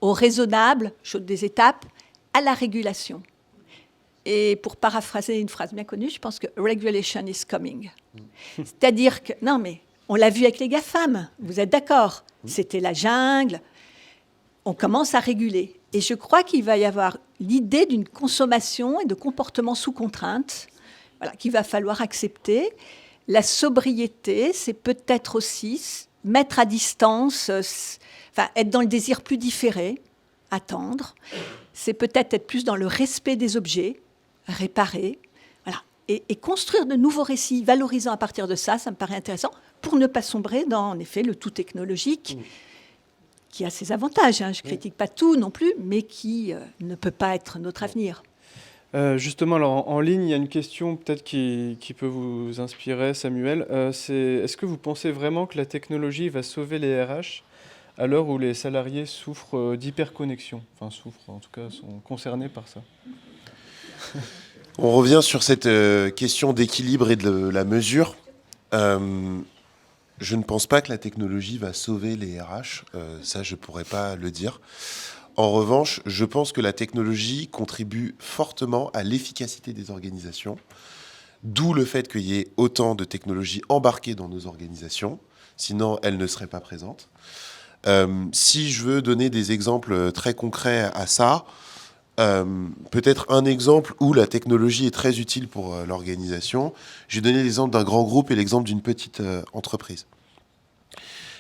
au raisonnable, chose des étapes, à la régulation. Et pour paraphraser une phrase bien connue, je pense que « regulation is coming ». C'est-à-dire que, non mais, on l'a vu avec les GAFAM, vous êtes d'accord ? C'était la jungle, on commence à réguler. Et je crois qu'il va y avoir l'idée d'une consommation et de comportement sous contrainte, voilà, qu'il va falloir accepter. La sobriété, c'est peut-être aussi mettre à distance, être dans le désir plus différé, attendre. C'est peut-être être plus dans le respect des objets, réparer, voilà. Et construire de nouveaux récits valorisant à partir de ça, ça me paraît intéressant, pour ne pas sombrer dans, en effet, le tout technologique, qui a ses avantages. Hein. Je ne critique pas tout non plus, mais qui ne peut pas être notre avenir. Justement, alors, en ligne, il y a une question peut-être qui peut vous inspirer, Samuel. Est-ce que vous pensez vraiment que la technologie va sauver les RH à l'heure où les salariés souffrent d'hyperconnexion ? Enfin, souffrent, en tout cas, sont concernés par ça. On revient sur cette question d'équilibre et de la mesure. Je ne pense pas que la technologie va sauver les RH. Ça, je ne pourrais pas le dire. En revanche, je pense que la technologie contribue fortement à l'efficacité des organisations, d'où le fait qu'il y ait autant de technologies embarquées dans nos organisations, sinon elles ne seraient pas présentes. Si je veux donner des exemples très concrets à ça, peut-être un exemple où la technologie est très utile pour l'organisation. Je vais donner l'exemple d'un grand groupe et l'exemple d'une petite entreprise.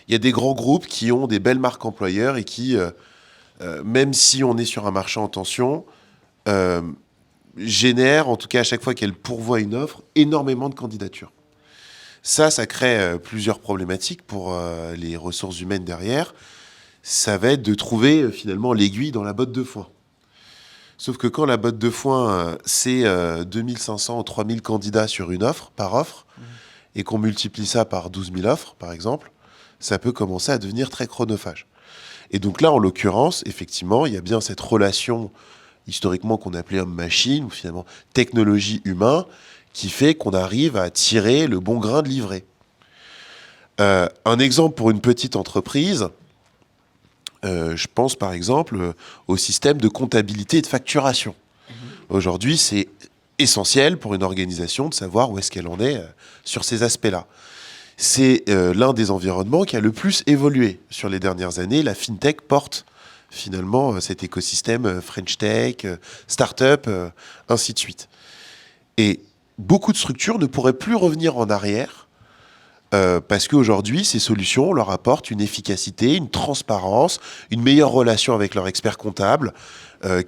Il y a des grands groupes qui ont des belles marques employeurs et qui... même si on est sur un marché en tension, génère, en tout cas à chaque fois qu'elle pourvoit une offre, énormément de candidatures. Ça crée plusieurs problématiques pour les ressources humaines derrière. Ça va être de trouver finalement l'aiguille dans la botte de foin. Sauf que quand la botte de foin, c'est 2500 ou 3000 candidats sur une offre, par offre, et qu'on multiplie ça par 12 000 offres, par exemple, ça peut commencer à devenir très chronophage. Et donc là, en l'occurrence, effectivement, il y a bien cette relation historiquement qu'on appelait homme-machine, ou finalement technologie-humain, qui fait qu'on arrive à tirer le bon grain de livret. Un exemple pour une petite entreprise, je pense par exemple au système de comptabilité et de facturation. Aujourd'hui, c'est essentiel pour une organisation de savoir où est-ce qu'elle en est sur ces aspects-là. C'est l'un des environnements qui a le plus évolué sur les dernières années. La FinTech porte finalement cet écosystème French Tech, start-up, ainsi de suite. Et beaucoup de structures ne pourraient plus revenir en arrière parce qu'aujourd'hui, ces solutions leur apportent une efficacité, une transparence, une meilleure relation avec leur expert comptable,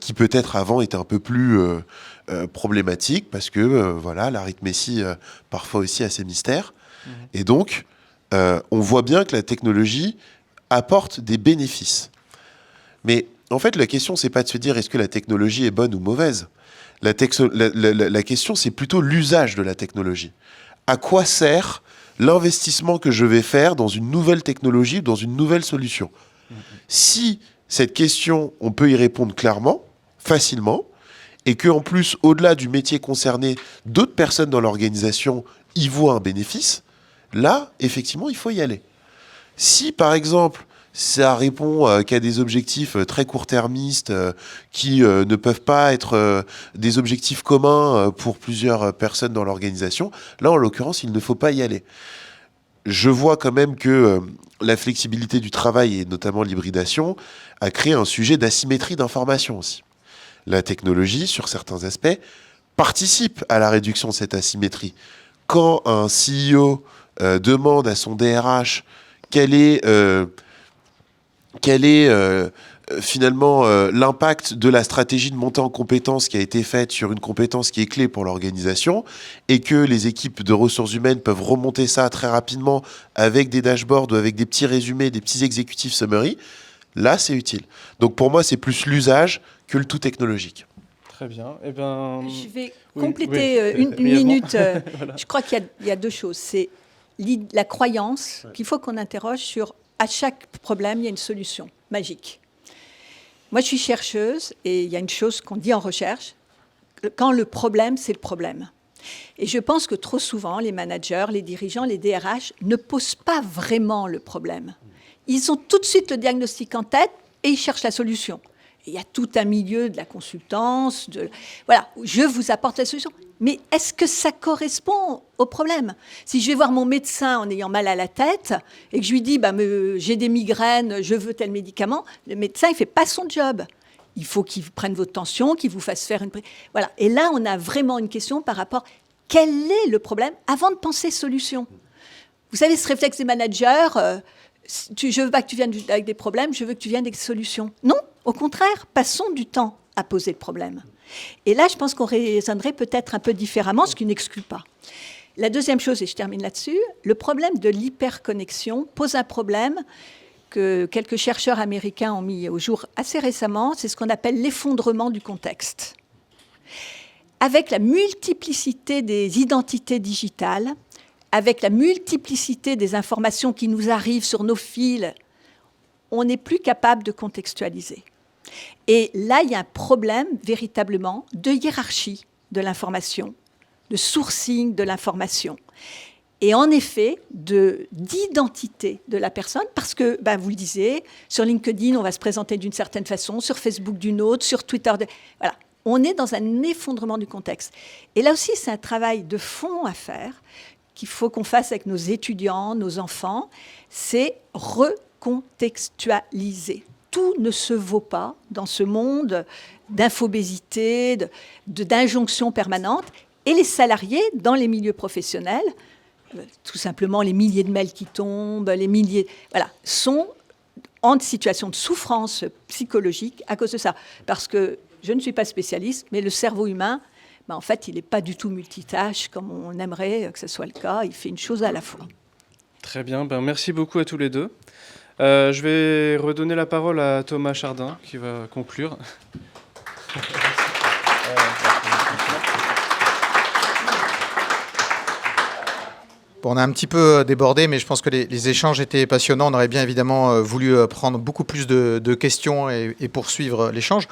qui peut-être avant était un peu plus problématique, parce que voilà, l'arithmétie parfois aussi a ses mystères. Et donc, on voit bien que la technologie apporte des bénéfices. Mais en fait, la question, c'est pas de se dire est-ce que la technologie est bonne ou mauvaise. La question, c'est plutôt l'usage de la technologie. À quoi sert l'investissement que je vais faire dans une nouvelle technologie, dans une nouvelle solution? Si cette question, on peut y répondre clairement, facilement, et qu'en plus, au-delà du métier concerné, d'autres personnes dans l'organisation y voient un bénéfice, là, effectivement, il faut y aller. Si, par exemple, ça répond qu'à des objectifs très court-termistes qui ne peuvent pas être des objectifs communs pour plusieurs personnes dans l'organisation, là, en l'occurrence, il ne faut pas y aller. Je vois quand même que la flexibilité du travail, et notamment l'hybridation, a créé un sujet d'asymétrie d'information aussi. La technologie, sur certains aspects, participe à la réduction de cette asymétrie. Quand un CEO demande à son DRH quel est finalement l'impact de la stratégie de montée en compétences qui a été faite sur une compétence qui est clé pour l'organisation, et que les équipes de ressources humaines peuvent remonter ça très rapidement avec des dashboards ou avec des petits résumés, des petits exécutifs summary, là c'est utile. Donc pour moi c'est plus l'usage que le tout technologique. Très bien. Eh ben... Je vais compléter une minute. Voilà. Je crois qu'il y a deux choses. C'est la croyance qu'il faut qu'on interroge sur à chaque problème, il y a une solution magique. Moi, je suis chercheuse et il y a une chose qu'on dit en recherche, quand le problème, c'est le problème. Et je pense que trop souvent, les managers, les dirigeants, les DRH ne posent pas vraiment le problème. Ils ont tout de suite le diagnostic en tête et ils cherchent la solution. Et il y a tout un milieu de la consultance, voilà, je vous apporte la solution. Mais est-ce que ça correspond au problème? Si je vais voir mon médecin en ayant mal à la tête et que je lui dis j'ai des migraines, je veux tel médicament, le médecin, il ne fait pas son job. Il faut qu'il prenne votre tension, qu'il vous fasse faire une... Voilà. Et là, on a vraiment une question par rapport à quel est le problème avant de penser solution. Vous savez, ce réflexe des managers, je veux pas que tu viennes avec des problèmes, je veux que tu viennes avec des solutions. Non, au contraire, passons du temps à poser le problème. Et là, je pense qu'on raisonnerait peut-être un peu différemment, ce qui n'exclut pas. La deuxième chose, et je termine là-dessus, le problème de l'hyperconnexion pose un problème que quelques chercheurs américains ont mis au jour assez récemment, c'est ce qu'on appelle l'effondrement du contexte. Avec la multiplicité des identités digitales, avec la multiplicité des informations qui nous arrivent sur nos fils, on n'est plus capable de contextualiser. Et là, il y a un problème véritablement de hiérarchie de l'information, de sourcing de l'information. Et en effet, d'identité de la personne, parce que, vous le disiez, sur LinkedIn, on va se présenter d'une certaine façon, sur Facebook d'une autre, sur Twitter... Voilà, on est dans un effondrement du contexte. Et là aussi, c'est un travail de fond à faire, qu'il faut qu'on fasse avec nos étudiants, nos enfants, c'est recontextualiser. Tout ne se vaut pas dans ce monde d'infobésité, d'injonction permanente. Et les salariés, dans les milieux professionnels, tout simplement les milliers de mails qui tombent, sont en situation de souffrance psychologique à cause de ça. Parce que je ne suis pas spécialiste, mais le cerveau humain, en fait, il n'est pas du tout multitâche comme on aimerait que ce soit le cas. Il fait une chose à la fois. Très bien. Merci beaucoup à tous les deux. Je vais redonner la parole à Thomas Chardin qui va conclure. Bon, on a un petit peu débordé, mais je pense que les échanges étaient passionnants. On aurait bien évidemment voulu prendre beaucoup plus de questions et poursuivre l'échange.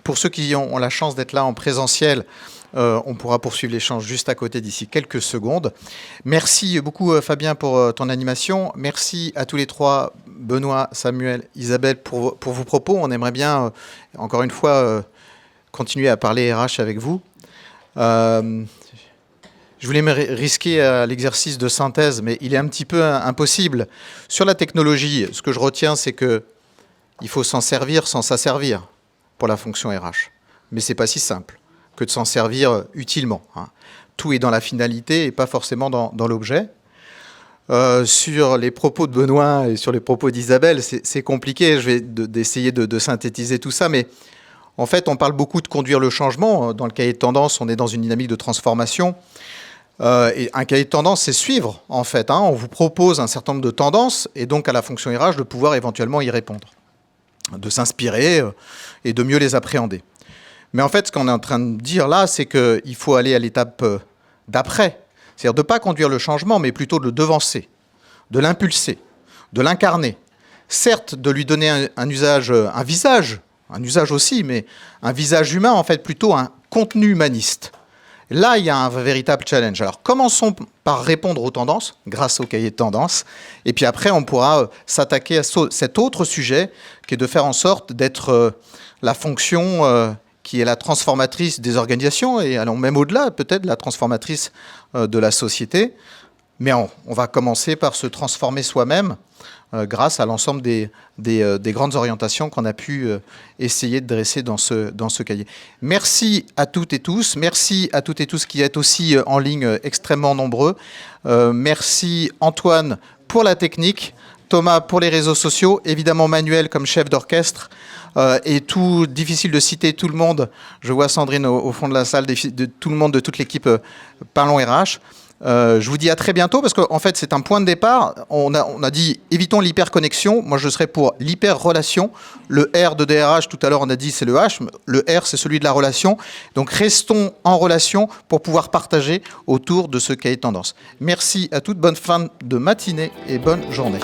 Pour ceux qui ont la chance d'être là en présentiel, on pourra poursuivre l'échange juste à côté d'ici quelques secondes. Merci beaucoup Fabien pour ton animation. Merci à tous les trois, Benoît, Samuel, Isabelle, pour vos propos. On aimerait bien, encore une fois, continuer à parler RH avec vous. Je voulais me risquer à l'exercice de synthèse, mais il est un petit peu impossible. Sur la technologie, ce que je retiens, c'est qu'il faut s'en servir sans s'asservir pour la fonction RH. Mais ce n'est pas si simple que de s'en servir utilement. Tout est dans la finalité et pas forcément dans l'objet. Sur les propos de Benoît et sur les propos d'Isabelle, c'est compliqué. Je vais essayer de synthétiser tout ça, mais en fait, on parle beaucoup de conduire le changement. Dans le cahier de tendance, on est dans une dynamique de transformation. Et un cahier de tendance, c'est suivre, en fait. On vous propose un certain nombre de tendances et donc à la fonction RH de pouvoir éventuellement y répondre, de s'inspirer et de mieux les appréhender. Mais en fait, ce qu'on est en train de dire là, c'est qu'il faut aller à l'étape d'après. C'est-à-dire de ne pas conduire le changement, mais plutôt de le devancer, de l'impulser, de l'incarner. Certes, de lui donner un usage aussi, mais un visage humain, en fait, plutôt un contenu humaniste. Là, il y a un véritable challenge. Alors, commençons par répondre aux tendances, grâce au cahier de tendances, et puis après, on pourra s'attaquer à cet autre sujet, qui est de faire en sorte d'être la fonction qui est la transformatrice des organisations, et allons même au-delà, peut-être la transformatrice de la société. Mais on va commencer par se transformer soi-même grâce à l'ensemble des grandes orientations qu'on a pu essayer de dresser dans ce cahier. Merci à toutes et tous. Merci à toutes et tous qui êtes aussi en ligne extrêmement nombreux. Merci Antoine pour la technique, Thomas pour les réseaux sociaux, évidemment Manuel comme chef d'orchestre. Et tout, difficile de citer tout le monde. Je vois Sandrine au fond de la salle, de tout le monde, de toute l'équipe Parlons RH. Je vous dis à très bientôt parce qu'en fait c'est un point de départ. On a dit évitons l'hyperconnexion. Moi je serais pour l'hyper-relation. Le R de DRH tout à l'heure on a dit c'est le H. Le R c'est celui de la relation. Donc restons en relation pour pouvoir partager autour de ce cahier de tendance. Merci à toutes, bonne fin de matinée et bonne journée.